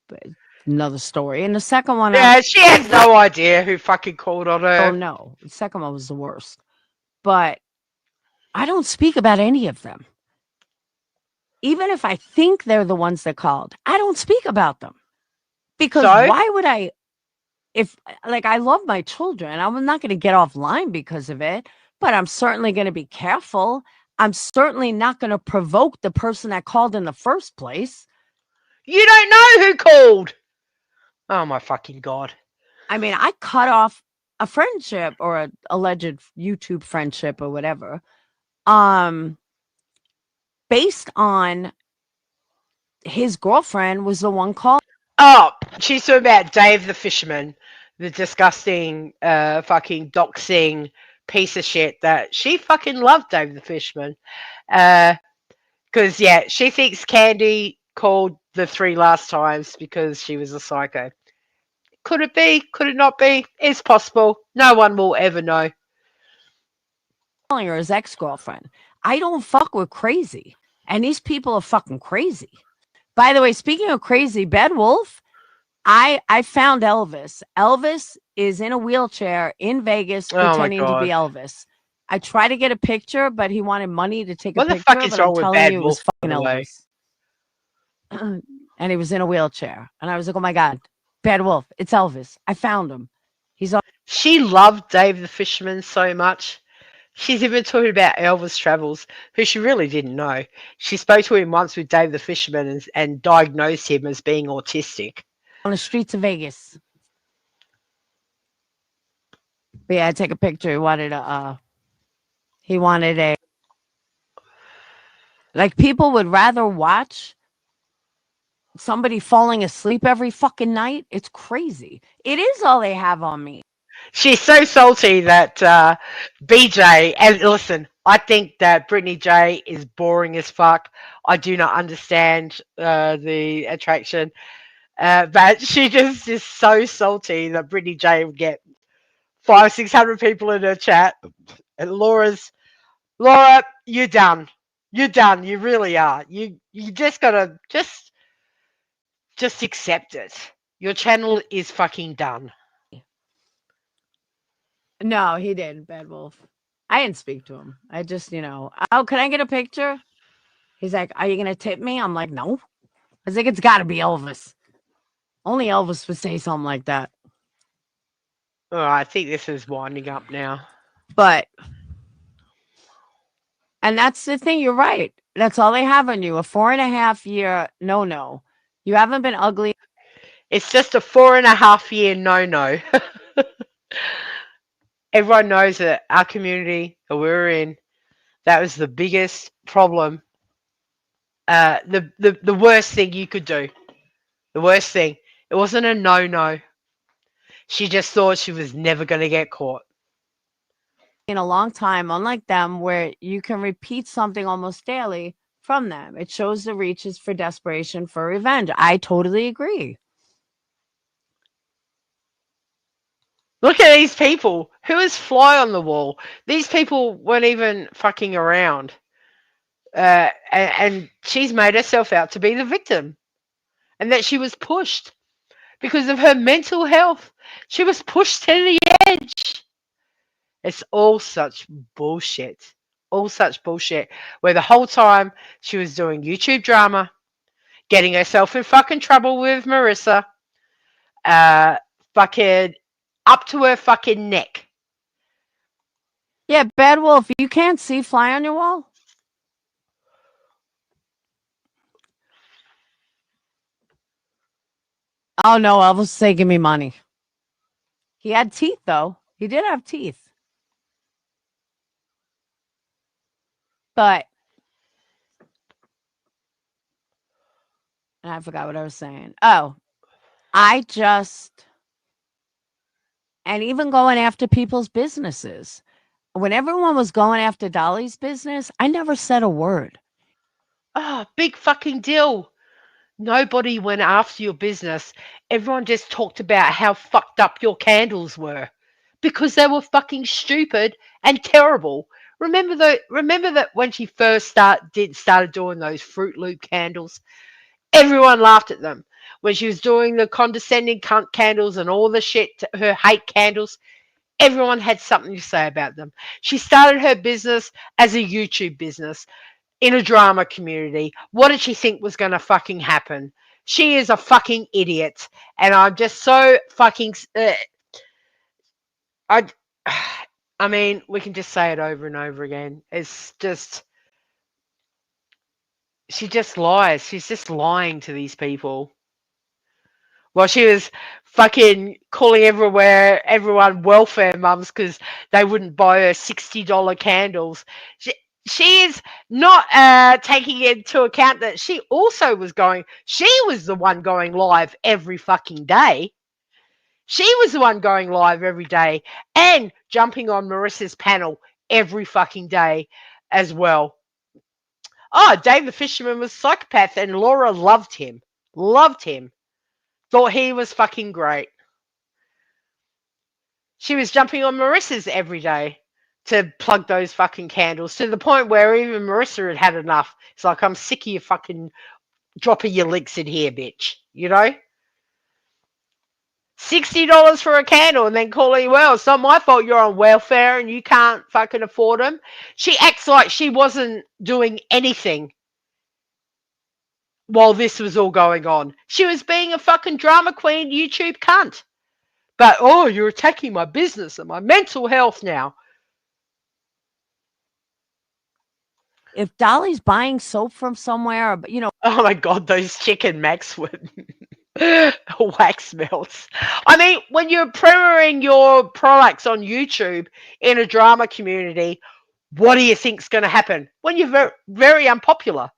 but another story. And the second one, Yeah, she has no idea who fucking called on her. oh no, the second one was the worst. But I don't speak about any of them. Even if I think they're the ones that called, I don't speak about them. Because So? why would I? If like I love my children, I'm not going to get offline because of it, but I'm certainly going to be careful. I'm certainly not going to provoke the person that called in the first place. You don't know who called. Oh my fucking God. I mean, I cut off a friendship or a alleged YouTube friendship or whatever, based on his girlfriend was the one calling. Oh, she's talking about Dave the Fisherman, the disgusting fucking doxing piece of shit that she fucking loved Dave the Fisherman. Because, yeah, she thinks Candy called the 3 last times because she was a psycho. Could it be? Could it not be? It's possible. No one will ever know. Calling her his ex-girlfriend. I don't fuck with crazy. And these people are fucking crazy. By the way, speaking of crazy, Bad Wolf, I found Elvis. Elvis is in a wheelchair in Vegas pretending to be Elvis. I tried to get a picture, but he wanted money to take a picture. What the fuck is but wrong I'm with telling Bad you, it was Wolf, by fucking the way? Elvis. And he was in a wheelchair. And I was like, oh my God, Bad Wolf, it's Elvis. I found him. He's on. She loved Dave the Fisherman so much. She's even talking about Elvis Travels, who she really didn't know. She spoke to him once with Dave the Fisherman and diagnosed him as being autistic. On the streets of Vegas. But yeah, I take a picture. He wanted a, like, people would rather watch somebody falling asleep every fucking night. It's crazy. It is all they have on me. She's so salty that BJ, and listen, I think that Brittany J is boring as fuck. I do not understand the attraction. But she just is so salty that Brittany J would get 500-600 people in her chat. And Laura, you're done. You're done. You really are. You just gotta just accept it. Your channel is fucking done. No, he didn't, Bad Wolf. I didn't speak to him. I just, oh, can I get a picture? He's like, are you going to tip me? I'm like, no. I was like, it's got to be Elvis. Only Elvis would say something like that. Oh, I think this is winding up now. But, and that's the thing. You're right. That's all they have on you. A 4.5 year no. You haven't been ugly. It's just a 4.5 year no. Everyone knows that our community that we're in, that was the biggest problem. The worst thing you could do. The worst thing. It wasn't a no. She just thought she was never going to get caught. In a long time, unlike them, where you can repeat something almost daily from them. It shows the reaches for desperation for revenge. I totally agree. Look at these people. Who is fly on the wall? These people weren't even fucking around. And she's made herself out to be the victim. And that she was pushed because of her mental health. She was pushed to the edge. It's all such bullshit. All such bullshit. Where the whole time she was doing YouTube drama, getting herself in fucking trouble with Marissa, fucking up to her fucking neck. Yeah, Bad Wolf, you can't see fly on your wall? Oh, no, Elvis say, give me money. He had teeth, though. He did have teeth. But I forgot what I was saying. Oh, and even going after people's businesses. When everyone was going after Dolly's business, I never said a word. Oh, big fucking deal. Nobody went after your business. Everyone just talked about how fucked up your candles were because they were fucking stupid and terrible. Remember that when she first started doing those Fruit Loop candles, Everyone laughed at them when she was doing the condescending cunt candles and all the shit, her hate candles. Everyone had something to say about them. She started her business as a YouTube business in a drama community. What did she think was going to fucking happen? She is a fucking idiot. And I'm just so fucking... I mean, we can just say it over and over again. It's just... She just lies. She's just lying to these people. Well, she was fucking calling everyone welfare mums because they wouldn't buy her $60 candles. She is not taking into account that she also was the one going live every fucking day. She was the one going live every day and jumping on Marissa's panel every fucking day as well. Oh, Dave the Fisherman was a psychopath and Laura loved him. Thought he was fucking great. She was jumping on Marissa's every day to plug those fucking candles to the point where even Marissa had enough. It's like, I'm sick of you fucking dropping your links in here, bitch. You know? $60 for a candle and then calling, well, it's not my fault you're on welfare and you can't fucking afford them. She acts like she wasn't doing anything while this was all going on. She was being a fucking drama queen YouTube cunt. But, oh, you're attacking my business and my mental health now. If Dolly's buying soap from somewhere, you know. Oh my God, those chicken Maxwood wax melts. I mean, when you're premiering your products on YouTube in a drama community, what do you think's going to happen when you're very, very unpopular?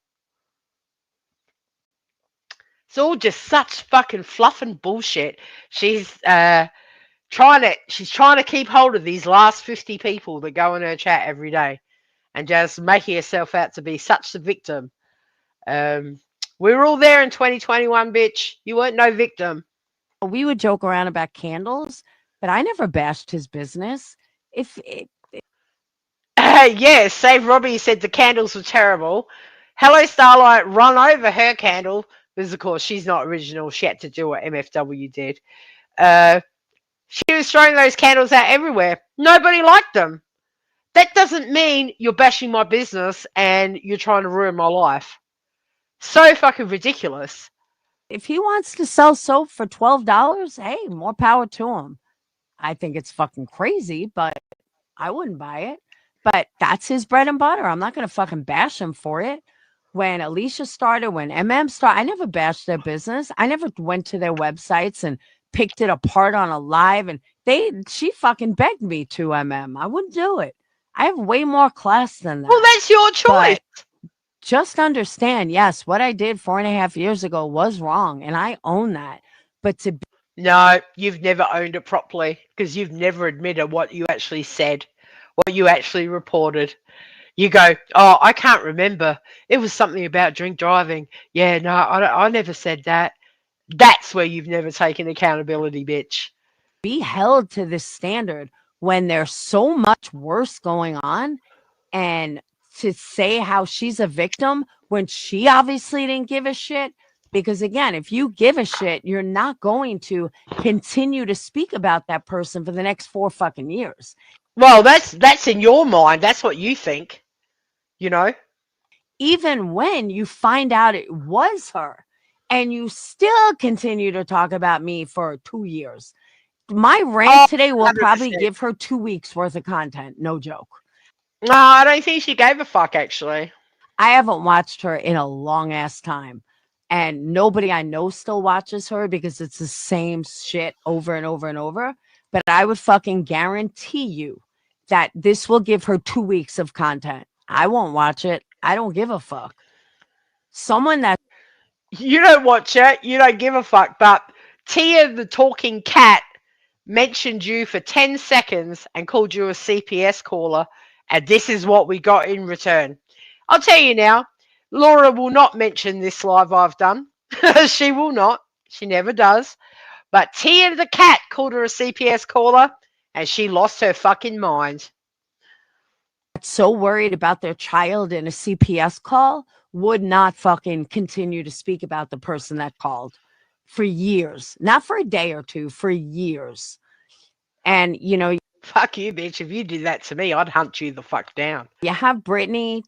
It's all just such fucking fluff and bullshit. She's trying to keep hold of these last 50 people that go in her chat every day and just making herself out to be such the victim. We were all there in 2021, bitch. You weren't no victim. We would joke around about candles, but I never bashed his business. Yeah, Save Robbie said the candles were terrible. Hello Starlight run over her candle because, of course, she's not original. She had to do what MFW did. She was throwing those candles out everywhere. Nobody liked them. That doesn't mean you're bashing my business and you're trying to ruin my life. So fucking ridiculous. If he wants to sell soap for $12, hey, more power to him. I think it's fucking crazy, but I wouldn't buy it. But that's his bread and butter. I'm not going to fucking bash him for it. When Alicia started, when MM started, I never bashed their business. I never went to their websites and picked it apart on a live. And she fucking begged me to MM. I wouldn't do it. I have way more class than that. Well, that's your choice. But just understand, yes, what I did 4.5 years ago was wrong, and I own that. But no, you've never owned it properly because you've never admitted what you actually said, what you actually reported. You go, oh, I can't remember. It was something about drink driving. Yeah, no, I never said that. That's where you've never taken accountability, bitch. Be held to this standard when there's so much worse going on, and to say how she's a victim when she obviously didn't give a shit. Because again, if you give a shit, you're not going to continue to speak about that person for the next 4 fucking years. Well, that's in your mind. That's what you think, you know? Even when you find out it was her and you still continue to talk about me for 2 years. My rant today will 100%. probably give her 2 weeks worth of content. No joke. No, I don't think she gave a fuck, actually. I haven't watched her in a long ass time. And nobody I know still watches her because it's the same shit over and over and over. But I would fucking guarantee you that this will give her 2 weeks of content. I won't watch it. I don't give a fuck. Someone that... You don't watch it. You don't give a fuck. But Tia the talking cat mentioned you for 10 seconds and called you a CPS caller. And this is what we got in return. I'll tell you now, Laura will not mention this live I've done. She will not. She never does. But Tia the cat called her a CPS caller and she lost her fucking mind. So worried about their child in a CPS call would not fucking continue to speak about the person that called for years, not for a day or two, for years. And, you know, Fuck you, bitch. If you did that to me, I'd hunt you the fuck down. you have Britney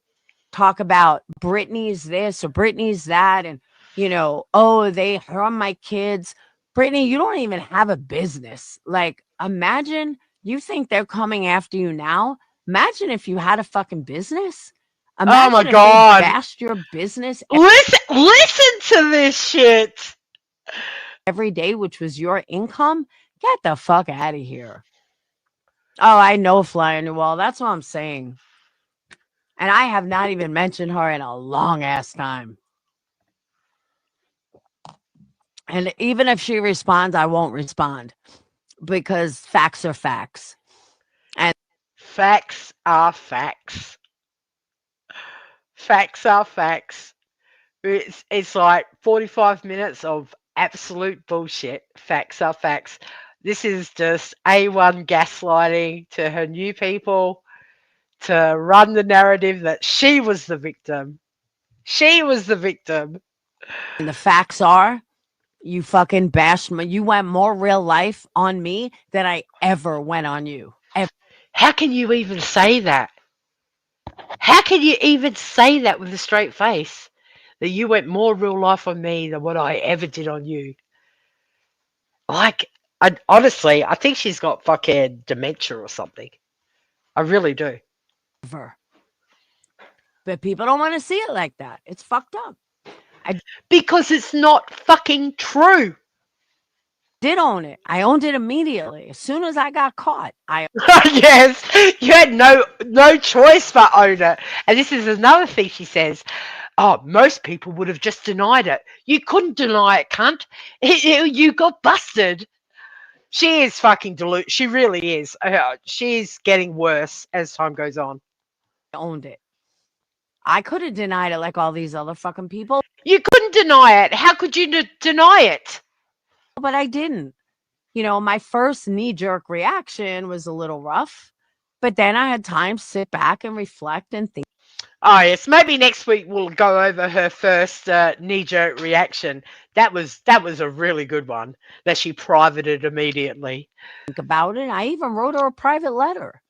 talk about Britney's this or Britney's that, and, you know, oh, they harm my kids. Britney, you don't even have a business. Like, imagine you think they're coming after you now. Imagine if you had a fucking business. Imagine my if God. they bashed your business Listen to this shit. every day, which was your income. Get the fuck out of here. Oh, I know Fly on the Wall. That's what I'm saying. And I have not even mentioned her in a long ass time. And even if she responds, I won't respond because facts are facts. And Facts are facts. Facts are facts. It's like 45 minutes of absolute bullshit. Facts are facts. This is just A1 gaslighting to her new people to run the narrative that she was the victim. She was the victim. the facts are, you fucking bashed me. You went more real life on me than I ever went on you. How can you even say that? How can you even say that with a straight face? That you went more real life on me than what I ever did on you? Like, honestly, I think she's got fucking dementia or something. I really do. Ever. But people don't want to see it like that. It's fucked up. Because it's not fucking true. Did own it. I owned it immediately. As soon as I got caught, Yes, you had no choice but own it. And this is another thing she says. Oh, most people would have just denied it. You couldn't deny it, cunt. You got busted. She is fucking deluded. She really is. She's getting worse as time goes on. owned it. I could have denied it like all these other fucking people, You couldn't deny it. How could you deny it? but I didn't. You know, my first knee-jerk reaction was a little rough, but then I had time to sit back and reflect and think. Oh, yes. Maybe next week we'll go over her first knee-jerk reaction. That was a really good one that she privated immediately. About it. I even wrote her a private letter.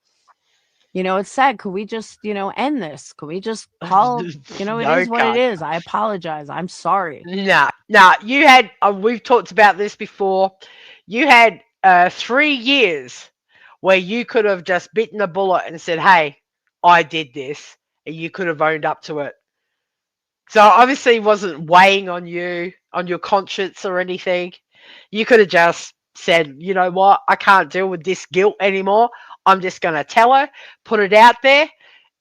You know, it said, could we just, you know, end this? Could we just call, you know, it No, is what can't. it is. I apologize. I'm sorry. Nah. You had, we've talked about this before. You had 3 years where you could have just bitten the bullet and said, hey, I did this. And you could have owned up to it. So obviously it wasn't weighing on you, on your conscience or anything. You could have just said, you know what, I can't deal with this guilt anymore. I'm just going to tell her, put it out there,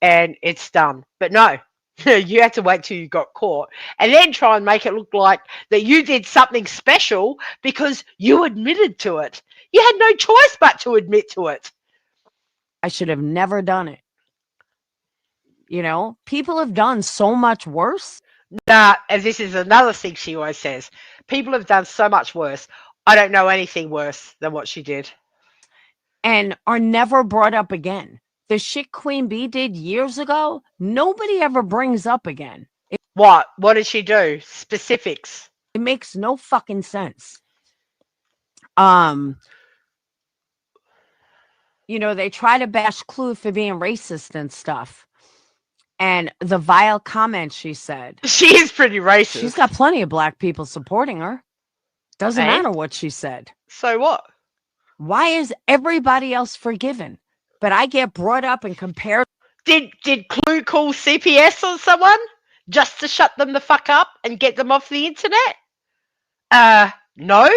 and it's done. But no, you had to wait till you got caught and then try and make it look like that you did something special because you admitted to it. You had no choice but to admit to it. I should have never done it. You know, people have done so much worse. Nah, and this is another thing she always says. People have done so much worse. I don't know anything worse than what she did. And are never brought up again. The shit Queen Bee did years ago, nobody ever brings up again. What? What did she do? Specifics. It makes no fucking sense. You know, they try to bash Clue for being racist and stuff. And the vile comments she said. She is pretty racist. She's got plenty of black people supporting her. Doesn't And? matter what she said. So what? Why is everybody else forgiven? But I get brought up and compared. Did Clue call CPS on someone just to shut them the fuck up and get them off the internet? No.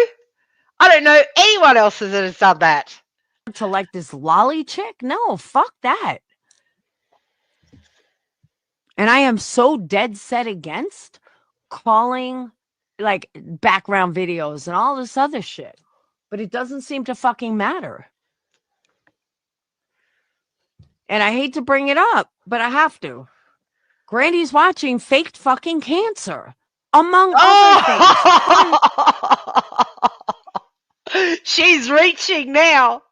I don't know anyone else that has done that. To like this lolly chick? No, fuck that. And I am so dead set against calling like background videos and all this other shit. But it doesn't seem to fucking matter. And I hate to bring it up, but I have to. Granny's watching faked fucking cancer, among other things. She's reaching now.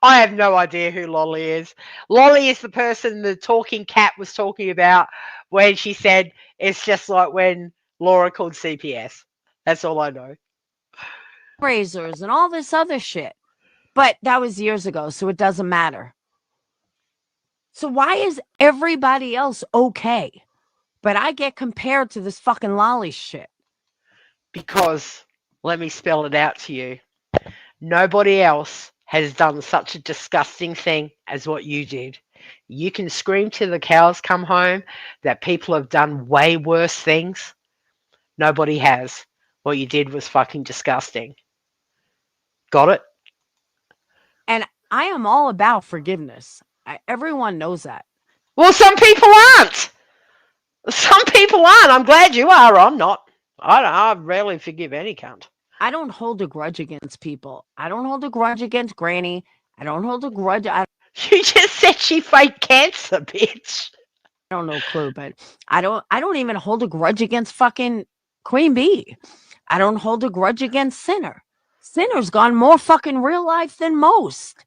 I have no idea who Lolly is. Lolly is the person the talking cat was talking about when she said it's just like when Laura called CPS. That's all I know. Razors and all this other shit. But that was years ago, so it doesn't matter. So why is everybody else okay? But I get compared to this fucking Lolly shit. Because, let me spell it out to you. Nobody else has done such a disgusting thing as what you did. You can scream till the cows come home that people have done way worse things. Nobody has. What you did was fucking disgusting. Got it? And I am all about forgiveness. Everyone knows that. Well, some people aren't. Some people aren't. I'm glad you are. I'm not. I rarely forgive any cunt. I don't hold a grudge against people. I don't hold a grudge against Granny. I don't hold a grudge. You just said she faked cancer, bitch. I don't know clue, but I don't even hold a grudge against fucking Queen Bee. I don't hold a grudge against Sinner. Sinner's gone more fucking real life than most.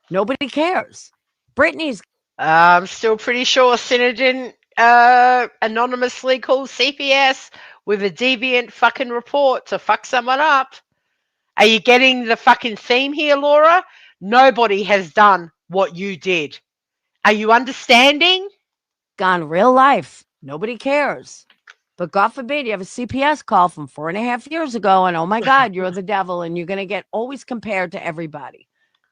Nobody cares. Britney's I'm still pretty sure Sinner didn't anonymously call CPS with a deviant fucking report to fuck someone up. Are you getting the fucking theme here, Laura? Nobody has done what you did. Are you understanding? gone real life. Nobody cares. But God forbid you have a CPS call from 4.5 years ago and oh my God, you're the devil and you're going to get always compared to everybody.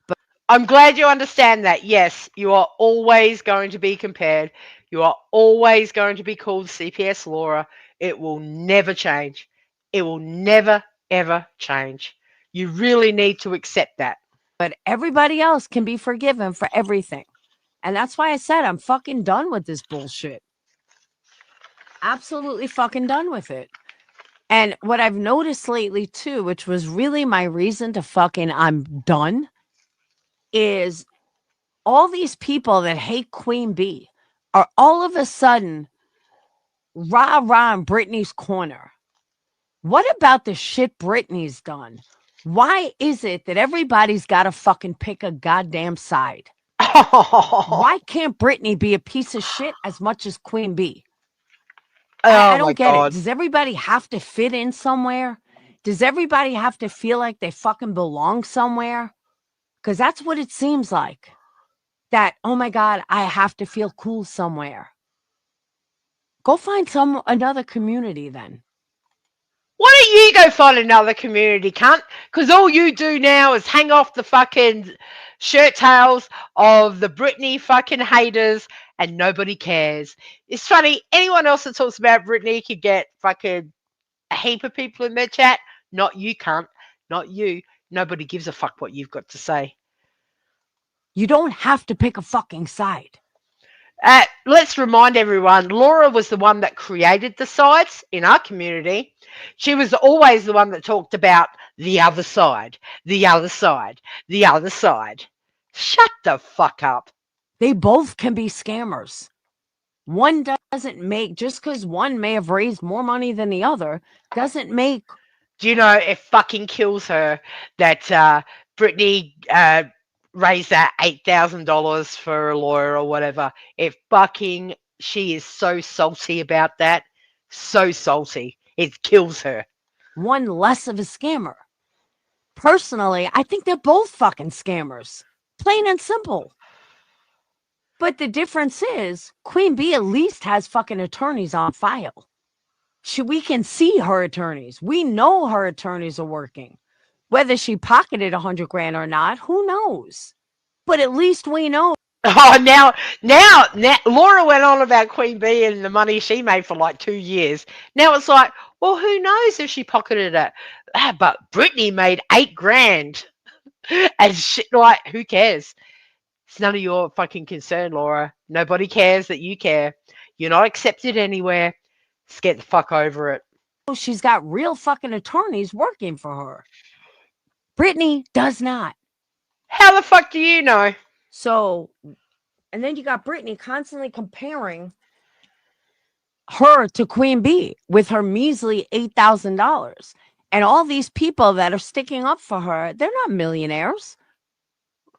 But I'm glad you understand that. Yes, you are always going to be compared. You are always going to be called CPS Laura. It will never change. It will never, ever change. You really need to accept that. But everybody else can be forgiven for everything. And that's why I said I'm fucking done with this bullshit. Absolutely fucking done with it. And what I've noticed lately too, which was really my reason to fucking I'm done, is all these people that hate Queen Bee are all of a sudden rah-rah in Britney's corner. What about the shit Britney's done? Why is it that everybody's got to fucking pick a goddamn side? Why can't Britney be a piece of shit as much as Queen Bee? I don't get it. Does everybody have to fit in somewhere? Does everybody have to feel like they fucking belong somewhere? Because that's what it seems like. That, oh my God, I have to feel cool somewhere. Go find another community then. Why don't you go find another community, cunt? Because all you do now is hang off the fucking shirt tails of the Britney fucking haters and nobody cares. It's funny, anyone else that talks about Britney could get fucking a heap of people in their chat. Not you, cunt. Not you. Nobody gives a fuck what you've got to say. You don't have to pick a fucking side. Let's remind everyone, Laura was the one that created the sides in our community. She was always the one that talked about the other side, the other side, the other side. Shut the fuck up. They both can be scammers. One doesn't make, just because one may have raised more money than the other, doesn't make. Do you know it fucking kills her that Britney raised that $8,000 for a lawyer or whatever? She is so salty about that. So salty. It kills her. One less of a scammer. Personally, I think they're both fucking scammers. Plain and simple. But the difference is, Queen Bee at least has fucking attorneys on file. We can see her attorneys. We know her attorneys are working. Whether she pocketed $100,000 or not, who knows? But at least we know. Oh, now, Laura went on about Queen Bee and the money she made for like 2 years. Now it's like, well, who knows if she pocketed it? But Britney made $8,000. And shit, like, who cares? It's none of your fucking concern, Laura. Nobody cares that you care. You're not accepted anywhere. Just get the fuck over it. She's got real fucking attorneys working for her. Britney does not. How the fuck do you know? So, and then you got Britney constantly comparing her to Queen Bee with her measly $8,000. And all these people that are sticking up for her, they're not millionaires.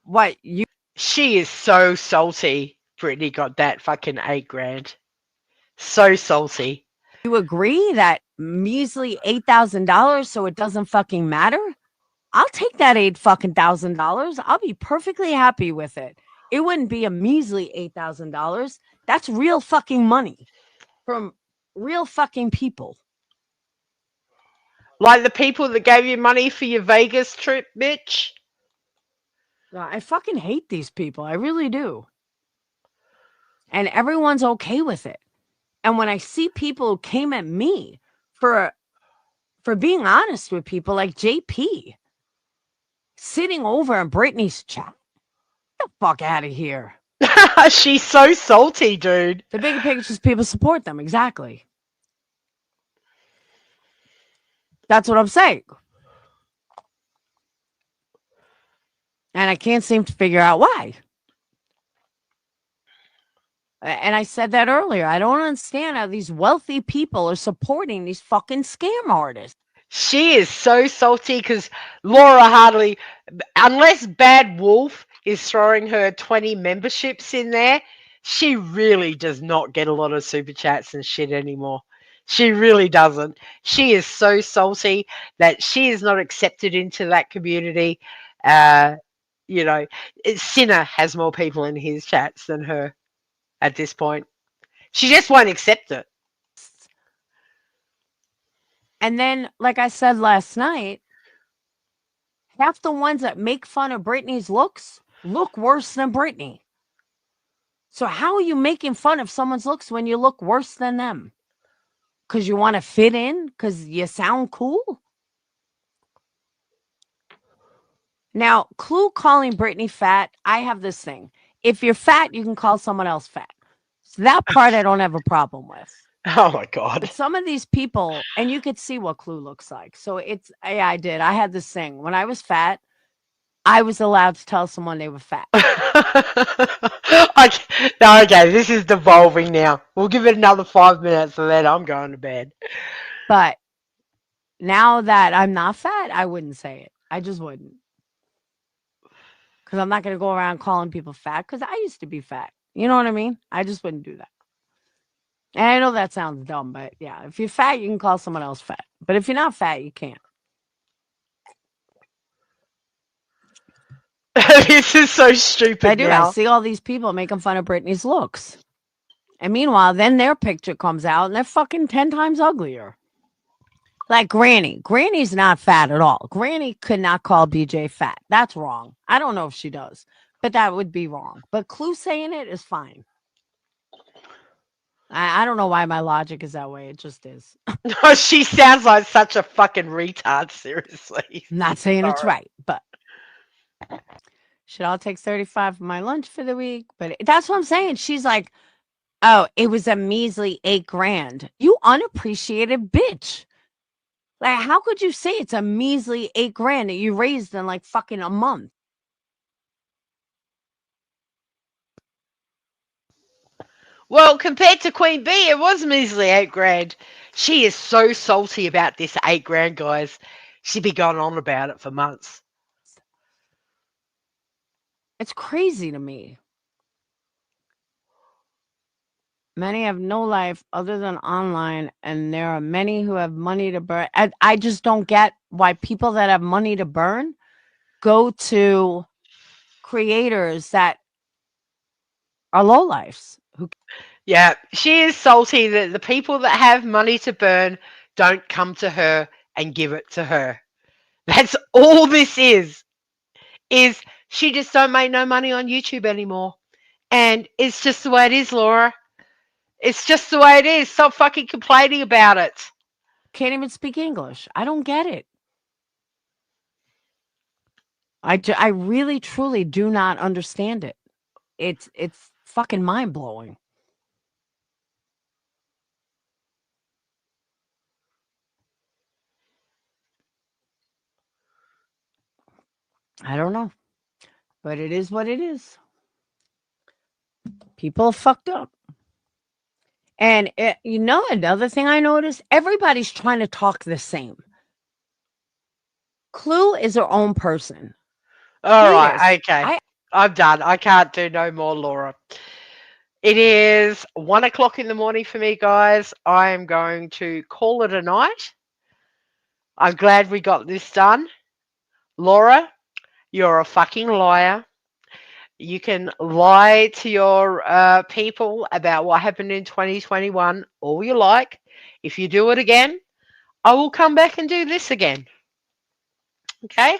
What you She is so salty. Brittany got that fucking $8,000. So salty. agree that measly $8,000, so it doesn't fucking matter? I'll take that $8,000. I'll be perfectly happy with it. It wouldn't be a measly $8,000. That's real fucking money from real fucking people. Like the people that gave you money for your Vegas trip, bitch. I fucking hate these people. I really do. And everyone's okay with it. And when I see people who came at me for being honest with people, like JP sitting over in Brittany's chat, get the fuck out of here. She's so salty, dude. The bigger picture is people support them. Exactly. That's what I'm saying. And I can't seem to figure out why. And I said that earlier. I don't understand how these wealthy people are supporting these fucking scam artists. She is so salty because Laura hardly, unless Bad Wolf is throwing her 20 memberships in there, she really does not get a lot of super chats and shit anymore. She really doesn't. She is so salty that she is not accepted into that community. You know, Sinner has more people in his chats than her at this point. She just won't accept it. And then, like I said last night, half the ones that make fun of Britney's looks look worse than Britney. So how are you making fun of someone's looks when you look worse than them? Because you want to fit in? Because you sound cool? Now, Clue calling Britney fat, I have this thing. If you're fat, you can call someone else fat. So that part I don't have a problem with. Oh my God. But some of these people, and you could see what Clue looks like. So it's, yeah, I did. I had this thing. When I was fat, I was allowed to tell someone they were fat. Okay, this is devolving now. We'll give it another 5 minutes and then I'm going to bed. But now that I'm not fat, I wouldn't say it. I just wouldn't. Because I'm not going to go around calling people fat because I used to be fat. You know what I mean? I just wouldn't do that. And I know that sounds dumb, but yeah, if you're fat, you can call someone else fat. But if you're not fat, you can't. This is so stupid. I do. Now. I see all these people making fun of Britney's looks. And meanwhile, then their picture comes out and they're fucking 10 times uglier. Like Granny. Granny's not fat at all. Granny could not call BJ fat. That's wrong. I don't know if she does, but that would be wrong. But Clue saying it is fine. I don't know why my logic is that way. It just is. No, she sounds like such a fucking retard, seriously. I'm not saying it's Sorry. right, but shit, I'll take 35 for my lunch for the week. But that's what I'm saying. She's like, oh, it was a measly $8,000. You unappreciated bitch. Like, how could you say it's a measly $8,000 that you raised in like fucking a month? Well, compared to Queen Bee, it was measly $8,000. She is so salty about this $8,000, guys. She'd be going on about it for months. It's crazy to me. Many have no life other than online, and there are many who have money to burn. I just don't get why people that have money to burn go to creators that are lowlifes. Yeah, she is salty that the people that have money to burn don't come to her and give it to her. That's all this is she just don't make no money on YouTube anymore. And it's just the way it is, Laura. It's just the way it is. Stop fucking complaining about it. Can't even speak English. I don't get it. I really, truly do not understand it. It's fucking mind-blowing. I don't know. But it is what it is. People are fucked up. And you know, another thing I noticed, everybody's trying to talk the same. Clue is her own person. All right, okay. I'm done. I can't do no more, Laura. It is 1 o'clock in the morning for me, guys. I am going to call it a night. I'm glad we got this done. Laura, you're a fucking liar. You can lie to your people about what happened in 2021 all you like. If you do it again, I will come back and do this again. Okay?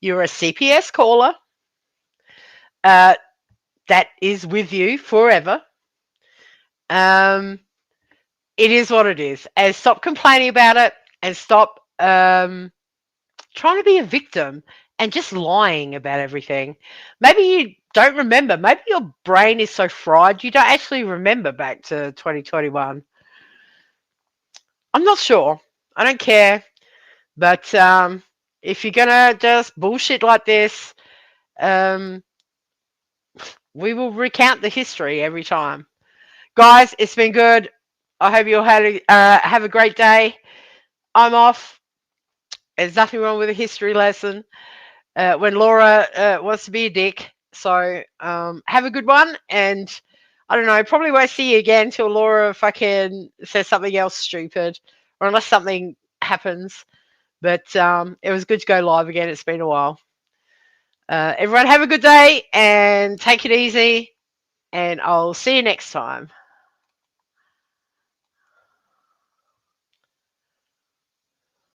You're a CPS caller. That is with you forever. It is what it is. And stop complaining about it and stop trying to be a victim and just lying about everything. Maybe you don't remember. Maybe your brain is so fried you don't actually remember back to 2021. I'm not sure. I don't care. But if you're going to just bullshit like this, we will recount the history every time. Guys, it's been good. I hope you'll have a great day. I'm off. There's nothing wrong with a history lesson when Laura wants to be a dick. So have a good one. And I don't know, probably won't see you again until Laura fucking says something else stupid or unless something happens. But it was good to go live again. It's been a while. Everyone have a good day and take it easy. And I'll see you next time.